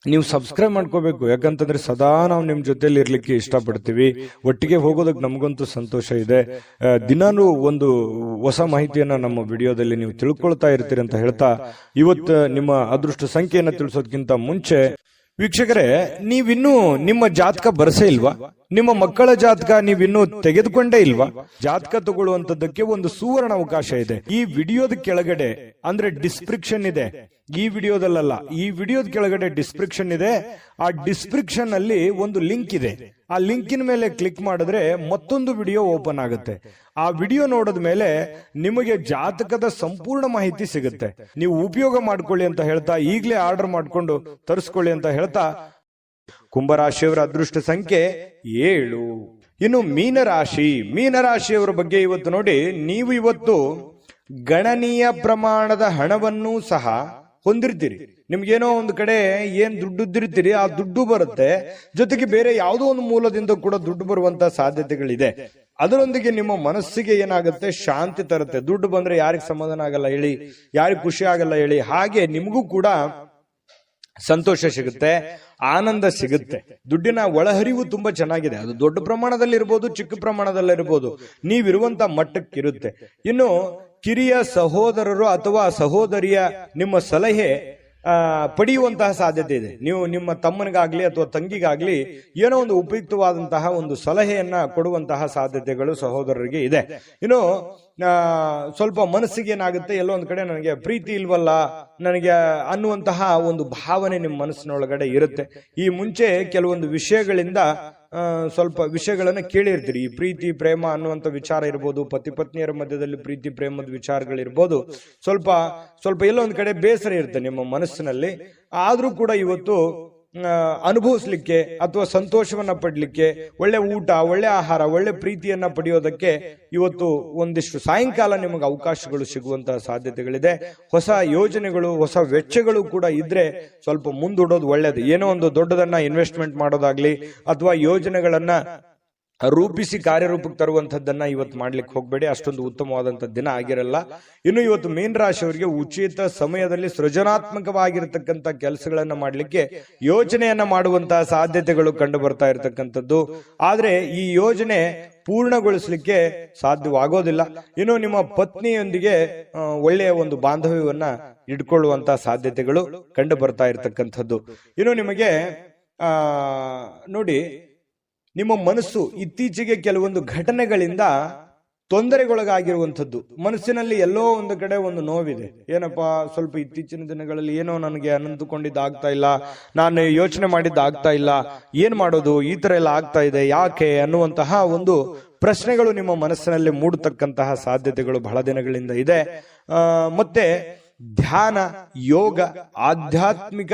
ನೀವು ಸಬ್ಸ್ಕ್ರೈಬ್ ಮಾಡ್ಕೋಬೇಕು. ಯಾಕಂತಂದ್ರೆ ಸದಾ ನಾವು ನಿಮ್ ಜೊತೆಲಿ ಇರ್ಲಿಕ್ಕೆ ಇಷ್ಟಪಡ್ತೀವಿ. ಒಟ್ಟಿಗೆ ಹೋಗೋದಕ್ಕೆ ನಮಗಂತೂ ಸಂತೋಷ ಇದೆ. ದಿನಾನು ಒಂದು ಹೊಸ ಮಾಹಿತಿಯನ್ನ ನಮ್ಮ ವಿಡಿಯೋದಲ್ಲಿ ನೀವು ತಿಳ್ಕೊಳ್ತಾ ಇರ್ತೀರಿ ಅಂತ ಹೇಳ್ತಾ, ಇವತ್ತು ನಿಮ್ಮ ಅದೃಷ್ಟ ಸಂಖ್ಯೆಯನ್ನ ತಿಳಿಸೋದಕ್ಕಿಂತ ಮುಂಚೆ ವೀಕ್ಷಕರೇ, ನೀವಿನ್ನೂ ನಿಮ್ಮ ಜಾತಕ ಬರಸೇ ಇಲ್ವಾ? ನಿಮ್ಮ ಮಕ್ಕಳ ಜಾತಕ ನೀವಿನ್ನೂ ತೆಗೆದುಕೊಂಡೇ ಇಲ್ವಾ? ಜಾತಕ ತಗೊಳ್ಳುವಂತದ್ದಕ್ಕೆ ಒಂದು ಸುವರ್ಣ ಅವಕಾಶ ಇದೆ. ಈ ವಿಡಿಯೋದ ಕೆಳಗಡೆ ಅಂದ್ರೆ ಡಿಸ್ಕ್ರಿಪ್ಷನ್ ಇದೆ. ಈ ವಿಡಿಯೋದಲ್ಲ, ಈ ವಿಡಿಯೋದ ಕೆಳಗಡೆ ಡಿಸ್ಕ್ರಿಪ್ಷನ್ ಇದೆ. ಆ ಡಿಸ್ಕ್ರಿಪ್ಷನ್ ಅಲ್ಲಿ ಒಂದು ಲಿಂಕ್ ಇದೆ. ಆ ಲಿಂಕಿನ ಮೇಲೆ ಕ್ಲಿಕ್ ಮಾಡಿದ್ರೆ ಮತ್ತೊಂದು ವಿಡಿಯೋ ಓಪನ್ ಆಗುತ್ತೆ. ಆ ವಿಡಿಯೋ ನೋಡಿದ ಮೇಲೆ ನಿಮಗೆ ಜಾತಕದ ಸಂಪೂರ್ಣ ಮಾಹಿತಿ ಸಿಗುತ್ತೆ. ನೀವು ಉಪಯೋಗ ಮಾಡ್ಕೊಳ್ಳಿ ಅಂತ ಹೇಳ್ತಾ, ಈಗಲೇ ಆರ್ಡರ್ ಮಾಡ್ಕೊಂಡು ತರಿಸ್ಕೊಳ್ಳಿ ಅಂತ ಹೇಳ್ತಾ, ಕುಂಭರಾಶಿಯವರ ಅದೃಷ್ಟ ಸಂಖ್ಯೆ 7. ಇನ್ನು ಮೀನರಾಶಿಯವರ ಬಗ್ಗೆ ಇವತ್ತು ನೋಡಿ, ನೀವು ಇವತ್ತು ಗಣನೀಯ ಪ್ರಮಾಣದ ಹಣವನ್ನು ಸಹ ಹೊಂದಿರ್ತೀರಿ. ನಿಮ್ಗೇನೋ ಒಂದು ಕಡೆ ಏನ್ ದುಡ್ಡಿರ್ತೀರಿ, ಆ ದುಡ್ಡು ಬರುತ್ತೆ. ಜೊತೆಗೆ ಬೇರೆ ಯಾವುದೋ ಒಂದು ಮೂಲದಿಂದ ಕೂಡ ದುಡ್ಡು ಬರುವಂತ ಸಾಧ್ಯತೆಗಳಿದೆ. ಅದರೊಂದಿಗೆ ನಿಮ್ಮ ಮನಸ್ಸಿಗೆ ಏನಾಗುತ್ತೆ, ಶಾಂತಿ ತರುತ್ತೆ. ದುಡ್ಡು ಬಂದ್ರೆ ಯಾರಿಗೆ ಸಮಾಧಾನ ಆಗಲ್ಲ ಹೇಳಿ, ಯಾರಿಗೆ ಖುಷಿ ಆಗಲ್ಲ ಹೇಳಿ. ಹಾಗೆ ನಿಮಗೂ ಕೂಡ ಸಂತೋಷ ಸಿಗುತ್ತೆ, ಆನಂದ ಸಿಗುತ್ತೆ. ದುಡ್ಡಿನ ಒಳಹರಿವು ತುಂಬಾ ಚೆನ್ನಾಗಿದೆ. ಅದು ದೊಡ್ಡ ಪ್ರಮಾಣದಲ್ಲಿ ಇರ್ಬೋದು, ಚಿಕ್ಕ ಪ್ರಮಾಣದಲ್ಲಿರ್ಬೋದು, ನೀವಿರುವಂತ ಮಟ್ಟಕ್ಕಿರುತ್ತೆ. ಇನ್ನು ಕಿರಿಯ ಸಹೋದರರು ಅಥವಾ ಸಹೋದರಿಯ ನಿಮ್ಮ ಸಲಹೆ ಪಡೆಯುವಂತಹ ಸಾಧ್ಯತೆ ಇದೆ. ನೀವು ನಿಮ್ಮ ತಮ್ಮನಿಗಾಗ್ಲಿ ಅಥವಾ ತಂಗಿಗಾಗ್ಲಿ ಏನೋ ಒಂದು ಉಪಯುಕ್ತವಾದಂತಹ ಒಂದು ಸಲಹೆಯನ್ನ ಕೊಡುವಂತಹ ಸಾಧ್ಯತೆಗಳು ಸಹೋದರರಿಗೆ ಇದೆ. ಇನ್ನು ಸ್ವಲ್ಪ ಮನಸ್ಸಿಗೆ ಏನಾಗುತ್ತೆ, ಎಲ್ಲೋ ಒಂದ್ ಕಡೆ ನನಗೆ ಪ್ರೀತಿ ಇಲ್ವಲ್ಲ ನನಗೆ ಅನ್ನುವಂತಹ ಒಂದು ಭಾವನೆ ನಿಮ್ಮ ಮನಸ್ಸಿನೊಳಗಡೆ ಇರುತ್ತೆ. ಈ ಮುಂಚೆ ಕೆಲವೊಂದು ವಿಷಯಗಳಿಂದ ಸ್ವಲ್ಪ ವಿಷಯಗಳನ್ನ ಕೇಳಿರ್ತೀರಿ. ಈ ಪ್ರೀತಿ ಪ್ರೇಮ ಅನ್ನುವಂಥ ವಿಚಾರ ಇರ್ಬೋದು, ಪತಿ ಪತ್ನಿಯರ ಮಧ್ಯದಲ್ಲಿ ಪ್ರೀತಿ ಪ್ರೇಮದ ವಿಚಾರಗಳಿರ್ಬೋದು. ಸ್ವಲ್ಪ ಎಲ್ಲೋ ಒಂದ್ ಕಡೆ ಬೇಸರ ಇರುತ್ತೆ ನಿಮ್ಮ ಮನಸ್ಸಿನಲ್ಲಿ. ಆದ್ರೂ ಕೂಡ ಇವತ್ತು ಅನುಭವಿಸ್ಲಿಕ್ಕೆ ಅಥವಾ ಸಂತೋಷವನ್ನ ಪಡ್ಲಿಕ್ಕೆ, ಒಳ್ಳೆ ಊಟ, ಒಳ್ಳೆ ಆಹಾರ, ಒಳ್ಳೆ ಪ್ರೀತಿಯನ್ನ ಪಡೆಯೋದಕ್ಕೆ ಇವತ್ತು ಒಂದಿಷ್ಟು ಸಾಯಂಕಾಲ ನಿಮಗೆ ಅವಕಾಶಗಳು ಸಿಗುವಂತಹ ಸಾಧ್ಯತೆಗಳಿದೆ. ಹೊಸ ಯೋಜನೆಗಳು, ಹೊಸ ವೆಚ್ಚಗಳು ಕೂಡ ಇದ್ರೆ ಸ್ವಲ್ಪ ಮುಂದೂಡೋದು ಒಳ್ಳೇದು. ಏನೋ ಒಂದು ದೊಡ್ಡದನ್ನ ಇನ್ವೆಸ್ಟ್ಮೆಂಟ್ ಮಾಡೋದಾಗ್ಲಿ ಅಥವಾ ಯೋಜನೆಗಳನ್ನ ರೂಪಿಸಿ ಕಾರ್ಯರೂಪಕ್ಕೆ ತರುವಂತದ್ದನ್ನ ಇವತ್ತು ಮಾಡ್ಲಿಕ್ಕೆ ಹೋಗ್ಬೇಡಿ. ಅಷ್ಟೊಂದು ಉತ್ತಮವಾದಂತ ದಿನ ಆಗಿರಲ್ಲ. ಇನ್ನು ಇವತ್ತು ಮೀನರಾಶಿಯವರಿಗೆ ಉಚಿತ ಸಮಯದಲ್ಲಿ ಸೃಜನಾತ್ಮಕವಾಗಿರತಕ್ಕಂತ ಕೆಲಸಗಳನ್ನ ಮಾಡ್ಲಿಕ್ಕೆ ಯೋಜನೆಯನ್ನ ಮಾಡುವಂತಹ ಸಾಧ್ಯತೆಗಳು ಕಂಡು ಬರ್ತಾ ಇರತಕ್ಕಂಥದ್ದು. ಆದ್ರೆ ಈ ಯೋಜನೆ ಪೂರ್ಣಗೊಳಿಸಲಿಕ್ಕೆ ಸಾಧ್ಯವಾಗೋದಿಲ್ಲ. ಇನ್ನು ನಿಮ್ಮ ಪತ್ನಿಯೊಂದಿಗೆ ಒಳ್ಳೆಯ ಒಂದು ಬಾಂಧವ್ಯವನ್ನ ಇಟ್ಕೊಳ್ಳುವಂತಹ ಸಾಧ್ಯತೆಗಳು ಕಂಡು ಬರ್ತಾ ಇರತಕ್ಕಂಥದ್ದು. ಇನ್ನು ನಿಮಗೆ ನೋಡಿ, ನಿಮ್ಮ ಮನಸ್ಸು ಇತ್ತೀಚೆಗೆ ಕೆಲವೊಂದು ಘಟನೆಗಳಿಂದ ತೊಂದರೆಗೊಳಗಾಗಿರುವಂಥದ್ದು. ಮನಸ್ಸಿನಲ್ಲಿ ಎಲ್ಲೋ ಒಂದು ಕಡೆ ಒಂದು ನೋವಿದೆ. ಏನಪ್ಪಾ, ಸ್ವಲ್ಪ ಇತ್ತೀಚಿನ ದಿನಗಳಲ್ಲಿ ಏನೋ ನನಗೆ ಅನಂತುಕೊಂಡಿದ್ದು ಆಗ್ತಾ ಇಲ್ಲ, ನಾನು ಯೋಚನೆ ಮಾಡಿದ್ದು ಆಗ್ತಾ ಇಲ್ಲ, ಏನ್ ಮಾಡೋದು, ಈ ತರ ಎಲ್ಲ ಆಗ್ತಾ ಇದೆ, ಯಾಕೆ ಅನ್ನುವಂತಹ ಒಂದು ಪ್ರಶ್ನೆಗಳು ನಿಮ್ಮ ಮನಸ್ಸಿನಲ್ಲಿ ಮೂಡತಕ್ಕಂತಹ ಸಾಧ್ಯತೆಗಳು ಬಹಳ ದಿನಗಳಿಂದ ಇದೆ. ಮತ್ತೆ ಧ್ಯಾನ, ಯೋಗ, ಆಧ್ಯಾತ್ಮಿಕ,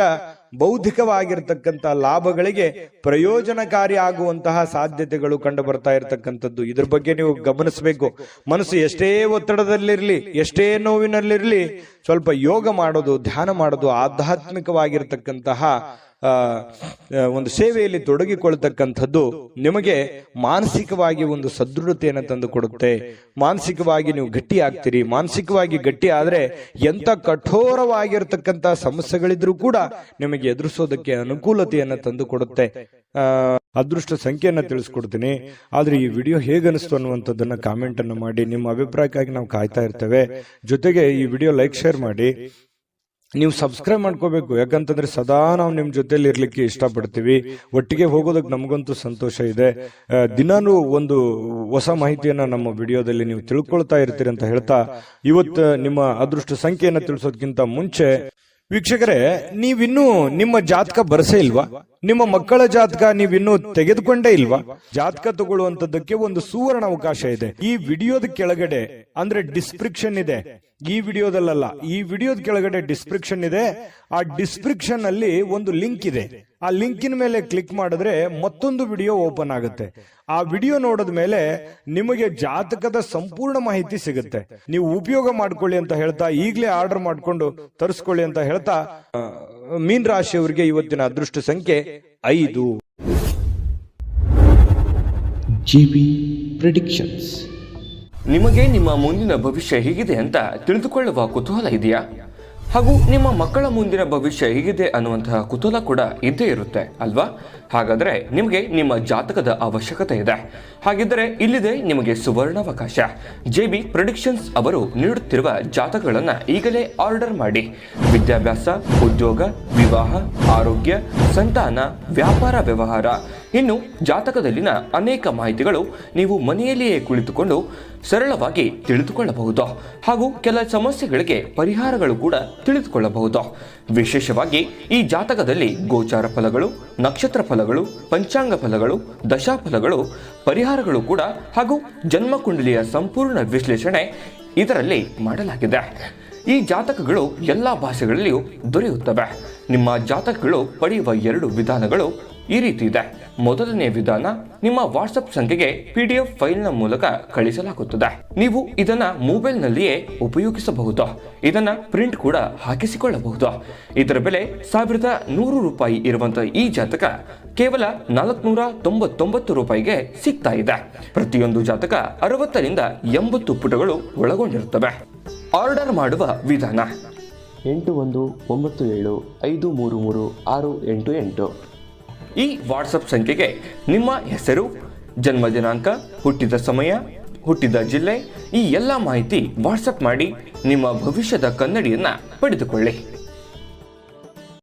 ಬೌದ್ಧಿಕವಾಗಿರ್ತಕ್ಕಂಥ ಲಾಭಗಳಿಗೆ ಪ್ರಯೋಜನಕಾರಿ ಆಗುವಂತಹ ಸಾಧ್ಯತೆಗಳು ಕಂಡು ಬರ್ತಾ ಇರತಕ್ಕಂಥದ್ದು. ಇದ್ರ ಬಗ್ಗೆ ನೀವು ಗಮನಿಸಬೇಕು. ಮನಸ್ಸು ಎಷ್ಟೇ ಒತ್ತಡದಲ್ಲಿರ್ಲಿ, ಎಷ್ಟೇ ನೋವಿನಲ್ಲಿರ್ಲಿ, ಸ್ವಲ್ಪ ಯೋಗ ಮಾಡೋದು, ಧ್ಯಾನ ಮಾಡೋದು, ಆಧ್ಯಾತ್ಮಿಕವಾಗಿರ್ತಕ್ಕಂತಹ ಒಂದು ಸೇವೆಯಲ್ಲಿ ತೊಡಗಿಕೊಳ್ತಕ್ಕಂಥದ್ದು ನಿಮಗೆ ಮಾನಸಿಕವಾಗಿ ಒಂದು ಸದೃಢತೆಯನ್ನು ತಂದು ಕೊಡುತ್ತೆ. ಮಾನಸಿಕವಾಗಿ ನೀವು ಗಟ್ಟಿ ಆಗ್ತೀರಿ. ಮಾನಸಿಕವಾಗಿ ಗಟ್ಟಿ ಆದ್ರೆ ಎಂತ ಕಠೋರವಾಗಿರ್ತಕ್ಕಂಥ ಸಮಸ್ಯೆಗಳಿದ್ರೂ ಕೂಡ ನಿಮಗೆ ಎದುರಿಸೋದಕ್ಕೆ ಅನುಕೂಲತೆಯನ್ನು ತಂದು ಕೊಡುತ್ತೆ. ಅದೃಷ್ಟ ಸಂಖ್ಯೆಯನ್ನ ತಿಳಿಸ್ಕೊಡ್ತೀನಿ. ಆದ್ರೆ ಈ ವಿಡಿಯೋ ಹೇಗನಿಸ್ತು ಅನ್ನುವಂಥದ್ದನ್ನ ಕಾಮೆಂಟ್ ಅನ್ನು ಮಾಡಿ. ನಿಮ್ಮ ಅಭಿಪ್ರಾಯಕ್ಕಾಗಿ ನಾವು ಕಾಯ್ತಾ ಇರ್ತೇವೆ. ಜೊತೆಗೆ ಈ ವಿಡಿಯೋ ಲೈಕ್, ಶೇರ್ ಮಾಡಿ. ನೀವು ಸಬ್ಸ್ಕ್ರೈಬ್ ಮಾಡ್ಕೋಬೇಕು. ಯಾಕಂತಂದ್ರೆ ಸದಾ ನಾವು ನಿಮ್ ಜೊತೆಲಿ ಇರ್ಲಿಕ್ಕೆ ಇಷ್ಟಪಡ್ತೀವಿ. ಒಟ್ಟಿಗೆ ಹೋಗೋದಕ್ಕೆ ನಮಗಂತೂ ಸಂತೋಷ ಇದೆ. ದಿನಾನು ಒಂದು ಹೊಸ ಮಾಹಿತಿಯನ್ನ ನಮ್ಮ ವಿಡಿಯೋದಲ್ಲಿ ನೀವು ತಿಳ್ಕೊಳ್ತಾ ಇರ್ತೀರಿ ಅಂತ ಹೇಳ್ತಾ, ಇವತ್ತು ನಿಮ್ಮ ಅದೃಷ್ಟ ಸಂಖ್ಯೆಯನ್ನ ತಿಳಿಸೋದಕ್ಕಿಂತ ಮುಂಚೆ ವೀಕ್ಷಕರೇ, ನೀವಿನ್ನೂ ನಿಮ್ಮ ಜಾತಕ ಬರಸೇ ಇಲ್ವಾ? ನಿಮ್ಮ ಮಕ್ಕಳ ಜಾತಕ ನೀವಿನ್ನೂ ತೆಗೆದುಕೊಂಡೇ ಇಲ್ವಾ? ಜಾತಕ ತಗೊಳ್ಳುವಂತದ್ದಕ್ಕೆ ಒಂದು ಸುವರ್ಣ ಅವಕಾಶ ಇದೆ. ಈ ವಿಡಿಯೋದ ಕೆಳಗಡೆ ಅಂದ್ರೆ ಡಿಸ್ಕ್ರಿಪ್ಷನ್ ಇದೆ. ಈ ವಿಡಿಯೋದಲ್ಲ, ಈ ವಿಡಿಯೋದ ಕೆಳಗಡೆ ಡಿಸ್ಕ್ರಿಪ್ಷನ್ ಇದೆ. ಆ ಡಿಸ್ಕ್ರಿಪ್ಷನ್ ಅಲ್ಲಿ ಒಂದು ಲಿಂಕ್ ಇದೆ. ಆ ಲಿಂಕಿನ ಮೇಲೆ ಕ್ಲಿಕ್ ಮಾಡಿದ್ರೆ ಮತ್ತೊಂದು ವಿಡಿಯೋ ಓಪನ್ ಆಗುತ್ತೆ. ಆ ವಿಡಿಯೋ ನೋಡಿದ ಮೇಲೆ ನಿಮಗೆ ಜಾತಕದ ಸಂಪೂರ್ಣ ಮಾಹಿತಿ ಸಿಗುತ್ತೆ. ನೀವು ಉಪಯೋಗ ಮಾಡ್ಕೊಳ್ಳಿ ಅಂತ ಹೇಳ್ತಾ, ಈಗಲೇ ಆರ್ಡರ್ ಮಾಡ್ಕೊಂಡು ತರಿಸ್ಕೊಳ್ಳಿ ಅಂತ ಹೇಳ್ತಾ, ಮೀನ ರಾಶಿಯವರಿಗೆ ಇವತ್ತಿನ ಅದೃಷ್ಟ ಸಂಖ್ಯೆ 5. GB predictions. ನಿಮಗೆ ನಿಮ್ಮ ಮುಂದಿನ ಭವಿಷ್ಯ ಹೇಗಿದೆ ಅಂತ ತಿಳಿದುಕೊಳ್ಳುವ ಕುತೂಹಲ ಇದೆಯಾ? ಹಾಗೂ ನಿಮ್ಮ ಮಕ್ಕಳ ಮುಂದಿನ ಭವಿಷ್ಯ ಹೇಗಿದೆ ಅನ್ನುವಂತಹ ಕುತೂಹಲ ಕೂಡ ಇದ್ದೇ ಇರುತ್ತೆ ಅಲ್ವಾ? ಹಾಗಾದರೆ ನಿಮಗೆ ನಿಮ್ಮ ಜಾತಕದ ಅವಶ್ಯಕತೆ ಇದೆ. ಹಾಗಿದ್ದರೆ ಇಲ್ಲಿದೆ ನಿಮಗೆ ಸುವರ್ಣಾವಕಾಶ. JB ಪ್ರೆಡಿಕ್ಷನ್ಸ್ ಅವರು ನೀಡುತ್ತಿರುವ ಜಾತಕಗಳನ್ನು ಈಗಲೇ ಆರ್ಡರ್ ಮಾಡಿ. ವಿದ್ಯಾಭ್ಯಾಸ, ಉದ್ಯೋಗ, ವಿವಾಹ, ಆರೋಗ್ಯ, ಸಂತಾನ, ವ್ಯಾಪಾರ ವ್ಯವಹಾರ, ಇನ್ನು ಜಾತಕದಲ್ಲಿನ ಅನೇಕ ಮಾಹಿತಿಗಳು ನೀವು ಮನೆಯಲ್ಲಿಯೇ ಕುಳಿತುಕೊಂಡು ಸರಳವಾಗಿ ತಿಳಿದುಕೊಳ್ಳಬಹುದು. ಹಾಗೂ ಕೆಲ ಸಮಸ್ಯೆಗಳಿಗೆ ಪರಿಹಾರಗಳು ಕೂಡ ತಿಳಿದುಕೊಳ್ಳಬಹುದು. ವಿಶೇಷವಾಗಿ ಈ ಜಾತಕದಲ್ಲಿ ಗೋಚಾರ ಫಲಗಳು, ನಕ್ಷತ್ರ ಫಲಗಳು, ಪಂಚಾಂಗ ಫಲಗಳು, ದಶಾಫಲಗಳು, ಪರಿಹಾರಗಳು ಕೂಡ ಹಾಗೂ ಜನ್ಮಕುಂಡಲಿಯ ಸಂಪೂರ್ಣ ವಿಶ್ಲೇಷಣೆ ಇದರಲ್ಲಿ ಮಾಡಲಾಗಿದೆ. ಈ ಜಾತಕಗಳು ಎಲ್ಲ ಭಾಷೆಗಳಲ್ಲಿಯೂ ದೊರೆಯುತ್ತವೆ. ನಿಮ್ಮ ಜಾತಕಗಳು ಪಡೆಯುವ 2 ವಿಧಾನಗಳು ಈ ರೀತಿ ಇದೆ. ಮೊದಲನೇ ವಿಧಾನ, ನಿಮ್ಮ ವಾಟ್ಸಪ್ ಸಂಖ್ಯೆಗೆ PDF ಫೈಲ್ನ ಮೂಲಕ ಕಳಿಸಲಾಗುತ್ತದೆ. ನೀವು ಇದನ್ನ ಮೊಬೈಲ್ನಲ್ಲಿಯೇ ಉಪಯೋಗಿಸಬಹುದು. ಇದನ್ನ ಪ್ರಿಂಟ್ ಕೂಡ ಹಾಕಿಸಿಕೊಳ್ಳಬಹುದು. ಇದರ ಬೆಲೆ 1100 ರೂಪಾಯಿ ಇರುವಂತಹ ಈ ಜಾತಕ ಕೇವಲ 499 ರೂಪಾಯಿಗೆ ಸಿಗ್ತಾ ಇದೆ. ಪ್ರತಿಯೊಂದು ಜಾತಕ 60 ರಿಂದ 80 ಪುಟಗಳು ಒಳಗೊಂಡಿರುತ್ತವೆ. ಆರ್ಡರ್ ಮಾಡುವ ವಿಧಾನ 8197533688. ಈ ವಾಟ್ಸಪ್ ಸಂಖ್ಯೆಗೆ ನಿಮ್ಮ ಹೆಸರು, ಜನ್ಮ ದಿನಾಂಕ, ಹುಟ್ಟಿದ ಸಮಯ, ಹುಟ್ಟಿದ ಜಿಲ್ಲೆ, ಈ ಎಲ್ಲ ಮಾಹಿತಿ ವಾಟ್ಸಪ್ ಮಾಡಿ ನಿಮ್ಮ ಭವಿಷ್ಯದ ಕನ್ನಡಿಯನ್ನು ಪಡೆದುಕೊಳ್ಳಿ.